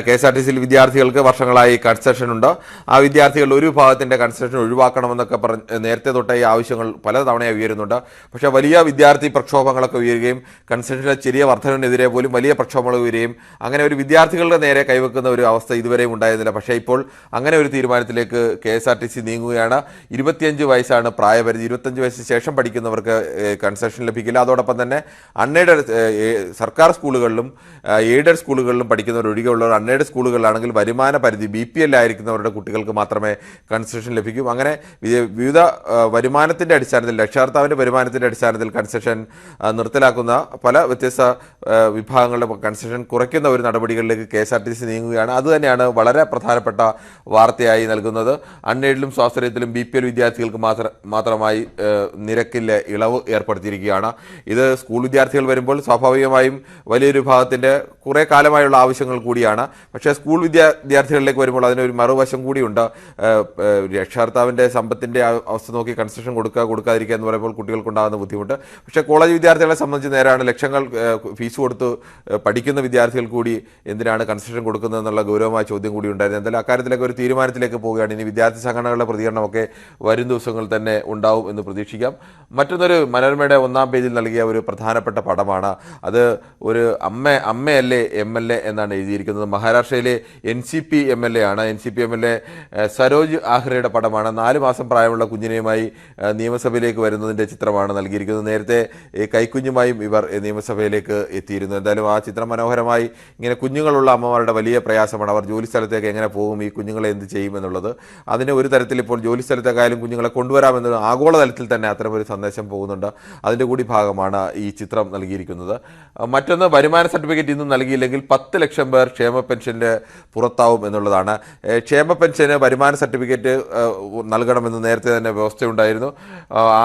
KSRTCയിൽ വിദ്യാർത്ഥികൾക്ക് വർഷങ്ങളായി കൺസെഷൻ ഉണ്ട്. ആ വിദ്യാർത്ഥികൾ ഒരു വിഭാഗത്തിന്റെ കൺസെഷൻ ഒഴിവാക്കണമെന്നൊക്കെ നേരത്തെ തൊട്ടേ ഈ ആവശ്യങ്ങൾ പലതവണയായി ഉയരുന്നുണ്ട്. പക്ഷേ വലിയ വിദ്യാർത്ഥി പ്രക്ഷോഭങ്ങളൊക്കെ ഉയരുകയും കൺസെഷനിലെ ചെറിയ വർധനവിനെതിരെ പോലും വലിയ പ്രക്ഷോഭങ്ങൾ ഉയരുകയും അങ്ങനെ ഒരു വിദ്യാർത്ഥികളുടെ നേരെ കൈവെക്കുന്ന ഒരു അവസ്ഥ ഇതുവരെയും ഉണ്ടായിരുന്നില്ല. പക്ഷേ ഇപ്പോൾ അങ്ങനെ ഒരു തീരുമാനത്തിലേക്ക് KSRTC നീങ്ങുകയാണ്. 25 വയസ്സാണ് പ്രായപരിധി. 25 വയസ്സിന് ശേഷം പഠിക്കുന്നവർക്ക് കൺസെഷൻ ലഭിക്കില്ല. അതോടൊപ്പം തന്നെ അൺഎയ്ഡഡ് സർക്കാർ സ്കൂളുകളിലും എയ്ഡഡ് സ്കൂളുകളിലും പഠിക്കുന്നവർ ഒഴികെയുള്ള അൺഎയ്ഡഡ് സ്കൂളുകളിലാണെങ്കിൽ വരുമാന പരിധി BPL ആയിരിക്കുന്നവരുടെ കുട്ടികൾക്ക് മാത്രമേ കൺസെഷൻ ലഭിക്കൂ. അങ്ങനെ വിവിധ വരുമാനത്തിന്റെ അടിസ്ഥാനത്തിൽ, രക്ഷകർത്താവിന്റെ വരുമാനത്തിന്റെ അടിസ്ഥാനത്തിൽ കൺസെഷൻ നിർത്തലാക്കുന്ന പല വ്യത്യസ്ത വിഭാഗങ്ങളുടെ കൺസെഷൻ കുറയ്ക്കുന്ന ഒരു നടപടികളിലേക്ക് KSRTC നീങ്ങുകയാണ്. അതുതന്നെയാണ് വളരെ പ്രധാനപ്പെട്ട വാർത്തയായി നൽകുന്നത്. അൺഎയ്ഡിലും സ്വാശ്രയത്തിലും BPL വിദ്യാർത്ഥികൾക്ക് മാത്രമായി നിരക്കിലെ ഇളവ് ഏർപ്പെടുത്തിയിരിക്കുകയാണ്. ഇത് സ്കൂൾ വിദ്യാർത്ഥികൾ വരുമ്പോൾ സ്വാഭാവികമായും വലിയൊരു വിഭാഗത്തിന്റെ കുറെ കാലമായുള്ള ആവശ്യങ്ങൾ കൂടിയാണ്. പക്ഷേ സ്കൂൾ വിദ്യാർത്ഥികളിലേക്ക് വരുമ്പോൾ അതിനൊരു മറുവശം കൂടിയുണ്ട്. രക്ഷകർത്താവിന്റെ സമ്പത്തിന്റെ അവസ്ഥ നോക്കി കൺസെഷൻ കൊടുക്കാതിരിക്കുക എന്ന് പറയുമ്പോൾ കുട്ടികൾക്കുണ്ടാകുന്ന ബുദ്ധിമുട്ട്. പക്ഷേ കോളേജ് വിദ്യാർത്ഥികളെ സംബന്ധിച്ച് നേരാണ്. ലക്ഷങ്ങൾ ഫീസ് കൊടുത്ത് പഠിക്കുന്ന വിദ്യാർത്ഥികൾ കൂടി എന്തിനാണ് കൺസെഷൻ കൊടുക്കുന്നത് എന്നുള്ള ഗൗരവമായ ചോദ്യം കൂടി ഉണ്ടായിരുന്നു. എന്തായാലും അക്കാര്യത്തിലേക്ക് ഒരു തീരുമാനത്തിലേക്ക് പോവുകയാണ്. ഇനി വിദ്യാർത്ഥി സംഘടനകളുടെ പ്രതികരണമൊക്കെ വരും ദിവസങ്ങളിൽ തന്നെ ഉണ്ടാവും എന്ന് പ്രതീക്ഷിക്കാം. മറ്റൊന്നൊരു മനോരമയുടെ 1-ാം പേജിൽ നൽകിയ ഒരു പ്രധാനപ്പെട്ട പടമാണ്. അത് ഒരു അമ്മയല്ലേ MLA എന്നാണ് എഴുതിയിരിക്കുന്നത്. മഹാരാഷ്ട്രയിലെ NCP MLA ആണ്. NCP MLA സരോജ് ആഹ്റയുടെ പടമാണ്. 4 മാസം പ്രായമുള്ള കുഞ്ഞിനെയുമായി നിയമസഭയിലേക്ക് വരുന്നതിൻ്റെ ചിത്രമാണ് നൽകിയിരിക്കുന്നത്. നേരത്തെ കൈക്കുഞ്ഞുമായും ഇവർ നിയമസഭയിലേക്ക് എത്തിയിരുന്നു. എന്തായാലും ആ ചിത്രം മനോഹരമായി. ഇങ്ങനെ കുഞ്ഞുങ്ങളുള്ള അമ്മമാരുടെ വലിയ പ്രയാസമാണ്. അവർ ജോലി സ്ഥലത്തേക്ക് എങ്ങനെ പോകും, ഈ കുഞ്ഞുങ്ങളെ എന്ത് ചെയ്യും എന്നുള്ളത്. അതിന് ഒരു തരത്തിൽ ഇപ്പോൾ ജോലി സ്ഥലത്തേക്കായാലും കുഞ്ഞുങ്ങളെ കൊണ്ടുവരാമെന്ന് ആഗോളതലത്തിൽ തന്നെ അത്തരമൊരു സന്ദേശം പോകുന്നുണ്ട്. അതിൻ്റെ കൂടി ഭാഗമാണ് ഈ ചിത്രം നൽകിയിരിക്കുന്നത്. മറ്റൊന്ന്, വരുമാന സർട്ടിഫിക്കറ്റ് ഇന്നും നൽകിയില്ലെങ്കിൽ 10 ലക്ഷം പേർ ക്ഷേമ പെൻഷൻ്റെ പുറത്താവും എന്നുള്ളതാണ്. ക്ഷേമ പെൻഷന് വരുമാന സർട്ടിഫിക്കറ്റ് നൽകണമെന്ന് നേരത്തെ തന്നെ വ്യവസ്ഥയുണ്ടായിരുന്നു.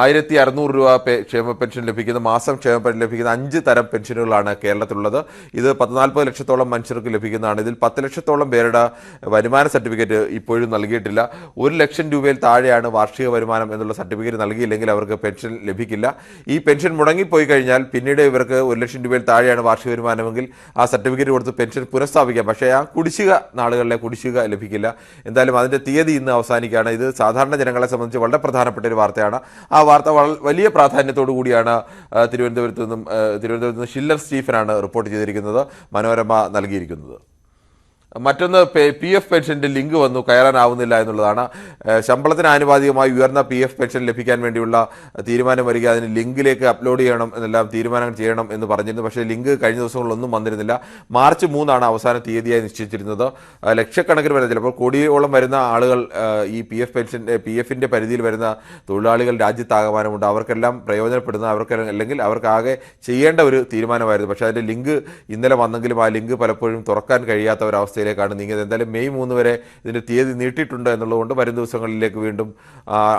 1600 രൂപ ക്ഷേമ പെൻഷൻ ലഭിക്കുന്ന മാസം ക്ഷേമ പെൻഷൻ ലഭിക്കുന്ന 5 തരം പെൻഷനുകളാണ് കേരളത്തിലുള്ളത്. ഇത് 40 ലക്ഷത്തോളം മനുഷ്യർക്ക് ലഭിക്കുന്നതാണ്. ഇതിൽ 10 ലക്ഷത്തോളം പേരുടെ വരുമാന സർട്ടിഫിക്കറ്റ് ഇപ്പോഴും നൽകിയിട്ടില്ല. 1 ലക്ഷം രൂപയിൽ താഴെയാണ് വാർഷിക വരുമാനം എന്നുള്ള സർട്ടിഫിക്കറ്റ് നൽകിയില്ലെങ്കിൽ അവർക്ക് പെൻഷൻ ലഭിക്കില്ല. ഈ പെൻഷൻ മുടങ്ങിപ്പോയി കഴിഞ്ഞാൽ പിന്നീട് ഇവർക്ക് 1 ലക്ഷം രൂപയിൽ താഴെയാണ് വാർഷിക വരുമാനമെങ്കിൽ ആ സർട്ടിഫിക്കറ്റ് കൊടുത്ത് പെൻഷൻ പുനഃസ്ഥാപിക്കാം. പക്ഷേ ആ കുടിശ്ശിക നാളുകളിലെ കുടിശ്ശിക ലഭിക്കില്ല. എന്തായാലും അതിൻ്റെ തീയതി ഇന്ന് അവസാനിക്കുകയാണ്. ഇത് സാധാരണ ജനങ്ങളെ സംബന്ധിച്ച് വളരെ പ്രധാനപ്പെട്ട ഒരു വാർത്തയാണ്. ആ വാർത്ത വലിയ പ്രാധാന്യത്തോടു കൂടിയാണ് തിരുവനന്തപുരത്ത് നിന്ന് ഷില്ലർ സ്റ്റീഫനാണ് റിപ്പോർട്ട് ചെയ്തിരിക്കുന്നത്, മനോരമ നൽകിയിരിക്കുന്നത്. മറ്റൊന്ന് PF പെൻഷൻ്റെ ലിങ്ക് വന്നു, കയറാനാവുന്നില്ല എന്നുള്ളതാണ്. ശമ്പളത്തിന് ആനുപാതികമായി ഉയർന്ന PF പെൻഷൻ ലഭിക്കാൻ വേണ്ടിയുള്ള തീരുമാനം വരിക, അതിന് ലിങ്കിലേക്ക് അപ്ലോഡ് ചെയ്യണം എന്നെല്ലാം തീരുമാനം ചെയ്യണം എന്ന് പറഞ്ഞിരുന്നു. പക്ഷേ ലിങ്ക് കഴിഞ്ഞ ദിവസങ്ങളിലൊന്നും വന്നിരുന്നില്ല. മാർച്ച് 3 അവസാന തീയതിയായി നിശ്ചയിച്ചിരുന്നത്. ലക്ഷക്കണക്കിന് വരുന്ന, ചിലപ്പോൾ കോടിയോളം വരുന്ന ആളുകൾ ഈ PF-ന്റെ പരിധിയിൽ വരുന്ന തൊഴിലാളികൾ രാജ്യത്താകമാനമുണ്ട്. അവർക്കെല്ലാം പ്രയോജനപ്പെടുന്ന, അല്ലെങ്കിൽ അവർക്കാകെ ചെയ്യേണ്ട ഒരു തീരുമാനമായിരുന്നു. പക്ഷേ അതിൻ്റെ ലിങ്ക് ഇന്നലെ വന്നെങ്കിലും ആ ലിങ്ക് പലപ്പോഴും തുറക്കാൻ കഴിയാത്ത ഒരവസ്ഥയിലേക്കാണ് നീങ്ങിയത്. എന്തായാലും മെയ് 3 വരെ ഇതിൻ്റെ തീയതി നീട്ടിയിട്ടുണ്ട് എന്നുള്ളതുകൊണ്ട് വരും ദിവസങ്ങളിലേക്ക് വീണ്ടും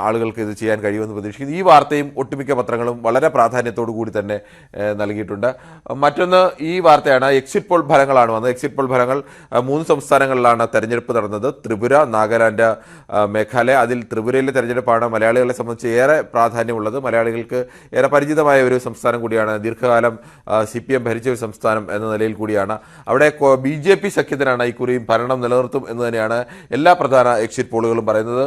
ആളുകൾക്ക് ഇത് ചെയ്യാൻ കഴിയുമെന്ന് പ്രതീക്ഷിക്കുന്നു. ഈ വാർത്തയും ഒട്ടുമിക്ക പത്രങ്ങളും വളരെ പ്രാധാന്യത്തോടു കൂടി തന്നെ നൽകിയിട്ടുണ്ട്. മറ്റൊന്ന് ഈ വാർത്തയാണ്. എക്സിറ്റ് പോൾ ഫലങ്ങളാണ് വന്നത്. എക്സിറ്റ് പോൾ ഫലങ്ങൾ 3 സംസ്ഥാനങ്ങളിലാണ് തെരഞ്ഞെടുപ്പ് നടന്നത്: ത്രിപുര, നാഗാലാൻഡ്, മേഘാലയ. അതിൽ ത്രിപുരയിലെ തെരഞ്ഞെടുപ്പാണ് മലയാളികളെ സംബന്ധിച്ച് ഏറെ പ്രാധാന്യമുള്ളത്. മലയാളികൾക്ക് ഏറെ പരിചിതമായ ഒരു സംസ്ഥാനം കൂടിയാണ്. ദീർഘകാലം CPM ഭരിച്ച ഒരു സംസ്ഥാനം എന്ന നിലയിൽ കൂടിയാണ്. അവിടെ BJP സഖ്യത്തിനാണ് ഇക്കുറിയും ഭരണം നിലനിർത്തും എന്ന് തന്നെയാണ് എല്ലാ പ്രധാന എക്സിറ്റ് പോളുകളും പറയുന്നത്.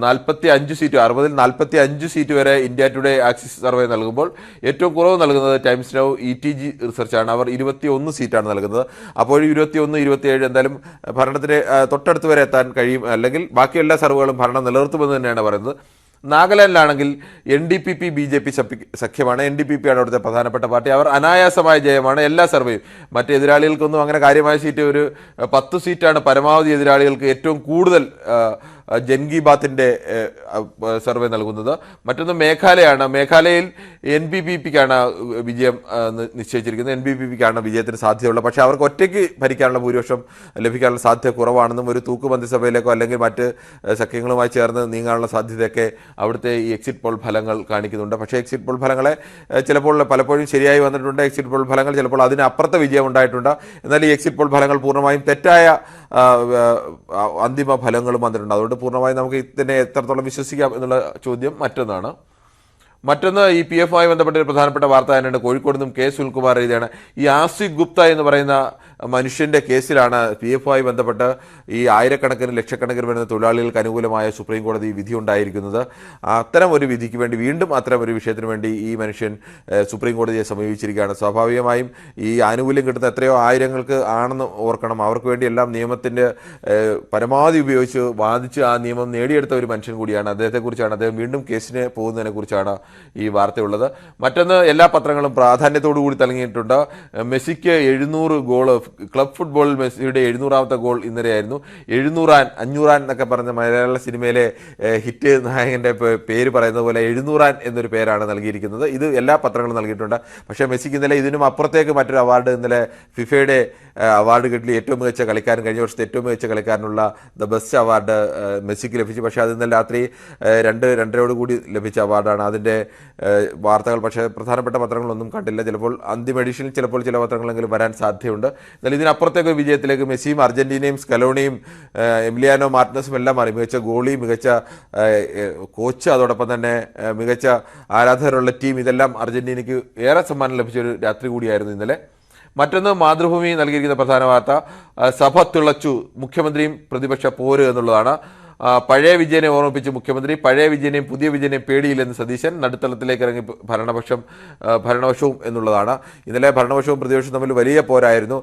45 സീറ്റ്, 60-ൽ 45 സീറ്റ് വരെ ഇന്ത്യ ടുഡേ ആക്സിസ് സർവേ നൽകുമ്പോൾ ഏറ്റവും കുറവ് നൽകുന്നത് ടൈംസ് നൗ ETG റിസർച്ചാണ്. അവർ 21 സീറ്റാണ് നൽകുന്നത്. അപ്പോൾ 21, 27 എന്തായാലും ഭരണത്തിന് തൊട്ടടുത്ത് വരെ എത്താൻ കഴിയും, അല്ലെങ്കിൽ ബാക്കി എല്ലാ സർവേകളും ഭരണം നിലനിർത്തുമെന്ന് തന്നെയാണ് പറയുന്നത്. നാഗാലാൻഡിലാണെങ്കിൽ NDPP BJP സഖ്യമാണ്. NDPP ആണ് അവിടുത്തെ പ്രധാനപ്പെട്ട പാർട്ടി. അവർ അനായാസമായ ജയമാണ് എല്ലാ സർവേയും. മറ്റ് എതിരാളികൾക്കൊന്നും അങ്ങനെ കാര്യമായ സീറ്റ്, ഒരു 10 സീറ്റാണ് പരമാവധി എതിരാളികൾക്ക് ഏറ്റവും കൂടുതൽ ജൻ കി ബാത്തിൻ്റെ സർവേ നൽകുന്നത്. മറ്റൊന്ന് മേഘാലയയാണ്. മേഘാലയയിൽ NPPക്കാണ് വിജയം നിശ്ചയിച്ചിരിക്കുന്നത്. NPPക്കാണ് വിജയത്തിന് സാധ്യതയുള്ളത്. പക്ഷേ അവർക്ക് ഒറ്റയ്ക്ക് ഭരിക്കാനുള്ള ഭൂരിപക്ഷം ലഭിക്കാനുള്ള സാധ്യത കുറവാണെന്നും ഒരു തൂക്കുമന്ത്രിസഭയിലേക്കോ അല്ലെങ്കിൽ മറ്റ് സഖ്യങ്ങളുമായി ചേർന്ന് നീങ്ങാനുള്ള സാധ്യതയൊക്കെ അവിടുത്തെ ഈ എക്സിറ്റ് പോൾ ഫലങ്ങൾ കാണിക്കുന്നുണ്ട്. പക്ഷേ എക്സിറ്റ് പോൾ ഫലങ്ങളെ പലപ്പോഴും ശരിയായി വന്നിട്ടുണ്ട്. എക്സിറ്റ് പോൾ ഫലങ്ങൾ ചിലപ്പോൾ അതിനപ്പുറത്തെ വിജയം ഉണ്ടായിട്ടുണ്ട്. എന്നാൽ ഈ എക്സിറ്റ് പോൾ ഫലങ്ങൾ പൂർണ്ണമായും തെറ്റായ അന്തിമ ഫലങ്ങളും വന്നിട്ടുണ്ട്. അതുകൊണ്ട് പൂർണ്ണമായും നമുക്ക് ഇതിനെ എത്രത്തോളം വിശ്വസിക്കാം എന്നുള്ള ചോദ്യം മറ്റൊന്നാണ്. മറ്റൊന്ന് ഈ PF-മായി ബന്ധപ്പെട്ട ഒരു പ്രധാനപ്പെട്ട വാർത്ത തന്നെയാണ്. കോഴിക്കോട് നിന്നും K. സുനിൽകുമാർ എഴുതിയാണ്. ഈ ആസിഫ് ഗുപ്ത എന്ന് പറയുന്ന മനുഷ്യൻ്റെ കേസിലാണ് PF-മായി ബന്ധപ്പെട്ട് ഈ ആയിരക്കണക്കിന് ലക്ഷക്കണക്കിന് വരുന്ന തൊഴിലാളികൾക്ക് അനുകൂലമായ സുപ്രീം കോടതി വിധി ഉണ്ടായിരിക്കുന്നത്. അത്തരം ഒരു വിധിക്ക് വേണ്ടി, വീണ്ടും അത്തരം ഒരു വിഷയത്തിന് വേണ്ടി ഈ മനുഷ്യൻ സുപ്രീം കോടതിയെ സമീപിച്ചിരിക്കുകയാണ്. സ്വാഭാവികമായും ഈ ആനുകൂല്യം കിട്ടുന്ന എത്രയോ ആയിരങ്ങൾക്ക് ആണെന്ന് ഓർക്കണം. അവർക്ക് വേണ്ടി എല്ലാം നിയമത്തിൻ്റെ പരമാവധി ഉപയോഗിച്ച് വാദിച്ച് ആ നിയമം നേടിയെടുത്ത ഒരു മനുഷ്യൻ കൂടിയാണ്. അദ്ദേഹത്തെക്കുറിച്ചാണ്, അദ്ദേഹം വീണ്ടും കേസിന് പോകുന്നതിനെക്കുറിച്ചാണ് ഈ വാർത്തയുള്ളത്. മറ്റൊന്ന് എല്ലാ പത്രങ്ങളും പ്രാധാന്യത്തോടു കൂടി നൽകിയിട്ടുണ്ട്. മെസ്സിക്ക് 700 ഗോൾ, ക്ലബ് ഫുട്ബോളിൽ മെസ്സിയുടെ 700ാമത്തെ ഗോൾ ഇന്നലെയായിരുന്നു. 500 എന്നൊക്കെ പറഞ്ഞ മലയാള സിനിമയിലെ ഹിറ്റ് നായകൻ്റെ പേര് പറയുന്നത് പോലെ 700 എന്നൊരു പേരാണ് നൽകിയിരിക്കുന്നത്. ഇത് എല്ലാ പത്രങ്ങളും നൽകിയിട്ടുണ്ട്. പക്ഷേ മെസ്സിക്ക് ഇന്നലെ ഇതിനും അപ്പുറത്തേക്ക് മറ്റൊരു അവാർഡ്, ഇന്നലെ ഫിഫയുടെ അവാർഡ് കിട്ടി. ഏറ്റവും മികച്ച കളിക്കാരൻ, കഴിഞ്ഞ വർഷത്തെ ഏറ്റവും മികച്ച കളിക്കാരനുള്ള ദ ബെസ്റ്റ് അവാർഡ് മെസ്സിക്ക് ലഭിച്ചു. പക്ഷേ അത് ഇന്നലെ രാത്രി 2:30 കൂടി ലഭിച്ച അവാർഡാണ്. അതിൻ്റെ വാർത്തകൾ പക്ഷേ പ്രധാനപ്പെട്ട പത്രങ്ങളൊന്നും കണ്ടില്ല. ചിലപ്പോൾ അന്തിമ എഡിഷനിൽ ചിലപ്പോൾ ചില പത്രങ്ങളെങ്കിലും വരാൻ സാധ്യതയുണ്ട്. എന്നാൽ ഇതിനപ്പുറത്തേക്ക് വിജയത്തിലേക്ക് മെസ്സിയും അർജന്റീനയും സ്കലോണിയും എമിലിയാനോ മാർട്ടിനസും എല്ലാം മാറി. മികച്ച ഗോളി, മികച്ച കോച്ച്, അതോടൊപ്പം തന്നെ മികച്ച ആരാധകരുള്ള ടീം, ഇതെല്ലാം അർജന്റീനയ്ക്ക് ഏറെ സമ്മാനം ലഭിച്ചൊരു രാത്രി കൂടിയായിരുന്നു ഇന്നലെ. മറ്റൊന്ന് മാതൃഭൂമി നൽകിയിരിക്കുന്ന പ്രധാന വാർത്ത, സഭ തിളച്ചു, മുഖ്യമന്ത്രിയും പ്രതിപക്ഷ പോര് എന്നുള്ളതാണ്. പഴയ വിജയനെ ഓർമ്മിപ്പിച്ച് മുഖ്യമന്ത്രി, പഴയ വിജയനെയും പുതിയ വിജയനെയും പേടിയില്ലെന്ന് സതീശൻ, നടുത്തളത്തിലേക്ക് ഇറങ്ങി ഭരണപക്ഷവും എന്നുള്ളതാണ്. ഇന്നലെ ഭരണപക്ഷവും പ്രതിപക്ഷവും തമ്മിൽ വലിയ പോരായിരുന്നു.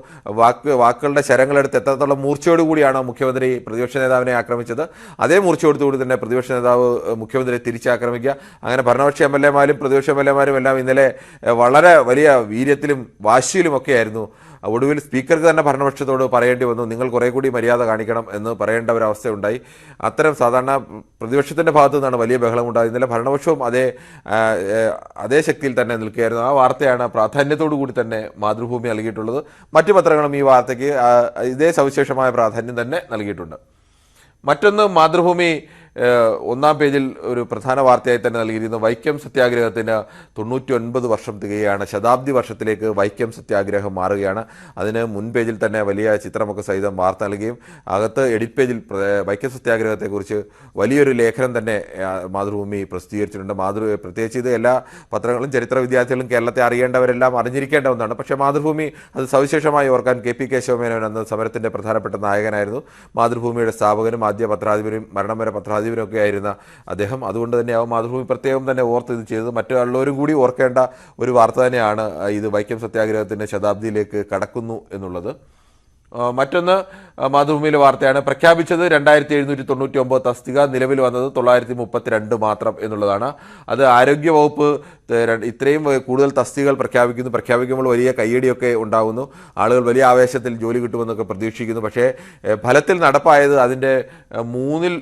വാക്കുകളുടെ ശരങ്ങളെടുത്ത് എത്രത്തോളം മൂർച്ചയോടുകൂടിയാണ് മുഖ്യമന്ത്രി പ്രതിപക്ഷ നേതാവിനെ ആക്രമിച്ചത്, അതേ മൂർച്ചയോടുകൂടി തന്നെ പ്രതിപക്ഷ നേതാവ് മുഖ്യമന്ത്രിയെ തിരിച്ചാക്രമിക്കുക. അങ്ങനെ ഭരണപക്ഷ MLA മാരും പ്രതിപക്ഷ MLA മാരും എല്ലാം ഇന്നലെ വളരെ വലിയ വീര്യത്തിലും വാശിയിലുമൊക്കെയായിരുന്നു ഒടുവിൽ സ്പീക്കർക്ക് തന്നെ ഭരണപക്ഷത്തോട് പറയേണ്ടി വന്നു, നിങ്ങൾ കുറെ കൂടി മര്യാദ കാണിക്കണം എന്ന് പറയേണ്ട ഒരവസ്ഥയുണ്ടായി. അത്തരം സാധാരണ പ്രതിപക്ഷത്തിൻ്റെ ഭാഗത്തു നിന്നാണ് വലിയ ബഹളം ഉണ്ടായത്. ഇന്നലെ ഭരണപക്ഷവും അതേ ശക്തിയിൽ തന്നെ നിൽക്കുകയായിരുന്നു. ആ വാർത്തയാണ് പ്രാധാന്യത്തോടു കൂടി തന്നെ മാതൃഭൂമി നൽകിയിട്ടുള്ളത്. മറ്റു പത്രങ്ങളും ഈ വാർത്തയ്ക്ക് ഇതേ സവിശേഷമായ പ്രാധാന്യം തന്നെ നൽകിയിട്ടുണ്ട്. മറ്റൊന്ന്, മാതൃഭൂമി ഒന്നാം പേജിൽ ഒരു പ്രധാന വാർത്തയായി തന്നെ നൽകിയിരിക്കുന്നു. വൈക്കം സത്യാഗ്രഹത്തിന് 99 വർഷം തികയാണ്. ശതാബ്ദി വർഷത്തിലേക്ക് വൈക്കം സത്യാഗ്രഹം മാറുകയാണ്. അതിന് മുൻ പേജിൽ തന്നെ വലിയ ചിത്രമൊക്കെ സഹിതം വാർത്ത നൽകുകയും അകത്ത് എഡിറ്റ് പേജിൽ വൈക്കം സത്യാഗ്രഹത്തെക്കുറിച്ച് വലിയൊരു ലേഖനം തന്നെ മാതൃഭൂമി പ്രസിദ്ധീകരിച്ചിട്ടുണ്ട്. പ്രത്യേകിച്ച് ഇത് എല്ലാ പത്രങ്ങളും ചരിത്ര വിദ്യാർത്ഥികളും കേരളത്തെ അറിയേണ്ടവരെല്ലാം അറിഞ്ഞിരിക്കേണ്ട ഒന്നാണ്. പക്ഷേ മാതൃഭൂമി അത് സവിശേഷമായി ഓർക്കാൻ KP കേശവമേനോൻ അന്ന് സമരത്തിൻ്റെ പ്രധാനപ്പെട്ട നായകനായിരുന്നു. മാതൃഭൂമിയുടെ സ്ഥാപകനും ആദ്യ പത്രാധിപരും മരണം വരെ പത്രാധിപരൊക്കെ ആയിരുന്ന അദ്ദേഹം. അതുകൊണ്ട് തന്നെയാവും മാതൃഭൂമി പ്രത്യേകം തന്നെ ഓർത്ത് ഇത് ചെയ്തത്. മറ്റുള്ളവരും കൂടി ഓർക്കേണ്ട ഒരു വാർത്ത തന്നെയാണ് ഇത്. വൈക്കം സത്യാഗ്രഹത്തിൻ്റെ ശതാബ്ദിയിലേക്ക് കടക്കുന്നു എന്നുള്ളത്. മറ്റൊന്ന് മാതൃഭൂമിയിലെ വാർത്തയാണ്. പ്രഖ്യാപിച്ചത് 2799 തസ്തിക, നിലവിൽ വന്നത് 932 മാത്രം എന്നുള്ളതാണ്. അത് ആരോഗ്യവകുപ്പ് ഇത്രയും കൂടുതൽ തസ്തികകൾ പ്രഖ്യാപിക്കുമ്പോൾ വലിയ കയ്യടിയൊക്കെ ഉണ്ടാകുന്നു. ആളുകൾ വലിയ ആവേശത്തിൽ ജോലി കിട്ടുമെന്നൊക്കെ പ്രതീക്ഷിക്കുന്നു. പക്ഷേ ഫലത്തിൽ നടപ്പായത് അതിൻ്റെ മൂന്നിൽ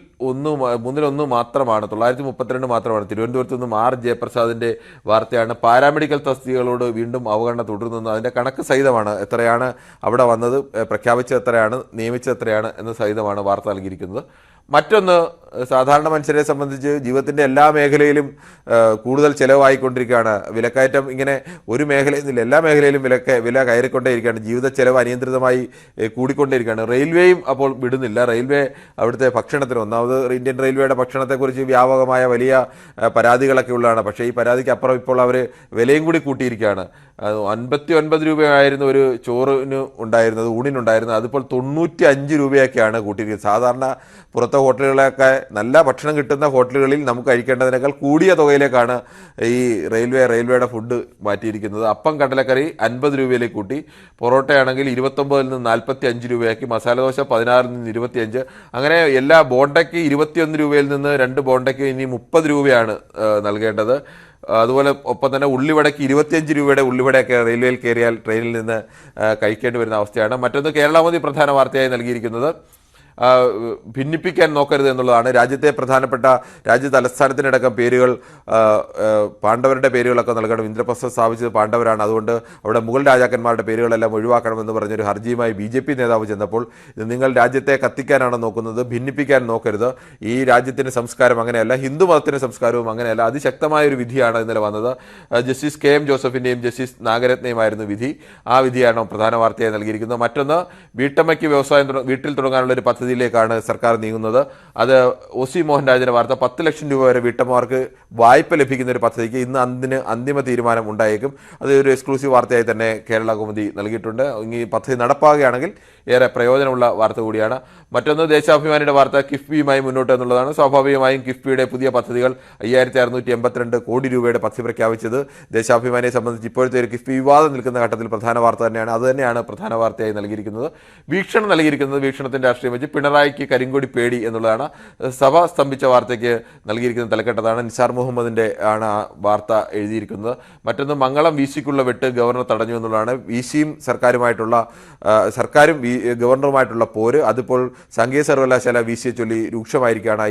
ഒന്ന് മാത്രമാണ്, 932 മാത്രമാണ്. തിരുവനന്തപുരത്ത് നിന്നും R ജയപ്രസാദിൻ്റെ വാർത്തയാണ്. പാരാമെഡിക്കൽ തസ്തികകളോട് വീണ്ടും അവഗണന തുടരുന്നു. അതിൻ്റെ കണക്ക് സഹിതമാണ് എത്രയാണ് അവിടെ വന്നത്, പ്രഖ്യാപിച്ചത് എത്രയാണ്, നിയമിച്ചത് എത്രയാണ് എന്ന സഹിതമാണ് വാർത്ത നൽകിയിരിക്കുന്നത്. മറ്റൊന്ന്, സാധാരണ മനുഷ്യരെ സംബന്ധിച്ച് ജീവിതത്തിൻ്റെ എല്ലാ മേഖലയിലും കൂടുതൽ ചിലവായിക്കൊണ്ടിരിക്കുകയാണ്. വിലക്കയറ്റം ഇങ്ങനെ ഒരു മേഖലയിൽ നിന്നില്ല, എല്ലാ മേഖലയിലും വില കയറിക്കൊണ്ടേയിരിക്കുകയാണ്. ജീവിത ചെലവ് അനിയന്ത്രിതമായി കൂടിക്കൊണ്ടേയിരിക്കുകയാണ്. റെയിൽവേയും അപ്പോൾ വിടുന്നില്ല. റെയിൽവേ അവിടുത്തെ ഭക്ഷണത്തിന്, ഒന്നാമത് ഇന്ത്യൻ റെയിൽവേയുടെ ഭക്ഷണത്തെക്കുറിച്ച് വ്യാപകമായ വലിയ പരാതികളൊക്കെ ഉള്ളതാണ്. പക്ഷേ ഈ പരാതിക്ക് അപ്പുറം ഇപ്പോൾ അവർ വിലയും കൂടി കൂട്ടിയിരിക്കുകയാണ്. 59 രൂപയായിരുന്നു ഒരു ചോറിന് ഉണ്ടായിരുന്നത്, ഊണിനുണ്ടായിരുന്നത്. അതിപ്പോൾ 95 രൂപയൊക്കെയാണ് കൂട്ടിയിരിക്കുന്നത്. സാധാരണ പുറത്തെ ഹോട്ടലുകളൊക്കെ നല്ല ഭക്ഷണം കിട്ടുന്ന ഹോട്ടലുകളിൽ നമുക്ക് കഴിക്കേണ്ടതിനേക്കാൾ കൂടിയ തുകയിലേക്കാണ് ഈ റെയിൽവേയുടെ ഫുഡ് മാറ്റിയിരിക്കുന്നത്. അപ്പം കടലക്കറി 50 രൂപയിലേക്ക് കൂട്ടി. പൊറോട്ടയാണെങ്കിൽ 29 നിന്ന് 45 രൂപയാക്കി. മസാലദോശ 16 നിന്ന് 25. അങ്ങനെ എല്ലാ ബോണ്ടയ്ക്ക് 21 രൂപയിൽ നിന്ന് 2 ബോണ്ടയ്ക്ക് ഇനി 30 രൂപയാണ് നൽകേണ്ടത്. അതുപോലെ ഒപ്പം തന്നെ ഉള്ളിവടയ്ക്ക് 25 രൂപയുടെ ഉള്ളിവടയൊക്കെ റെയിൽവേയിൽ കയറിയാൽ ട്രെയിനിൽ നിന്ന് കഴിക്കേണ്ടി വരുന്ന അവസ്ഥയാണ്. മറ്റൊന്ന്, കേരളമോദി പ്രധാന വാർത്തയായി നൽകിയിരിക്കുന്നത് ഭിന്നിപ്പിക്കാൻ നോക്കരുത് എന്നുള്ളതാണ്. രാജ്യത്തെ പ്രധാനപ്പെട്ട രാജ്യ തലസ്ഥാനത്തിനടക്കം പേരുകൾ, പാണ്ഡവരുടെ പേരുകളൊക്കെ നൽകണം. ഇന്ദ്രപ്രസ്ഥം സ്ഥാപിച്ചത് പാണ്ഡവരാണ്, അതുകൊണ്ട് അവിടെ മുഗൾ രാജാക്കന്മാരുടെ പേരുകളെല്ലാം ഒഴിവാക്കണമെന്ന് പറഞ്ഞൊരു ഹർജിയുമായി BJP നേതാവ് ചെന്നപ്പോൾ ഇത് നിങ്ങൾ രാജ്യത്തെ കത്തിക്കാനാണ് നോക്കുന്നത്, ഭിന്നിപ്പിക്കാൻ നോക്കരുത്. ഈ രാജ്യത്തിൻ്റെ സംസ്കാരം അങ്ങനെയല്ല, ഹിന്ദു മതത്തിൻ്റെ സംസ്കാരവും അങ്ങനെയല്ല. അതിശക്തമായൊരു വിധിയാണ് ഇന്നലെ വന്നത്. ജസ്റ്റിസ് KM ജോസഫിൻ്റെയും ജസ്റ്റിസ് നാഗരത്നയുമായിരുന്നു വിധി. ആ വിധിയാണ് പ്രധാന വാർത്തയായി നൽകിയിരിക്കുന്നത്. മറ്റൊന്ന്, വീട്ടമ്മയ്ക്ക് വീട്ടിൽ തുടങ്ങാനുള്ള ഒരു പദ്ധതി ിലേക്കാണ് സർക്കാർ നീങ്ങുന്നത്. അത് OC മോഹൻരാജിന്റെ വാർത്ത. 10 ലക്ഷം രൂപ വരെ വീട്ടമ്മമാർക്ക് വായ്പ ലഭിക്കുന്ന ഒരു പദ്ധതിക്ക് ഇന്ന് അന്തിമ തീരുമാനം ഉണ്ടായേക്കും. അത് ഒരു എക്സ്ക്ലൂസീവ് വാർത്തയായി തന്നെ കേരള കൗമുദി നൽകിയിട്ടുണ്ട്. ഈ പദ്ധതി നടപ്പാകുകയാണെങ്കിൽ ഏറെ പ്രയോജനമുള്ള വാർത്ത കൂടിയാണ്. മറ്റൊന്ന്, ദേശാഭിമാനിയുടെ വാർത്ത കിഫ്ബിയുമായി മുന്നോട്ട് എന്നുള്ളതാണ്. സ്വാഭാവികമായും കിഫ്ബിയുടെ പുതിയ പദ്ധതികൾ 5682 കോടി രൂപയുടെ പദ്ധതി പ്രഖ്യാപിച്ചത് ദേശാഭിമാനിയെ സംബന്ധിച്ച് ഇപ്പോഴത്തെ ഒരു കിഫ്ബി വിവാദം നിൽക്കുന്ന ഘട്ടത്തിൽ പ്രധാന വാർത്ത തന്നെയാണ്. അത് തന്നെയാണ് പ്രധാന വാർത്തയായി നൽകിയിരിക്കുന്നത്. വീക്ഷണം നൽകിയിരിക്കുന്നത് വീക്ഷണത്തിന്റെ രാഷ്ട്രീയം വെച്ച് പിണറായിക്ക് കരിങ്കൊടി പേടി എന്നുള്ളതാണ്. സഭ സ്തംഭിച്ച വാർത്തയ്ക്ക് നൽകിയിരിക്കുന്ന തലക്കെട്ടതാണ്. നിസാർ മുഹമ്മദിന്റെ ആണ് ആ വാർത്ത എഴുതിയിരിക്കുന്നത്. മറ്റൊന്ന്, മംഗളം VC-ക്കുള്ള വെട്ട് ഗവർണർ തടഞ്ഞു എന്നുള്ളതാണ്. VC-യും സർക്കാരും ഗവർണറുമായിട്ടുള്ള പോര്, അതിപ്പോൾ സംഘീയ സർവകലാശാല VC-യെ ചൊല്ലി രൂക്ഷമായിരിക്കുകയാണ്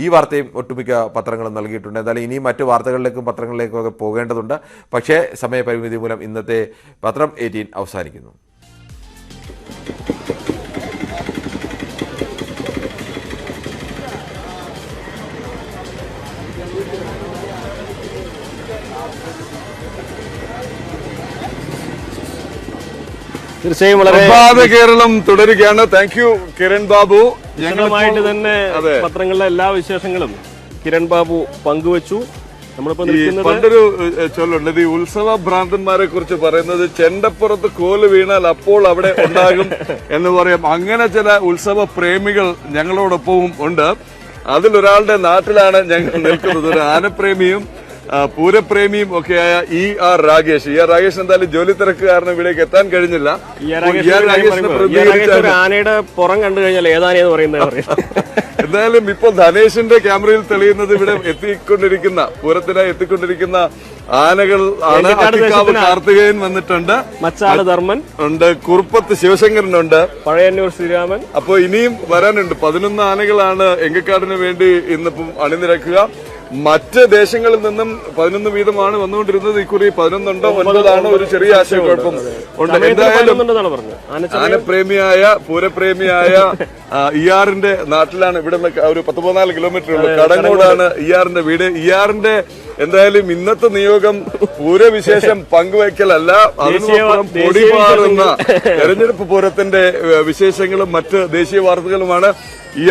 ഈ വാർത്തയും ഒട്ടുമിക്ക പത്രങ്ങളും നൽകിയിട്ടുണ്ട്. എന്തായാലും ഇനിയും മറ്റു വാർത്തകളിലേക്കും പത്രങ്ങളിലേക്കും ഒക്കെ പോകേണ്ടതുണ്ട്. പക്ഷേ സമയപരിമിതി മൂലം ഇന്നത്തെ പത്രം 18 അവസാനിക്കുന്നു. തീർച്ചയായും വളരെ കേരളം തുടരുകയാണ്. Thank you Kiran Babu. ഞങ്ങളുമായിട്ട് തന്നെ പത്രങ്ങളിലെ എല്ലാ വിശേഷങ്ങളും കിരൺ ബാബു പങ്കുവച്ചു. നമ്മളിപ്പോ പണ്ടൊരു ചൊല്ലുണ്ട്, ഈ ഉത്സവ ഭ്രാന്തന്മാരെ കുറിച്ച് പറയുന്നത് ചെണ്ടപ്പുറത്ത് കോല് വീണാൽ അപ്പോൾ അവിടെ ഉണ്ടാകും എന്ന് പറയാം. അങ്ങനെ ചില ഉത്സവ പ്രേമികൾ ഞങ്ങളോടൊപ്പവും ഉണ്ട്. അതിലൊരാളുടെ നാട്ടിലാണ് ഞങ്ങൾ നിൽക്കുന്നത്. ഒരു ആനപ്രേമിയും പൂരപ്രേമിയും ഒക്കെയായ ER രാഗേഷ്. രാഗേഷ് എന്തായാലും ജോലി തിരക്ക് കാരണം ഇവിടേക്ക് എത്താൻ കഴിഞ്ഞില്ല. ആനയുടെ പുറം കണ്ടു കഴിഞ്ഞാൽ ഏതാനെന്ന് പറയുന്നത്. എന്തായാലും ഇപ്പോൾ ധനേഷിന്റെ ക്യാമറയിൽ തെളിയുന്നത് ഇവിടെ പൂരത്തിനായി എത്തിക്കൊണ്ടിരിക്കുന്ന ആനകൾ ആണ്. അട്ടിക്കാവ് കാർത്തികേയൻ വന്നിട്ടുണ്ട്, മച്ചാട് ധർമ്മൻ ഉണ്ട്, കുറുപ്പത്ത് ശിവശങ്കരനുണ്ട്, പഴയന്നൂർ ശ്രീരാമൻ. അപ്പൊ ഇനിയും വരാനുണ്ട്. 11 ആനകളാണ് എങ്കക്കാടിന് വേണ്ടി ഇന്നിപ്പം അണിനിരക്കുക. മറ്റ് ദേശങ്ങളിൽ നിന്നും 11 വീതമാണ് വന്നുകൊണ്ടിരുന്നത്. ഇക്കുറി 11 ഉണ്ടോ 9 ഒരു ചെറിയ ആശയക്കുഴപ്പം ഉണ്ട്. എന്തായാലും ആനപ്രേമിയായ പൂരപ്രേമിയായ ഇയാറിന്റെ നാട്ടിലാണ്. ഇവിടെ ഒരു 14 കിലോമീറ്റർ ഉള്ളു. കടങ്ങോടാണ് ഇയാറിന്റെ വീട്. ഇയാറിന്റെ എന്തായാലും ഇന്നത്തെ നിയോഗം പൂരവിശേഷം പങ്കുവയ്ക്കലല്ല, അതിനോടൊപ്പം പൊടിപാറുന്ന തെരഞ്ഞെടുപ്പ് പൂരത്തിന്റെ വിശേഷങ്ങളും മറ്റ് ദേശീയ വാർത്തകളുമാണ്.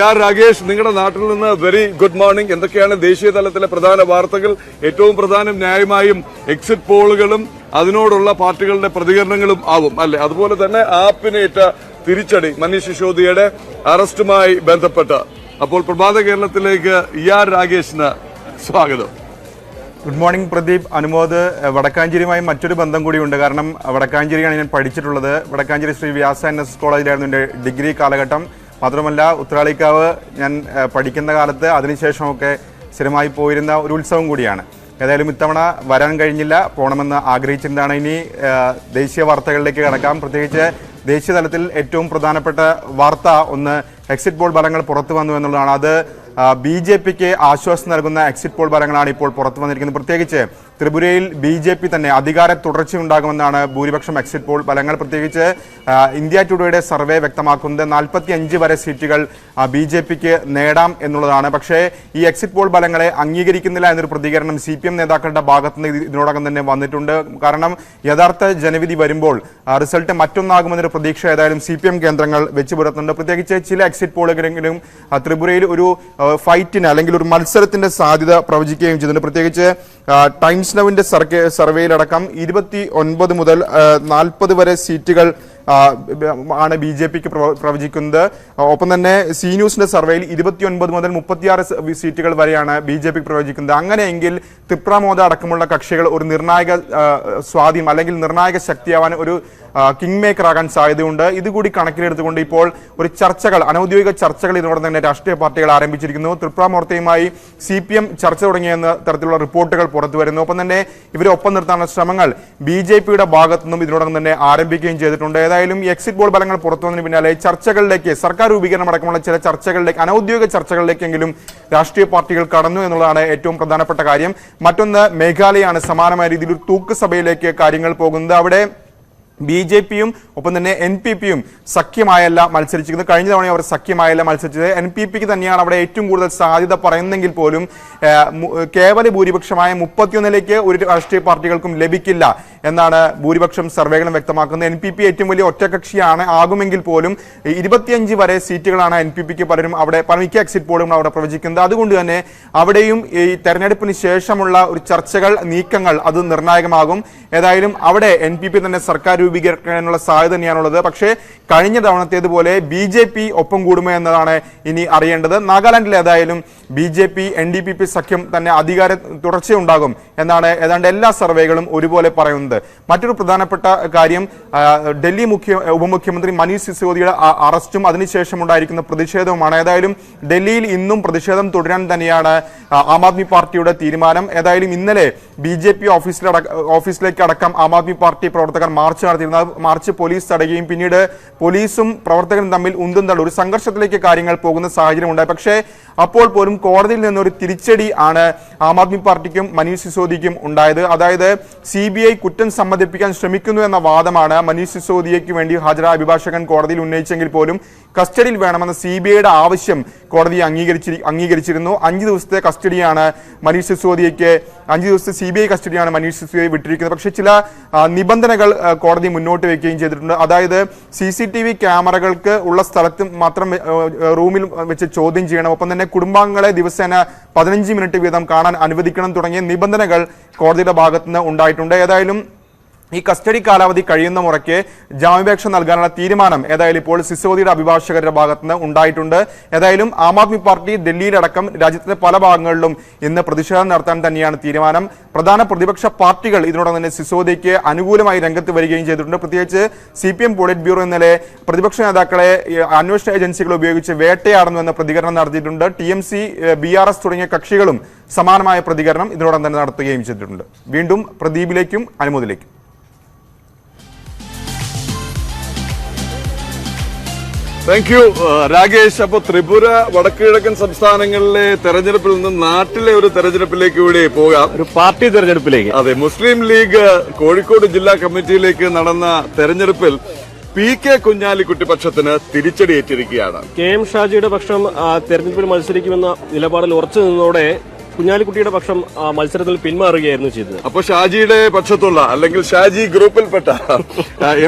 ആർ രാകേഷ്, നിങ്ങളുടെ നാട്ടിൽ നിന്ന് വെരി ഗുഡ് മോർണിംഗ്. എന്തൊക്കെയാണ് ദേശീയ തലത്തിലെ പ്രധാന വാർത്തകൾ? ഏറ്റവും പ്രധാനം ന്യായമായും എക്സിറ്റ് പോളുകളും അതിനോടുള്ള പാർട്ടികളുടെ പ്രതികരണങ്ങളും ആവും അല്ലെ? അതുപോലെ തന്നെ ആപ്പിനേറ്റ തിരിച്ചടി മനീഷ് സിസോദിയയുടെ അറസ്റ്റുമായി ബന്ധപ്പെട്ട്. അപ്പോൾ പ്രഭാത കേരളത്തിലേക്ക് ആർ രാകേഷിന് സ്വാഗതം. Good morning Pradeep, Anumod. വടക്കാഞ്ചേരിയുമായി മറ്റൊരു ബന്ധം കൂടിയുണ്ട്. കാരണം വടക്കാഞ്ചേരിയാണ് ഞാൻ പഠിച്ചിട്ടുള്ളത്. വടക്കാഞ്ചേരി ശ്രീ വ്യാസ NSS കോളേജിലായിരുന്നു എൻ്റെ ഡിഗ്രി കാലഘട്ടം. മാത്രമല്ല ഉത്രാളിക്കാവ് ഞാൻ പഠിക്കുന്ന കാലത്ത് അതിനുശേഷമൊക്കെ സ്ഥിരമായി പോയിരുന്ന ഒരു ഉത്സവം കൂടിയാണ്. ഏതായാലും ഇത്തവണ വരാൻ കഴിഞ്ഞില്ല, പോകണമെന്ന് ആഗ്രഹിച്ചിരുന്നതാണ്. ഇനി ദേശീയ വാർത്തകളിലേക്ക് കടക്കാം. പ്രത്യേകിച്ച് ദേശീയ തലത്തിൽ ഏറ്റവും പ്രധാനപ്പെട്ട വാർത്ത ഒന്ന് എക്സിറ്റ് പോൾ ഫലങ്ങൾ പുറത്തു വന്നു എന്നുള്ളതാണ്. അത് BJPക്ക് ആശ്വാസം നൽകുന്ന എക്സിറ്റ് പോൾ ഫലങ്ങളാണ് ഇപ്പോൾ പുറത്തു വന്നിരിക്കുന്നത്. പ്രത്യേകിച്ച് ത്രിപുരയിൽ BJP തന്നെ അധികാര തുടർച്ചയുണ്ടാകുമെന്നാണ് ഭൂരിപക്ഷം എക്സിറ്റ് പോൾ ഫലങ്ങൾ. പ്രത്യേകിച്ച് ഇന്ത്യ ടുഡേയുടെ സർവേ വ്യക്തമാക്കുന്നത് 45 വരെ സീറ്റുകൾ BJPക്ക് നേടാം എന്നുള്ളതാണ്. പക്ഷേ ഈ എക്സിറ്റ് പോൾ ഫലങ്ങളെ അംഗീകരിക്കുന്നില്ല എന്നൊരു പ്രതികരണം CPM നേതാക്കളുടെ ഭാഗത്തുനിന്ന് ഇതിനോടകം തന്നെ വന്നിട്ടുണ്ട്. കാരണം യഥാർത്ഥ ജനവിധി വരുമ്പോൾ റിസൾട്ട് മറ്റൊന്നാകുമെന്നൊരു പ്രതീക്ഷ ഏതായാലും CPM കേന്ദ്രങ്ങൾ വെച്ചു പുലർത്തുന്നുണ്ട്. പ്രത്യേകിച്ച് ചില എക്സിറ്റ് പോളുകളെങ്കിലും ത്രിപുരയിൽ ഒരു ഫൈറ്റിന് അല്ലെങ്കിൽ ഒരു മത്സരത്തിന്റെ സാധ്യത പ്രവചിക്കുകയും ചെയ്തിട്ടുണ്ട്. പ്രത്യേകിച്ച് ടൈംസ് നൗവിന്റെ സർവേയിലടക്കം 29 മുതൽ 40 വരെ സീറ്റുകൾ ആണ് BJPക്ക് പ്രവചിക്കുന്നത്. ഒപ്പം തന്നെ സി ന്യൂസിന്റെ സർവേയിൽ 29 മുതൽ 36 സീറ്റുകൾ വരെയാണ് BJPക്ക് പ്രവചിക്കുന്നത്. അങ്ങനെയെങ്കിൽ ത്രിപുര അടക്കമുള്ള കക്ഷികൾ ഒരു നിർണായക സ്വാധീനം അല്ലെങ്കിൽ നിർണായക ശക്തിയാവാൻ ഒരു കിങ് മേക്കർ ആകാൻ സാധ്യതയുണ്ട്. ഇതുകൂടി കണക്കിലെടുത്തുകൊണ്ട് ഇപ്പോൾ ഒരു ചർച്ചകൾ, അനൌദ്യോഗിക ചർച്ചകൾ ഇതിനോടൊപ്പം തന്നെ രാഷ്ട്രീയ പാർട്ടികൾ ആരംഭിച്ചിരിക്കുന്നു. ത്രിപുര മോർച്ചയുമായി CPM ചർച്ച തുടങ്ങിയെന്ന തരത്തിലുള്ള റിപ്പോർട്ടുകൾ പുറത്തു വരുന്നു. ഒപ്പം തന്നെ ഇവരെ ഒപ്പം നിർത്താനുള്ള ശ്രമങ്ങൾ BJPയുടെ ഭാഗത്തു നിന്നും ഇതിനോടകം തന്നെ ആരംഭിക്കുകയും ചെയ്തിട്ടുണ്ട്. ഏതായാലും ഈ എക്സിറ്റ് പോൾ ഫലങ്ങൾ പുറത്തു വന്നതിന് പിന്നാലെ ചർച്ചകളിലേക്ക്, സർക്കാർ രൂപീകരണം അടക്കമുള്ള ചില ചർച്ചകളിലേക്ക്, അനൌദ്യോഗിക ചർച്ചകളിലേക്കെങ്കിലും രാഷ്ട്രീയ പാർട്ടികൾ കടന്നു എന്നുള്ളതാണ് ഏറ്റവും പ്രധാനപ്പെട്ട കാര്യം. മറ്റൊന്ന് മേഘാലയയാണ്. സമാനമായ രീതിയിൽ ഒരു തൂക്ക് സഭയിലേക്ക് കാര്യങ്ങൾ പോകുന്നത്. അവിടെ BJPയും ഒപ്പം തന്നെ NPPയും സഖ്യമായല്ല മത്സരിച്ചിരിക്കുന്നത്. കഴിഞ്ഞ തവണ അവർ സഖ്യമായല്ല മത്സരിച്ചത്. NPPക്ക് തന്നെയാണ് അവിടെ ഏറ്റവും കൂടുതൽ സാധ്യത പറയുന്നെങ്കിൽ പോലും കേവല ഭൂരിപക്ഷമായ 31ലേക്ക് ഒരു രാഷ്ട്രീയ പാർട്ടികൾക്കും ലഭിക്കില്ല എന്നാണ് ഭൂരിപക്ഷം സർവേകളും വ്യക്തമാക്കുന്നത്. NPP ഏറ്റവും വലിയ ഒറ്റകക്ഷിയാണ് ആകുമെങ്കിൽ പോലും 25 വരെ സീറ്റുകളാണ് NPPക്ക് പലരും അവിടെ മിക്ക എക്സിറ്റ് പോളും അവിടെ പ്രവചിക്കുന്നത്. അതുകൊണ്ട് തന്നെ അവിടെയും ഈ തെരഞ്ഞെടുപ്പിന് ശേഷമുള്ള ഒരു ചർച്ചകൾ, നീക്കങ്ങൾ അത് നിർണായകമാകും. ഏതായാലും അവിടെ NPP തന്നെ സർക്കാർ രൂപീകരിക്കാനുള്ള സാധ്യത തന്നെയാണുള്ളത്. പക്ഷേ കഴിഞ്ഞ തവണത്തേതുപോലെ BJP ഒപ്പം കൂടുമോ എന്നതാണ് ഇനി അറിയേണ്ടത്. നാഗാലാൻഡിൽ ഏതായാലും BJP NDPP സഖ്യം തന്നെ അധികാര തുടർച്ചയുണ്ടാകും എന്നാണ് ഏതാണ്ട് എല്ലാ സർവേകളും ഒരുപോലെ പറയുന്നത്. മറ്റൊരു പ്രധാനപ്പെട്ട കാര്യം ഡൽഹി ഉപമുഖ്യമന്ത്രി മനീഷ് സിസോദിയുടെ അറസ്റ്റും അതിനുശേഷം ഉണ്ടായിരിക്കുന്ന പ്രതിഷേധവുമാണ്. ഏതായാലും ഡൽഹിയിൽ ഇന്നും പ്രതിഷേധം തുടരാൻ തന്നെയാണ് ആം ആദ്മി പാർട്ടിയുടെ തീരുമാനം. ഏതായാലും ഇന്നലെ BJP ഓഫീസിലേക്ക് അടക്കം ആം ആദ്മി പാർട്ടി പ്രവർത്തകർ മാർച്ച് നടത്തിയിരുന്നത്. മാർച്ച് പോലീസ് തടയുകയും പിന്നീട് പോലീസും പ്രവർത്തകരും തമ്മിൽ ഉന്തും തള്ളും ഒരു സംഘർഷത്തിലേക്ക് കാര്യങ്ങൾ പോകുന്ന സാഹചര്യം ഉണ്ടായി. പക്ഷേ അപ്പോൾ പോലും കോടതിയിൽ നിന്നൊരു തിരിച്ചടി ആണ് ആം ആദ്മി പാർട്ടിക്കും മനീഷ് സിസോദിയയ്ക്കും ഉണ്ടായത്. അതായത് CBI കുറ്റം സമ്മതിപ്പിക്കാൻ ശ്രമിക്കുന്നു എന്ന വാദമാണ് മനീഷ് സിസോദിയയ്ക്ക് വേണ്ടി ഹാജരായ അഭിഭാഷകൻ കോടതിയിൽ ഉന്നയിച്ചെങ്കിൽ പോലും കസ്റ്റഡിയിൽ വേണമെന്ന CBIയുടെ ആവശ്യം കോടതി അംഗീകരിച്ചിരുന്നു. 5 ദിവസത്തെ കസ്റ്റഡിയാണ് മനീഷ് സിസോദിയയ്ക്ക്, 5 ദിവസത്തെ CBI കസ്റ്റഡിയാണ് മനീഷ് സിസോദിയെ വിട്ടിരിക്കുന്നത്. പക്ഷേ ചില നിബന്ധനകൾ കോടതി മുന്നോട്ട് വയ്ക്കുകയും ചെയ്തിട്ടുണ്ട്. അതായത് CCTV ക്യാമറകൾക്ക് ഉള്ള സ്ഥലത്ത് മാത്രം റൂമിൽ വെച്ച് ചോദ്യം ചെയ്യണം. ഒപ്പം തന്നെ കുടുംബാംഗങ്ങളെ ദിവസേന 15 മിനിറ്റ് വീതം കാണാൻ അനുവദിക്കണം തുടങ്ങിയ നിബന്ധനകൾ കോടതിയുടെ ഭാഗത്തുനിന്ന് ഉണ്ടായിട്ടുണ്ട്. ഏതായാലും ഈ കസ്റ്റഡി കാലാവധി കഴിയുന്ന മുറയ്ക്ക് ജാമ്യാപേക്ഷ നൽകാനുള്ള തീരുമാനം ഏതായാലും ഇപ്പോൾ സിസോദിയുടെ അഭിഭാഷകരുടെ ഭാഗത്തുനിന്ന് ഉണ്ടായിട്ടുണ്ട്. ഏതായാലും ആം ആദ്മി പാർട്ടി ഡൽഹിയിലടക്കം രാജ്യത്തിന്റെ പല ഭാഗങ്ങളിലും ഇന്ന് പ്രതിഷേധം നടത്താൻ തന്നെയാണ് തീരുമാനം. പ്രധാന പ്രതിപക്ഷ പാർട്ടികൾ ഇതിനോടൊപ്പം തന്നെ സിസോദിക്ക് അനുകൂലമായി രംഗത്ത് വരികയും ചെയ്തിട്ടുണ്ട്. പ്രത്യേകിച്ച് CPM പോളിറ്റ് ബ്യൂറോ ഇന്നലെ പ്രതിപക്ഷ നേതാക്കളെ അന്വേഷണ ഏജൻസികൾ ഉപയോഗിച്ച് വേട്ടയാടുന്നു എന്ന പ്രതികരണം നടത്തിയിട്ടുണ്ട്. TMC, BRS തുടങ്ങിയ കക്ഷികളും സമാനമായ പ്രതികരണം ഇതിനോടൊപ്പം തന്നെ നടത്തുകയും ചെയ്തിട്ടുണ്ട്. വീണ്ടും പ്രദീപിലേക്കും അനുമോദിലേക്കും. Thank you Rakesh. അപ്പൊ ത്രിപുര വടക്ക് കിഴക്കൻ സംസ്ഥാനങ്ങളിലെ തെരഞ്ഞെടുപ്പിൽ നിന്ന് നാട്ടിലെ ഒരു തെരഞ്ഞെടുപ്പിലേക്ക് കൂടി പോകാം, ഒരു പാർട്ടി തെരഞ്ഞെടുപ്പിലേക്ക്. അതെ, മുസ്ലിം ലീഗ് കോഴിക്കോട് ജില്ലാ കമ്മിറ്റിയിലേക്ക് നടന്ന തെരഞ്ഞെടുപ്പിൽ PK കുഞ്ഞാലിക്കുട്ടി പക്ഷത്തിന് തിരിച്ചടിയേറ്റിരിക്കുകയാണ്. KM ഷാജിയുടെ പക്ഷം തെരഞ്ഞെടുപ്പിൽ മത്സരിക്കുമെന്ന നിലപാടിൽ ഉറച്ചു നിന്നതോടെ കുഞ്ഞാലിക്കുട്ടിയുടെ പക്ഷം മത്സരത്തിൽ പിന്മാറുകയായിരുന്നു ചെയ്തത്. അപ്പൊ ഷാജിയുടെ പക്ഷത്തുള്ള അല്ലെങ്കിൽ ഷാജി ഗ്രൂപ്പിൽപ്പെട്ട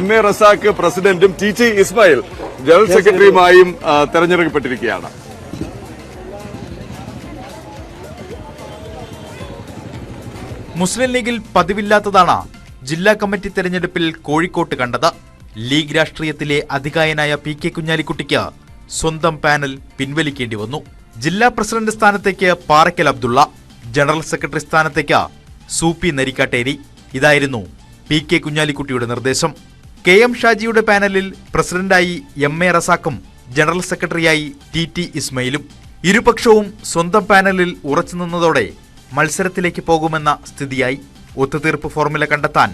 MA റസാഖ് പ്രസിഡന്റും TT ഇസ്മായിൽ ജനറൽ സെക്രട്ടറിയുമായും തെരഞ്ഞെടുക്കപ്പെട്ടിരിക്കുകയാണ്. മുസ്ലിം ലീഗിൽ പതിവില്ലാത്തതാണ് ജില്ലാ കമ്മിറ്റി തെരഞ്ഞെടുപ്പിൽ കോഴിക്കോട്ട് കണ്ടത്. ലീഗ് രാഷ്ട്രീയത്തിലെ അധികായനായ PK കുഞ്ഞാലിക്കുട്ടിക്ക് സ്വന്തം പാനൽ പിൻവലിക്കേണ്ടി വന്നു. ജില്ലാ പ്രസിഡന്റ് സ്ഥാനത്തേക്ക് പാറക്കൽ അബ്ദുള്ള, ജനറൽ സെക്രട്ടറി സ്ഥാനത്തേക്ക് സൂപ്പി നരിക്കാട്ടേരി. ഇതായിരുന്നു PK കുഞ്ഞാലിക്കുട്ടിയുടെ നിർദ്ദേശം. KM ഷാജിയുടെ പാനലിൽ പ്രസിഡന്റായി MA റസാഖും ജനറൽ സെക്രട്ടറിയായി TT ഇസ്മയിലും. ഇരുപക്ഷവും സ്വന്തം പാനലിൽ ഉറച്ചുനിന്നതോടെ മത്സരത്തിലേക്ക് പോകുമെന്ന സ്ഥിതിയായി. ഒത്തുതീർപ്പ് ഫോർമുല കണ്ടെത്താൻ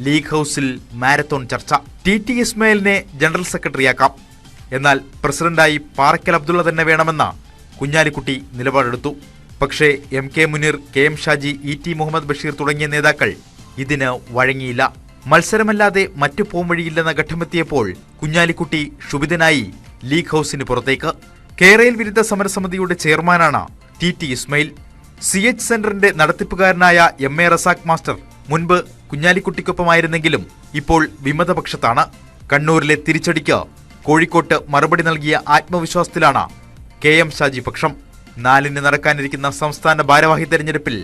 ലീഗ് ഹൌസിൽ മാരത്തോൺ ചർച്ച. TT ഇസ്മയിലിനെ ജനറൽ സെക്രട്ടറിയാക്കാം, എന്നാൽ പ്രസിഡന്റായി പാറക്കൽ അബ്ദുള്ള തന്നെ വേണമെന്ന കുഞ്ഞാലിക്കുട്ടി നിലപാടെടുത്തു. പക്ഷേ MK Muneer, KM Shaji, ET Muhammad Basheer തുടങ്ങിയ നേതാക്കൾ ഇതിന് വഴങ്ങിയില്ല. മത്സരമല്ലാതെ മറ്റു പോംവഴിയില്ലെന്ന ഘട്ടമെത്തിയപ്പോൾ കുഞ്ഞാലിക്കുട്ടി ക്ഷുഭിതനായി ലീഗ് ഹൌസിന് പുറത്തേക്ക്. കേരയിൽ വിരുദ്ധ സമരസമിതിയുടെ ചെയർമാനാണ് TT ഇസ്മയിൽ. CH സെന്ററിന്റെ നടത്തിപ്പുകാരനായ MA റസാഖ് മാസ്റ്റർ മുൻപ് കുഞ്ഞാലിക്കുട്ടിക്കൊപ്പമായിരുന്നെങ്കിലും ഇപ്പോൾ വിമതപക്ഷത്താണ്. കണ്ണൂരിലെ തിരിച്ചടിക്ക് കോഴിക്കോട്ട് മറുപടി നൽകിയ ആത്മവിശ്വാസത്തിലാണ് KM ഷാജി പക്ഷം. 4-ന് നടക്കാനിരിക്കുന്ന സംസ്ഥാന ഭാരവാഹി തെരഞ്ഞെടുപ്പിൽ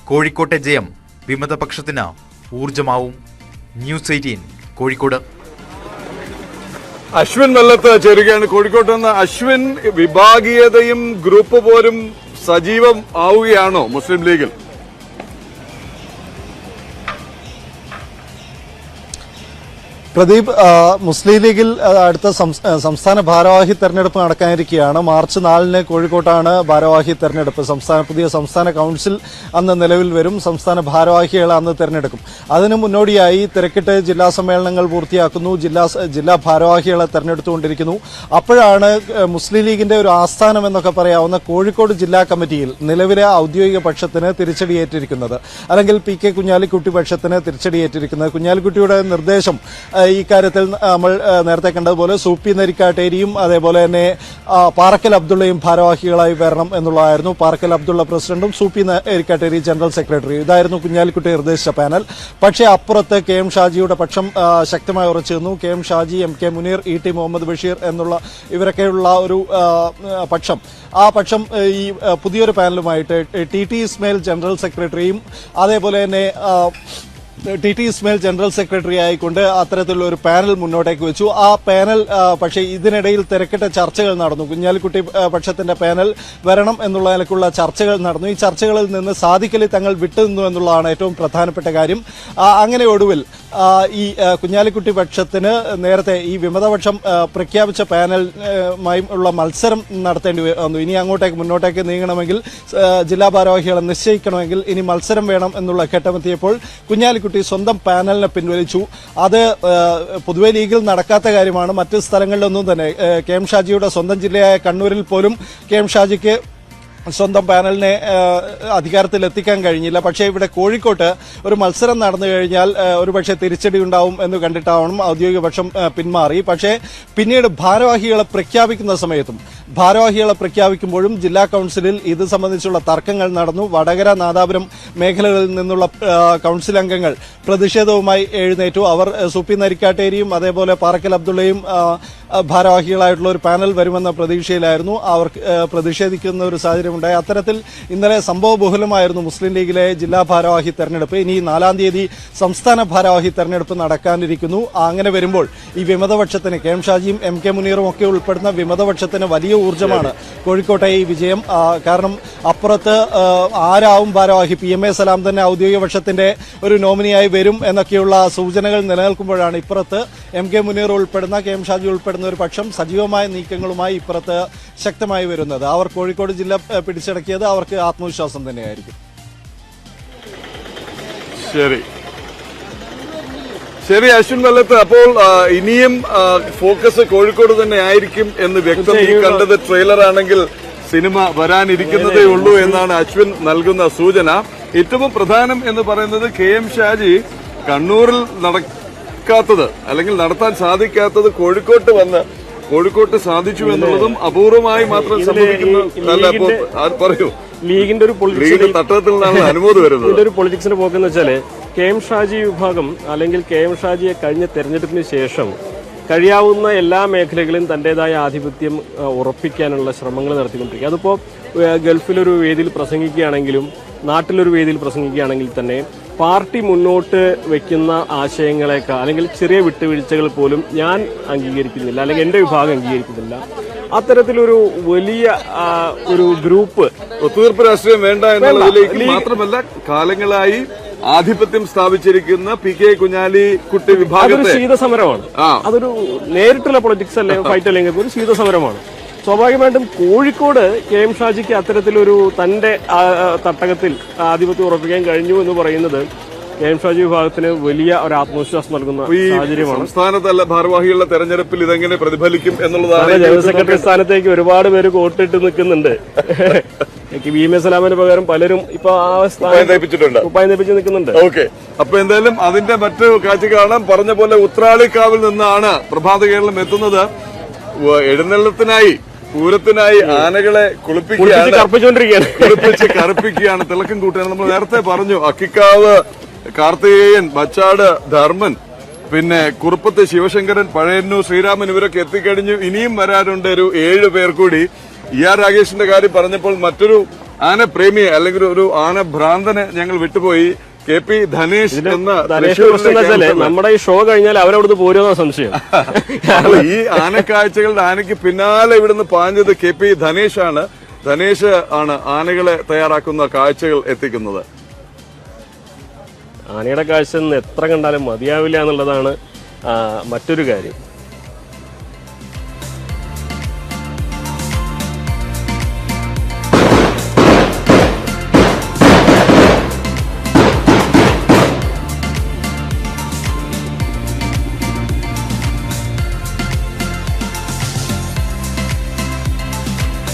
കോഴിക്കോട്ടെ ജയം വിമതപക്ഷത്തിന് ഊർജമാവും. ന്യൂസ് 18 കോഴിക്കോട്. അശ്വിൻ വെള്ളത്ത് ചേരുകയാണ് കോഴിക്കോട്ട് നിന്ന്. അശ്വിൻ, വിഭാഗീയതയും ഗ്രൂപ്പ് പോരും സജീവം ആവുകയാണോ മുസ്ലിം ലീഗിൽ? പ്രദീപ്, മുസ്ലിം ലീഗിൽ അടുത്ത സംസ്ഥാന ഭാരവാഹി തെരഞ്ഞെടുപ്പ് നടക്കാനിരിക്കുകയാണ്. മാർച്ച് 4-ന് കോഴിക്കോട്ടാണ് ഭാരവാഹി തെരഞ്ഞെടുപ്പ്. പുതിയ സംസ്ഥാന കൗൺസിൽ അന്ന് നിലവിൽ വരും. സംസ്ഥാന ഭാരവാഹികളെ അന്ന് തെരഞ്ഞെടുക്കും. അതിനു മുന്നോടിയായി തിരക്കിട്ട് ജില്ലാ സമ്മേളനങ്ങൾ പൂർത്തിയാക്കുന്നു. ജില്ലാ ഭാരവാഹികളെ തെരഞ്ഞെടുത്തുകൊണ്ടിരിക്കുന്നു. അപ്പോഴാണ് മുസ്ലിം ലീഗിന്റെ ഒരു ആസ്ഥാനം എന്നൊക്കെ പറയാവുന്ന കോഴിക്കോട് ജില്ലാ കമ്മിറ്റിയിൽ നിലവിലെ ഔദ്യോഗിക പക്ഷത്തിന് തിരിച്ചടിയേറ്റിരിക്കുന്നത്, അല്ലെങ്കിൽ PK കുഞ്ഞാലിക്കുട്ടി പക്ഷത്തിന് തിരിച്ചടിയേറ്റിരിക്കുന്നത്. കുഞ്ഞാലിക്കുട്ടിയുടെ നിർദ്ദേശം ഈ കാര്യത്തിൽ നമ്മൾ നേരത്തെ കണ്ടതുപോലെ സൂപ്പി നരിക്കാട്ടേരിയും അതേപോലെ തന്നെ പാറക്കൽ അബ്ദുള്ളയും ഭാരവാഹികളായി വരണം എന്നുള്ളതായിരുന്നു. പാറക്കൽ അബ്ദുള്ള പ്രസിഡന്റും സൂപ്പി നരിക്കാട്ടേരി ജനറൽ സെക്രട്ടറിയും. ഇതായിരുന്നു കുഞ്ഞാലിക്കുട്ടി നിർദ്ദേശിച്ച പാനൽ. പക്ഷേ അപ്പുറത്ത് KM ഷാജിയുടെ പക്ഷം ശക്തമായി ഉറച്ചു നിന്നു. KM Shaji, MK Muneer, ET Muhammad Basheer എന്നുള്ള ഇവരൊക്കെയുള്ള ഒരു പക്ഷം. ആ പക്ഷം ഈ പുതിയൊരു പാനലുമായിട്ട് TT ഇസ്മയിൽ ജനറൽ സെക്രട്ടറിയും അതേപോലെ തന്നെ TT ഇസ്മയിൽ ജനറൽ സെക്രട്ടറി ആയിക്കൊണ്ട് അത്തരത്തിലുള്ള ഒരു പാനൽ മുന്നോട്ടേക്ക് വെച്ചു. ആ പാനൽ പക്ഷേ ഇതിനിടയിൽ തിരക്കിട്ട ചർച്ചകൾ നടന്നു. കുഞ്ഞാലിക്കുട്ടി പക്ഷത്തിന്റെ പാനൽ വരണം എന്നുള്ള നിലക്കുള്ള ചർച്ചകൾ നടന്നു. ഈ ചർച്ചകളിൽ നിന്ന് സാദിഖലി തങ്ങൾ വിട്ടുനിന്നു എന്നുള്ളതാണ് ഏറ്റവും പ്രധാനപ്പെട്ട കാര്യം. അങ്ങനെ ഒടുവിൽ ഈ കുഞ്ഞാലിക്കുട്ടി പക്ഷത്തിന് നേരത്തെ ഈ വിമതപക്ഷം പ്രഖ്യാപിച്ച പാനലുമായും ഉള്ള മത്സരം നടത്തേണ്ടി വന്നു. ഇനി അങ്ങോട്ടേക്ക് മുന്നോട്ടേക്ക് നീങ്ങണമെങ്കിൽ, ജില്ലാ ഭാരവാഹികളെ നിശ്ചയിക്കണമെങ്കിൽ ഇനി മത്സരം വേണം എന്നുള്ള ഘട്ടമെത്തിയപ്പോൾ കുഞ്ഞാലിക്കുട്ടി സ്വന്തം പാനലിനെ പിൻവലിച്ചു. അത് പൊതുവെ ലീഗിൽ നടക്കാത്ത കാര്യമാണ്. മറ്റ് സ്ഥലങ്ങളിലൊന്നും തന്നെ KM ഷാജിയുടെ സ്വന്തം ജില്ലയായ കണ്ണൂരിൽ പോലും KM ഷാജിക്ക് സ്വന്തം പാനലിനെ അധികാരത്തിൽ എത്തിക്കാൻ കഴിഞ്ഞില്ല. പക്ഷേ ഇവിടെ കോഴിക്കോട്ട് ഒരു മത്സരം നടന്നു കഴിഞ്ഞാൽ ഒരുപക്ഷെ തിരിച്ചടി ഉണ്ടാവും എന്ന് കണ്ടിട്ടാവണം ഔദ്യോഗിക പക്ഷം പിന്മാറി. പക്ഷേ പിന്നീട് ഭാരവാഹികളെ പ്രഖ്യാപിക്കുന്ന സമയത്തും ഭാരവാഹികളെ പ്രഖ്യാപിക്കുമ്പോഴും ജില്ലാ കൌൺസിലിൽ ഇത് സംബന്ധിച്ചുള്ള തർക്കങ്ങൾ നടന്നു. വടകര, നാദാപുരം മേഖലകളിൽ നിന്നുള്ള കൌൺസിൽ അംഗങ്ങൾ പ്രതിഷേധവുമായി എഴുന്നേറ്റു. അവർ സൂപ്പി നരിക്കാട്ടേരിയും അതേപോലെ പാറക്കൽ അബ്ദുള്ളയും ഭാരവാഹികളായിട്ടുള്ള ഒരു പാനൽ വരുമെന്ന പ്രതീക്ഷയിലായിരുന്നു. അവർ പ്രതിഷേധിക്കുന്ന ഒരു സാഹചര്യം ഉണ്ടായി. അത്തരത്തിൽ ഇന്നലെ സംഭവബഹുലമായിരുന്നു മുസ്ലിം ലീഗിലെ ജില്ലാ ഭാരവാഹി തെരഞ്ഞെടുപ്പ്. ഇനി 4-ാം തീയതി സംസ്ഥാന ഭാരവാഹി തെരഞ്ഞെടുപ്പ് നടക്കാനിരിക്കുന്നു. അങ്ങനെ വരുമ്പോൾ ഈ വിമതപക്ഷത്തിന് കെ എം ഷാജിയും എം കെ മുനീറും ഒക്കെ ഉൾപ്പെടുന്ന വിമതപക്ഷത്തിന് വലിയ ഊർജ്ജമാണ് കോഴിക്കോട്ടെ ഈ വിജയം. കാരണം അപ്പുറത്ത് ആരാവും ഭാരവാഹി, PMA സലാം തന്നെ ഔദ്യോഗിക പക്ഷത്തിന്റെ ഒരു നോമിനിയായി വരും എന്നൊക്കെയുള്ള സൂചനകൾ നിലനിൽക്കുമ്പോഴാണ് ഇപ്പുറത്ത് എം കെ മുനീർ ഉൾപ്പെടുന്ന കെ എം ഷാജി ഉൾപ്പെടുന്ന ഒരു പക്ഷം സജീവമായ നീക്കങ്ങളുമായി ഇപ്പുറത്ത് ശക്തമായി വരുന്നത്. അവർ കോഴിക്കോട് ജില്ല പിടിച്ചടക്കിയത് അവർക്ക് ആത്മവിശ്വാസം തന്നെയായിരിക്കും. ശരി അശ്വിൻ വല്ലത്ത്, അപ്പോൾ ഇനിയും ഫോക്കസ് കോഴിക്കോട് തന്നെ ആയിരിക്കും എന്ന് വ്യക്തം. ഈ കണ്ടത് ട്രെയിലർ ആണെങ്കിൽ സിനിമ വരാനിരിക്കുന്നതേ ഉള്ളൂ എന്നാണ് അശ്വിൻ നൽകുന്ന സൂചന. ഏറ്റവും പ്രധാനം എന്ന് പറയുന്നത് കെ എം ഷാജി കണ്ണൂരിൽ നടക്കാത്തത് അല്ലെങ്കിൽ നടത്താൻ സാധിക്കാത്തത് കോഴിക്കോട്ട് സാധിച്ചു എന്നുള്ളതും അപൂർവമായി മാത്രം സംഭവിക്കുന്ന പറയൂ. ലീഗിന്റെ ഒരു തട്ടത്തിൽ നിന്നാണ് അനുമോദം വരുന്നത്. ഇതിന്റെ ഒരു പൊളിറ്റിക്സിന്റെ പോക്കെന്ന് വെച്ചാല് കെ എം ഷാജി വിഭാഗം അല്ലെങ്കിൽ കെ എം ഷാജിയെ കഴിഞ്ഞ തെരഞ്ഞെടുപ്പിന് ശേഷം കഴിയാവുന്ന എല്ലാ മേഖലകളിലും തന്റേതായ ആധിപത്യം ഉറപ്പിക്കാനുള്ള ശ്രമങ്ങൾ നടത്തിക്കൊണ്ടിരിക്കുക. അതിപ്പോ ഗൾഫിലൊരു വേദിയിൽ പ്രസംഗിക്കുകയാണെങ്കിലും നാട്ടിലൊരു വേദിയിൽ പ്രസംഗിക്കുകയാണെങ്കിൽ തന്നെ പാർട്ടി മുന്നോട്ട് വെക്കുന്ന ആശയങ്ങളെക്കാൾ അല്ലെങ്കിൽ ചെറിയ വിട്ടുവീഴ്ചകൾ പോലും ഞാൻ അംഗീകരിക്കുന്നില്ല, അല്ലെങ്കിൽ എന്റെ വിഭാഗം അംഗീകരിക്കുന്നില്ല. അത്തരത്തിലൊരു വലിയ ഒരു ഗ്രൂപ്പ് ഒത്തുതീർപ്പ് രാഷ്ട്രീയം വേണ്ട എന്നുള്ളതിലേക്ക് മാത്രമല്ല കാലങ്ങളായി ആധിപത്യം സ്ഥാപിച്ചിരിക്കുന്ന PK കുഞ്ഞാലിക്കുട്ടി വിഭാഗത്തെ ശീതസമരമാണ്. അതൊരു നേരിട്ടുള്ള പൊളിറ്റിക്സ് അല്ലെ, ഫൈറ്റ് അല്ലെങ്കിൽ ഒരു ശീതസമരമാണ്. സ്വാഭാവികമായിട്ടും കോഴിക്കോട് കെ എം ഷാജിക്ക് അത്തരത്തിലൊരു തന്റെ തട്ടകത്തിൽ ആധിപത്യം ഉറപ്പിക്കാൻ കഴിഞ്ഞു എന്ന് പറയുന്നത് കെ എം ഷാജി വിഭാഗത്തിന് വലിയ ഒരു ആത്മവിശ്വാസം നൽകുന്ന സാഹചര്യമാണ്. സംസ്ഥാനതല ഭാരവാഹികളുടെ തെരഞ്ഞെടുപ്പിൽ ഇതെങ്ങനെ പ്രതിഫലിക്കും എന്നുള്ളതാണ്. ജനറൽ സെക്രട്ടറി സ്ഥാനത്തേക്ക് ഒരുപാട് പേര് കോട്ടിട്ട് നിൽക്കുന്നുണ്ട്. PMA സലാമിന് പകരം പലരും ഇപ്പൊ ഉപ്പായം തേപ്പിച്ച് നിൽക്കുന്നുണ്ട്. ഓക്കെ, അപ്പൊ എന്തായാലും അതിന്റെ മറ്റു കാഴ്ച കാണാം. പറഞ്ഞ പോലെ ഉത്രാളിക്കാവിൽ നിന്നാണ് പ്രഭാത കേരളം എത്തുന്നത്. എഴുന്നള്ളത്തിനായി പൂരത്തിനായി ആനകളെ കുളിപ്പിച്ച് കറുപ്പിക്കുകയാണ്, തിളക്കം കൂട്ടുകയാണ്. നമ്മൾ നേരത്തെ പറഞ്ഞു അക്കിക്കാവ് കാർത്തികേയൻ, ബച്ചാട് ധർമ്മൻ, പിന്നെ കുറുപ്പത്ത് ശിവശങ്കരൻ, പഴയന്നൂർ ശ്രീരാമൻ ഇവരൊക്കെ എത്തിക്കഴിഞ്ഞു. ഇനിയും വരാനുണ്ട് ഒരു 7 പേർ കൂടി. ER രാഗേഷിന്റെ കാര്യം പറഞ്ഞപ്പോൾ മറ്റൊരു ആനപ്രേമിയെ അല്ലെങ്കിൽ ഒരു ആനഭ്രാന്തനെ ഞങ്ങൾ വിട്ടുപോയി. KP ധനേഷ് എന്ന നമ്മുടെ ഈ ഷോ കഴിഞ്ഞാൽ അവരവിടുന്ന് പോരുന്ന സംശയം. ഈ ആനക്കാഴ്ചകളുടെ ആനയ്ക്ക് പിന്നാലെ ഇവിടുന്ന് പാഞ്ഞത് KP ധനേഷ് ആണ്. ധനേഷ് ആണ് ആനകളെ തയ്യാറാക്കുന്ന കാഴ്ചകൾ എത്തിക്കുന്നത്. ആനയുടെ കാഴ്ച എത്ര കണ്ടാലും മതിയാവില്ല എന്നുള്ളതാണ് മറ്റൊരു കാര്യം.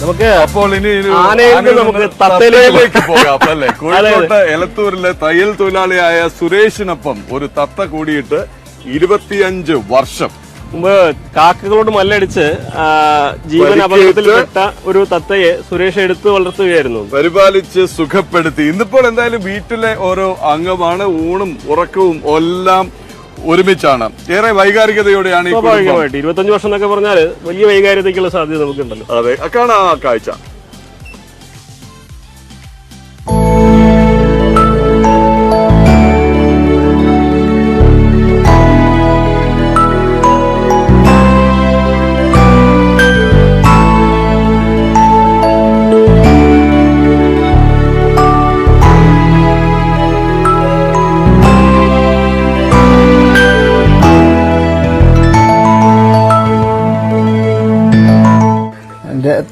നമുക്ക് അപ്പോൾ ഇനി നമുക്ക് തത്തയിലേക്ക് പോകാം അല്ലേ. കോഴിക്കോട്ട് എലത്തൂരിലെ തയ്യൽ തൊഴിലാളിയായ സുരേഷിനൊപ്പം ഒരു തത്ത കൂടിയിട്ട് 25 വർഷം മുമ്പ് കാക്കകളോട് മല്ലടിച്ച് ജീവൻ അപകടത്തിൽപ്പെട്ട ഒരു തത്തയെ സുരേഷ് എടുത്തു വളർത്തുകയായിരുന്നു, പരിപാലിച്ച് സുഖപ്പെടുത്തി. ഇന്നിപ്പോൾ എന്തായാലും വീട്ടിലെ ഓരോ അംഗമാണ്. ഊണും ഉറക്കവും എല്ലാം ഒരുമിച്ചാണ്. ഏറെ വൈകാരികതയോടെയാണ് 25 വർഷം എന്നൊക്കെ പറഞ്ഞാൽ വലിയ വൈകാരികതയ്ക്കുള്ള സാധ്യത നമുക്കുണ്ടല്ലോ. അതെ, കാണാം ആ കാഴ്ച.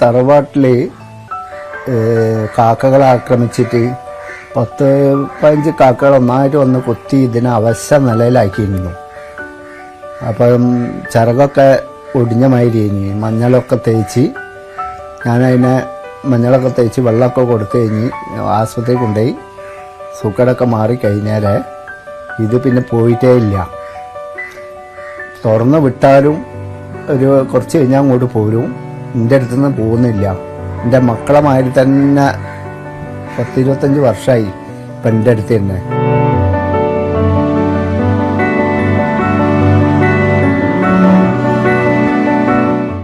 തറവാട്ടില് കാക്കകളെ ആക്രമിച്ചിട്ട് 10-15 കാക്കകൾ ഒന്നായിട്ട് വന്ന് കൊത്തി ഇതിനെ അവശ നിലയിലാക്കിയിരുന്നു. അപ്പം ചിറകൊക്കെ ഒടിഞ്ഞ മാതിരി കഴിഞ്ഞ് മഞ്ഞളൊക്കെ തേച്ച് ഞാനതിനെ മഞ്ഞളൊക്കെ തേച്ച് വെള്ളമൊക്കെ കൊടുത്തു കഴിഞ്ഞ് ആശുപത്രി കൊണ്ടുപോയി സുഖടൊക്കെ മാറിക്കഴിഞ്ഞാൽ ഇത് പിന്നെ പോയിട്ടേ ഇല്ല. തുറന്ന് വിട്ടാലും ഒരു കുറച്ച് കഴിഞ്ഞാൽ അങ്ങോട്ട് പോരും. എൻ്റെ അടുത്ത് നിന്ന് പോകുന്നില്ല. എൻ്റെ മക്കളെ മാതിരി തന്നെ 10-25 വർഷമായി ഇപ്പം എൻ്റെ അടുത്ത് തന്നെ.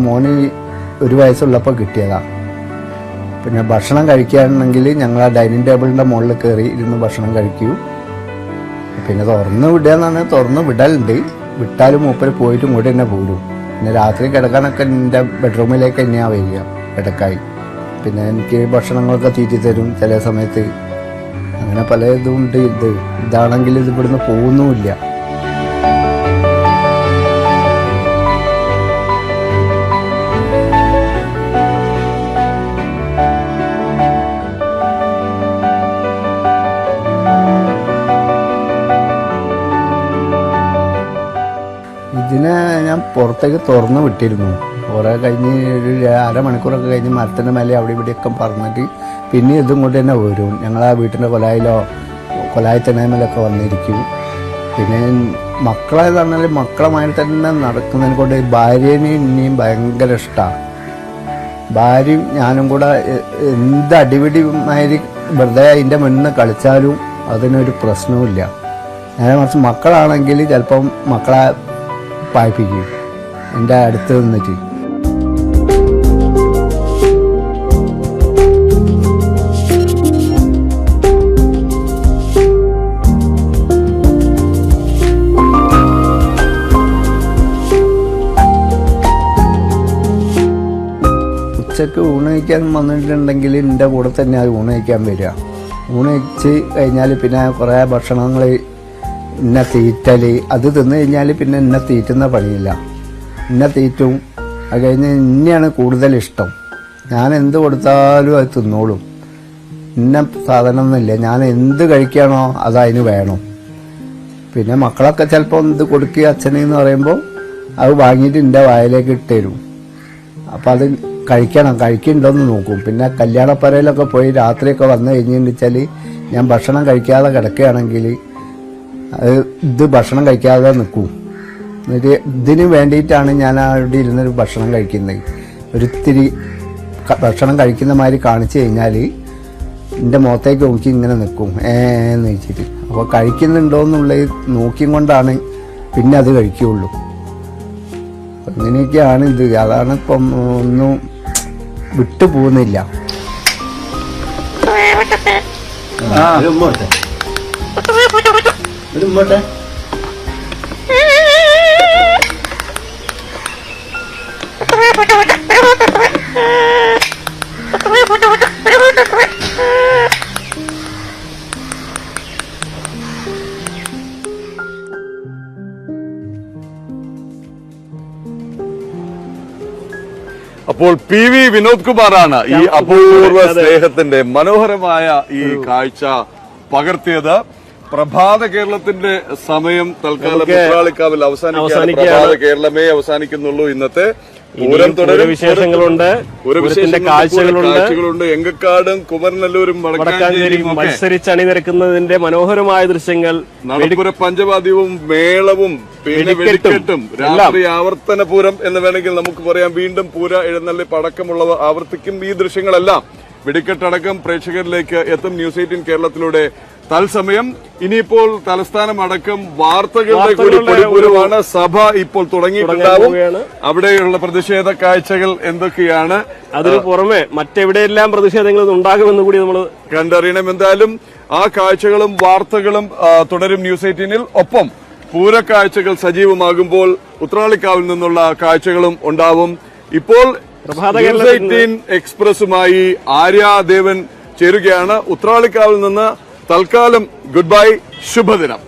മോന് 1 വയസ്സുള്ളപ്പോൾ കിട്ടിയതാണ്. പിന്നെ ഭക്ഷണം കഴിക്കുകയാണെങ്കിൽ ഞങ്ങൾ ആ ഡൈനിങ് ടേബിളിൻ്റെ മുകളിൽ കയറി ഇരുന്ന് ഭക്ഷണം കഴിക്കൂ. പിന്നെ തുറന്ന് വിടുകയെന്നാണ്, തുറന്ന് വിടലുണ്ട്. വിട്ടാലും മൂപ്പര് പോയിട്ട് ഇങ്ങോട്ട് തന്നെ പോരും. പിന്നെ രാത്രി കിടക്കാനൊക്കെ എൻ്റെ ബെഡ്റൂമിലേക്ക് തന്നെയാണ് വരിക കിടക്കായി. പിന്നെ എനിക്ക് ഭക്ഷണങ്ങളൊക്കെ തീറ്റി തരും ചില സമയത്ത്. അങ്ങനെ പല ഇതും ഉണ്ട്. ഇതാണെങ്കിൽ ഇത് ഇവിടുന്ന് പോകുന്നുമില്ല. ഇതിനെ ഞാൻ പുറത്തേക്ക് തുറന്ന് വിട്ടിരുന്നു. കുറേ കഴിഞ്ഞ് ഒരു അരമണിക്കൂറൊക്കെ കഴിഞ്ഞ് മരത്തിൻ്റെ മേലെ അവിടെ ഇവിടെയൊക്കെ പറഞ്ഞിട്ട് പിന്നെ ഇതും കൊണ്ട് തന്നെ വരും. ഞങ്ങളാ വീട്ടിൻ്റെ കൊലായി തെന്നേമേലൊക്കെ വന്നിരിക്കും. പിന്നെ മക്കളെ പറഞ്ഞാൽ മക്കളുമായി തന്നെ നടക്കുന്നതിനെ കൊണ്ട് ഭാര്യനെ ഇനിയും ഭയങ്കര ഇഷ്ടമാണ്. ഭാര്യയും ഞാനും കൂടെ എന്ത് അടിപിടിമാതിരി വെറുതെ അതിൻ്റെ മുന്നിൽ കളിച്ചാലും അതിനൊരു പ്രശ്നവുമില്ല. നേരെ മറിച്ച് മക്കളാണെങ്കിൽ ചിലപ്പം മക്കളെ പായിപ്പിക്കും എൻ്റെ അടുത്ത് നിന്നിട്ട്. ഉച്ചക്ക് ഊണ് കഴിക്കാൻ വന്നിട്ടുണ്ടെങ്കിൽ എൻ്റെ കൂടെ തന്നെ അത് ഊണ് കഴിക്കാൻ വരിക. ഊണ് കഴിച്ച് കഴിഞ്ഞാൽ പിന്നെ കുറേ ഭക്ഷണങ്ങൾ ഇന്ന തീറ്റൽ, അത് തിന്നു കഴിഞ്ഞാൽ പിന്നെ ഇന്ന തീറ്റുന്ന പണിയില്ല. ഇന്ന തീറ്റും അത് കഴിഞ്ഞ് ഇന്നെയാണ് കൂടുതൽ ഇഷ്ടം. ഞാൻ എന്ത് കൊടുത്താലും അത് തിന്നോളും. ഇന്ന സാധനം ഒന്നുമില്ല, ഞാൻ എന്ത് കഴിക്കുകയാണോ അത് അതിന് വേണം. പിന്നെ മക്കളൊക്കെ ചിലപ്പോൾ ഇത് കൊടുക്കുക അച്ഛനെന്ന് പറയുമ്പോൾ അത് വാങ്ങിയിട്ട് എൻ്റെ വായിലേക്ക് ഇട്ടുതരും. അപ്പം അത് കഴിക്കുന്നുണ്ടോയെന്ന് നോക്കും. പിന്നെ കല്യാണപ്പരയിലൊക്കെ പോയി രാത്രിയൊക്കെ വന്നു കഴിഞ്ഞെന്ന് വെച്ചാൽ ഞാൻ ഭക്ഷണം കഴിക്കാതെ കിടക്കുകയാണെങ്കിൽ ഇത് ഭക്ഷണം കഴിക്കാതെ നിൽക്കും. എന്നിട്ട് ഇതിന് വേണ്ടിയിട്ടാണ് ഞാൻ അവിടെ ഇരുന്നൊരു ഭക്ഷണം കഴിക്കുന്നത്. ഒരിത്തിരി ഭക്ഷണം കഴിക്കുന്ന മാതിരി കാണിച്ചു കഴിഞ്ഞാൽ എൻ്റെ മുഖത്തേക്ക് നോക്കി ഇങ്ങനെ നിൽക്കും എന്ന് വെച്ചിട്ട്. അപ്പോൾ കഴിക്കുന്നുണ്ടോയെന്നുള്ളത് നോക്കിയും കൊണ്ടാണ് പിന്നെ അത് കഴിക്കുകയുള്ളൂ. അങ്ങനെയൊക്കെയാണ് ഇത്. അതാണ് ഇപ്പം ഒന്നും വിട്ടു പോകുന്നില്ല. അപ്പോൾ പി വി വിനോദ് കുമാറാണ് ഈ അപൂർവ സ്നേഹത്തിന്റെ മനോഹരമായ ഈ കാഴ്ച പകർത്തിയത്. പ്രഭാത കേരളത്തിന്റെ സമയം തൽക്കാലം ഉത്രാളിക്കാവിൽ അവസാനിക്കുകയാണ്. പ്രഭാത കേരളമേ അവസാനിക്കുന്നുള്ളൂ. ഇന്നത്തെ പൂരം തുടരും. വിശേഷങ്ങളുണ്ട്, കാഴ്ചകളുണ്ട്. എങ്കക്കാടും കുമരനെല്ലൂരും വടക്കാഞ്ചേരിയും മത്സരിച്ച് അണിനിരക്കുന്നതിന്റെ മനോഹരമായ ദൃശ്യങ്ങൾ, നടപ്പുര പഞ്ചവാദ്യവും മേളവും പിന്നെ വെടിക്കെട്ടും, രാത്രി ആവർത്തന പൂരം എന്ന് വേണമെങ്കിൽ നമുക്ക് പറയാം. വീണ്ടും പൂര എഴുന്നള്ളിപ്പ് അടക്കമുള്ളവ ആവർത്തിക്കും. ഈ ദൃശ്യങ്ങളെല്ലാം വെടിക്കെട്ടടക്കം പ്രേക്ഷകരിലേക്ക് എത്തും ന്യൂസ് 18 കേരളത്തിലൂടെ തത്സമയം. ഇനിയിപ്പോൾ തലസ്ഥാനം അടക്കം വാർത്തകളുടെ കൂടി പൊടിപൂരമാണ്. സഭ ഇപ്പോൾ തുടങ്ങിയിട്ടുണ്ടാവും. അവിടെയുള്ള പ്രതിഷേധ കാഴ്ചകൾ എന്തൊക്കെയാണ്, അതിനു പുറമെ മറ്റെവിടെയെല്ലാം പ്രതിഷേധങ്ങൾ ഉണ്ടാകുമെന്ന് കൂടി നമ്മൾ കണ്ടറിയണം. എന്തായാലും ആ കാഴ്ചകളും വാർത്തകളും തുടരും ന്യൂസ് 18-ൽ. ഒപ്പം പൂരക്കാഴ്ചകൾ സജീവമാകുമ്പോൾ ഉത്രാളിക്കാവിൽ നിന്നുള്ള കാഴ്ചകളും ഉണ്ടാവും. ഇപ്പോൾ ന്യൂസ് 18 എക്സ്പ്രസുമായി ആര്യാദേവൻ ചേരുകയാണ്. ഉത്രാളിക്കാവിൽ നിന്ന് തൽക്കാലം ഗുഡ് ബൈ, ശുഭദിനം.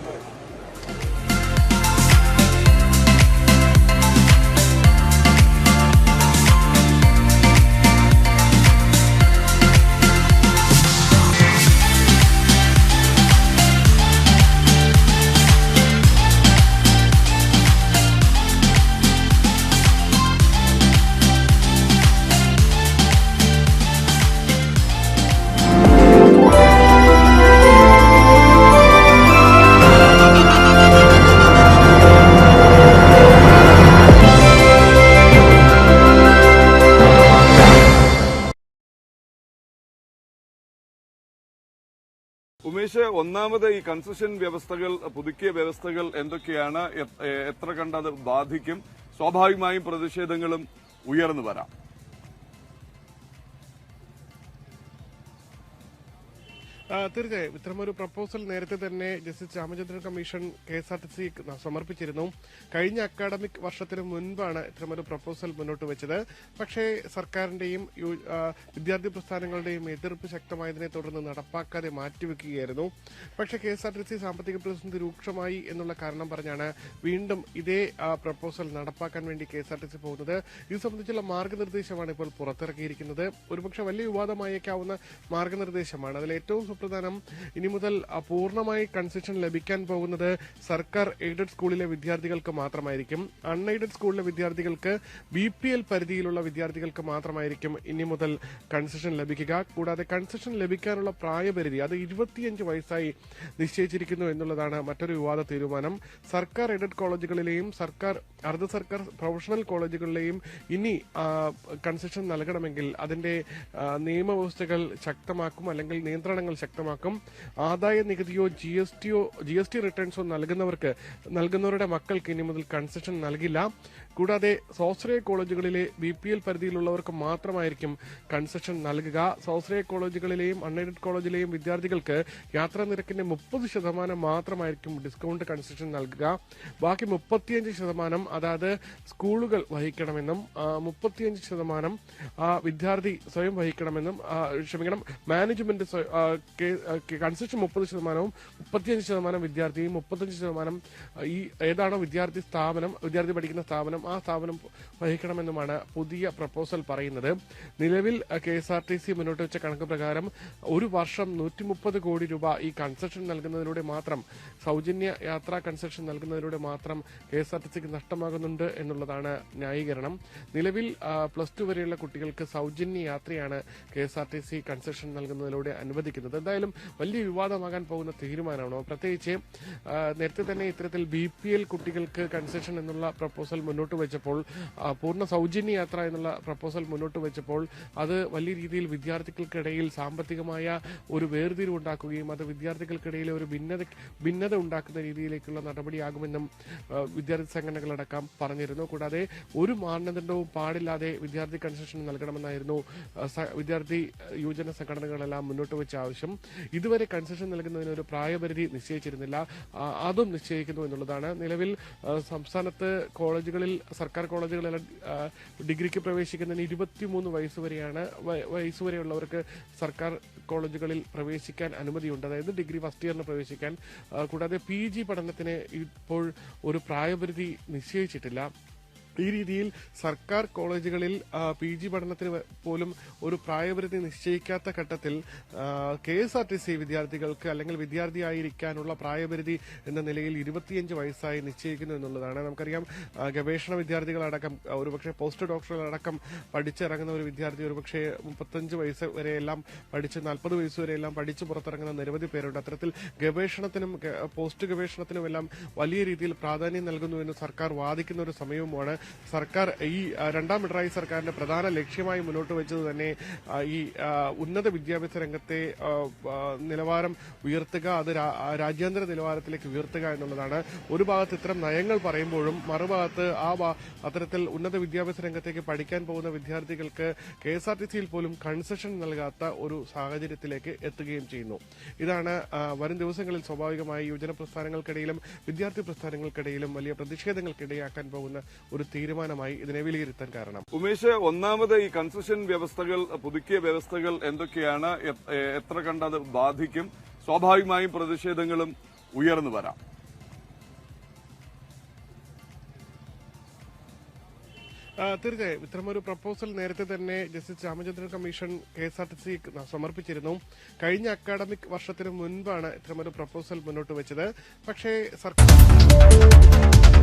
ഉമേഷ്, ഒന്നാമത് ഈ കൺസെഷൻ വ്യവസ്ഥകൾ, പുതുക്കിയ വ്യവസ്ഥകൾ എന്തൊക്കെയാണ്, എത്ര കണ്ടത് ബാധിക്കും? സ്വാഭാവികമായും പ്രതിഷേധങ്ങളും ഉയർന്നു വരാം. തീർച്ചയായും ഇത്തരമൊരു പ്രപ്പോസൽ നേരത്തെ തന്നെ ജസ്റ്റിസ് രാമചന്ദ്രൻ കമ്മീഷൻ KSRTC സമർപ്പിച്ചിരുന്നു. കഴിഞ്ഞ അക്കാഡമിക് വർഷത്തിന് മുൻപാണ് ഇത്തരമൊരു പ്രപ്പോസൽ മുന്നോട്ട് വെച്ചത്. പക്ഷേ സർക്കാരിന്റെയും വിദ്യാർത്ഥി പ്രസ്ഥാനങ്ങളുടെയും എതിർപ്പ് ശക്തമായതിനെ തുടർന്ന് നടപ്പാക്കാതെ മാറ്റിവെക്കുകയായിരുന്നു. പക്ഷേ KSRTC സാമ്പത്തിക പ്രതിസന്ധി രൂക്ഷമായി എന്നുള്ള കാരണം പറഞ്ഞാണ് വീണ്ടും ഇതേ പ്രപ്പോസൽ നടപ്പാക്കാൻ വേണ്ടി KSRTC പോകുന്നത്. ഇത് സംബന്ധിച്ചുള്ള മാർഗനിർദ്ദേശമാണ് ഇപ്പോൾ പുറത്തിറക്കിയിരിക്കുന്നത്. ഒരുപക്ഷെ വലിയ വിവാദമായേക്കാവുന്ന മാർഗനിർദ്ദേശമാണ്. അതിൽ ഏറ്റവും സുപ്രധാനം ഇനി മുതൽ പൂർണ്ണമായി കൺസെഷൻ ലഭിക്കാൻ പോകുന്നത് സർക്കാർ എയ്ഡഡ് സ്കൂളിലെ വിദ്യാർത്ഥികൾക്ക് മാത്രമായിരിക്കും. അൺഎയ്ഡഡ് സ്കൂളിലെ വിദ്യാർത്ഥികൾക്ക് BPL പരിധിയിലുള്ള വിദ്യാർത്ഥികൾക്ക് മാത്രമായിരിക്കും ഇനി മുതൽ കൺസെഷൻ ലഭിക്കുക. കൂടാതെ കൺസെഷൻ ലഭിക്കാനുള്ള പ്രായപരിധി അത് 25 വയസ്സായി നിശ്ചയിച്ചിരിക്കുന്നു എന്നുള്ളതാണ് മറ്റൊരു വിവാദ തീരുമാനം. സർക്കാർ എയ്ഡഡ് കോളേജുകളിലെയും സർക്കാർ അർദ്ധ സർക്കാർ പ്രൊഫഷണൽ കോളേജുകളിലെയും ഇനി കൺസെഷൻ നൽകണമെങ്കിൽ അതിന്റെ നിയമവ്യവസ്ഥകൾ ശക്തമാക്കും, അല്ലെങ്കിൽ നിയന്ത്രണങ്ങൾ ശക്തമാക്കും. ആദായ നികുതിയോ GST റിട്ടേൺസോ നൽകുന്നവരുടെ മക്കൾക്ക് ഇനി മുതൽ കൺസെഷൻ നൽകില്ല. കൂടാതെ സ്വാശ്രയ കോളേജുകളിലെ BPL പരിധിയിലുള്ളവർക്ക് മാത്രമായിരിക്കും കൺസെഷൻ നൽകുക. സ്വാശ്രയ കോളേജുകളിലെയും അൺഎയ്ഡഡ് കോളേജിലെയും വിദ്യാർത്ഥികൾക്ക് യാത്രാ നിരക്കിന്റെ 30% മാത്രമായിരിക്കും ഡിസ്കൗണ്ട് കൺസെഷൻ നൽകുക. ബാക്കി 35% അതായത് സ്കൂളുകൾ വഹിക്കണമെന്നും 35% വിദ്യാർത്ഥി സ്വയം വഹിക്കണമെന്നും മാനേജ്മെന്റ് കൺസെഷൻ 30%, 35% വിദ്യാർത്ഥിയും 35% ഈ ഏതാണോ വിദ്യാർത്ഥി പഠിക്കുന്ന സ്ഥാപനം ആ സ്ഥാപനം വഹിക്കണമെന്നുമാണ് പുതിയ പ്രപ്പോസൽ പറയുന്നത്. നിലവിൽ KSRTC മുന്നോട്ട് വെച്ച കണക്ക് പ്രകാരം ഒരു വർഷം 130 കോടി രൂപ ഈ കൺസെഷൻ നൽകുന്നതിലൂടെ മാത്രം, സൗജന്യ യാത്രാ കൺസെഷൻ നൽകുന്നതിലൂടെ മാത്രം KSRTCക്ക് നഷ്ടമാകുന്നുണ്ട് എന്നുള്ളതാണ് ന്യായീകരണം. നിലവിൽ +2 വരെയുള്ള കുട്ടികൾക്ക് സൗജന്യ യാത്രയാണ് KSRTC കൺസെഷൻ നൽകുന്നതിലൂടെ അനുവദിക്കുന്നത്. എന്തായാലും വലിയ വിവാദമാകാൻ പോകുന്ന തീരുമാനമാണോ? പ്രത്യേകിച്ച് നേരത്തെ തന്നെ ഇത്തരത്തിൽ BPL കുട്ടികൾക്ക് കൺസെഷൻ എന്നുള്ള പ്രപ്പോസൽ മുന്നോട്ട് വെച്ചപ്പോൾ, പൂർണ്ണ സൗജന്യ യാത്ര എന്നുള്ള പ്രപ്പോസൽ മുന്നോട്ട് വെച്ചപ്പോൾ അത് വലിയ രീതിയിൽ വിദ്യാർത്ഥികൾക്കിടയിൽ സാമ്പത്തികമായ ഒരു വേർതിരിവുണ്ടാക്കുകയും അത് വിദ്യാർത്ഥികൾക്കിടയിൽ ഒരു ഭിന്നത ഉണ്ടാക്കുന്ന രീതിയിലേക്കുള്ള നടപടിയാകുമെന്നും വിദ്യാർത്ഥി സംഘടനകളടക്കം പറഞ്ഞിരുന്നു. കൂടാതെ ഒരു മാനദണ്ഡവും പാടില്ലാതെ വിദ്യാർത്ഥി കൺസെഷൻ നൽകണമെന്നായിരുന്നു വിദ്യാർത്ഥി യുവജന സംഘടനകളെല്ലാം മുന്നോട്ട് വെച്ച ആവശ്യം. ഇതുവരെ കൺസെഷൻ നൽകുന്നതിന് ഒരു പ്രായപരിധി നിശ്ചയിച്ചിരുന്നില്ല, അതും നിശ്ചയിക്കുന്നു എന്നുള്ളതാണ്. നിലവിൽ സംസ്ഥാനത്ത് കോളേജുകളിൽ, സർക്കാർ കോളേജുകളിൽ ഡിഗ്രിക്ക് പ്രവേശിക്കുന്നതിന് 23 വയസ്സുവരെയുള്ളവർക്ക് സർക്കാർ കോളേജുകളിൽ പ്രവേശിക്കാൻ അനുമതിയുണ്ട്, അതായത് ഡിഗ്രി ഫസ്റ്റ് ഇയറിന് പ്രവേശിക്കാൻ. കൂടാതെ PG പഠനത്തിന് ഇപ്പോൾ ഒരു പ്രായപരിധി നിശ്ചയിച്ചിട്ടില്ല. ഈ രീതിയിൽ സർക്കാർ കോളേജുകളിൽ PG പഠനത്തിന് പോലും ഒരു പ്രായപരിധി നിശ്ചയിക്കാത്ത ഘട്ടത്തിൽ KSRTC വിദ്യാർത്ഥികൾക്ക് അല്ലെങ്കിൽ വിദ്യാർത്ഥിയായിരിക്കാനുള്ള പ്രായപരിധി എന്ന നിലയിൽ 25 വയസ്സായി നിശ്ചയിക്കുന്നു എന്നുള്ളതാണ്. നമുക്കറിയാം, ഗവേഷണ വിദ്യാർത്ഥികളടക്കം, ഒരുപക്ഷെ പോസ്റ്റ് ഡോക്ടറുകളടക്കം പഠിച്ചിറങ്ങുന്ന ഒരു വിദ്യാർത്ഥി ഒരുപക്ഷെ 35 വയസ്സ് വരെയെല്ലാം പഠിച്ച് 40 വയസ്സ് വരെയെല്ലാം പഠിച്ചു പുറത്തിറങ്ങുന്ന നിരവധി പേരുണ്ട്. അത്തരത്തിൽ ഗവേഷണത്തിനും പോസ്റ്റ് ഗവേഷണത്തിനുമെല്ലാം വലിയ രീതിയിൽ പ്രാധാന്യം നൽകുന്നുവെന്ന് സർക്കാർ വാദിക്കുന്ന ഒരു സമയവുമാണ്. സർക്കാർ ഈ രണ്ടാം പിണറായി സർക്കാരിന്റെ പ്രധാന ലക്ഷ്യമായി മുന്നോട്ട് വെച്ചത് തന്നെ ഈ ഉന്നത വിദ്യാഭ്യാസ രംഗത്തെ നിലവാരം ഉയർത്തുക, അത് രാജ്യാന്തര നിലവാരത്തിലേക്ക് ഉയർത്തുക എന്നുള്ളതാണ്. ഒരു ഭാഗത്ത് ഇത്തരം നയങ്ങൾ പറയുമ്പോഴും മറുഭാഗത്ത് അത്തരത്തിൽ ഉന്നത വിദ്യാഭ്യാസ രംഗത്തേക്ക് പഠിക്കാൻ പോകുന്ന വിദ്യാർത്ഥികൾക്ക് KSRTCയിൽ പോലും കൺസെഷൻ നൽകാത്ത ഒരു സാഹചര്യത്തിലേക്ക് എത്തുകയും ചെയ്യുന്നു. ഇതാണ് വരും ദിവസങ്ങളിൽ സ്വാഭാവികമായി യുവജന പ്രസ്ഥാനങ്ങൾക്കിടയിലും വിദ്യാർത്ഥി പ്രസ്ഥാനങ്ങൾക്കിടയിലും വലിയ പ്രതിഷേധങ്ങൾക്കിടയാക്കാൻ പോകുന്ന ഒരു തീരുമാനമായി ഇതിനെ വിലയിരുത്താൻ കാരണം. ഉമേഷ്, ഒന്നാമത് ഈ കൺസെഷൻ വ്യവസ്ഥകൾ, പുതുക്കിയ വ്യവസ്ഥകൾ എന്തൊക്കെയാണ്, എത്ര കണ്ടത് ബാധിക്കും? സ്വാഭാവികമായും പ്രതിഷേധങ്ങളും ഉയർന്നു വരാം. തീർച്ചയായും ഇത്തരമൊരു പ്രപ്പോസൽ നേരത്തെ തന്നെ ജസ്റ്റിസ് രാമചന്ദ്രൻ കമ്മീഷൻ KSRTC സമർപ്പിച്ചിരുന്നു. കഴിഞ്ഞ അക്കാഡമിക് വർഷത്തിന് മുൻപാണ് ഇത്തരമൊരു പ്രപ്പോസൽ മുന്നോട്ട് വെച്ചത്. പക്ഷേ സർക്കാർ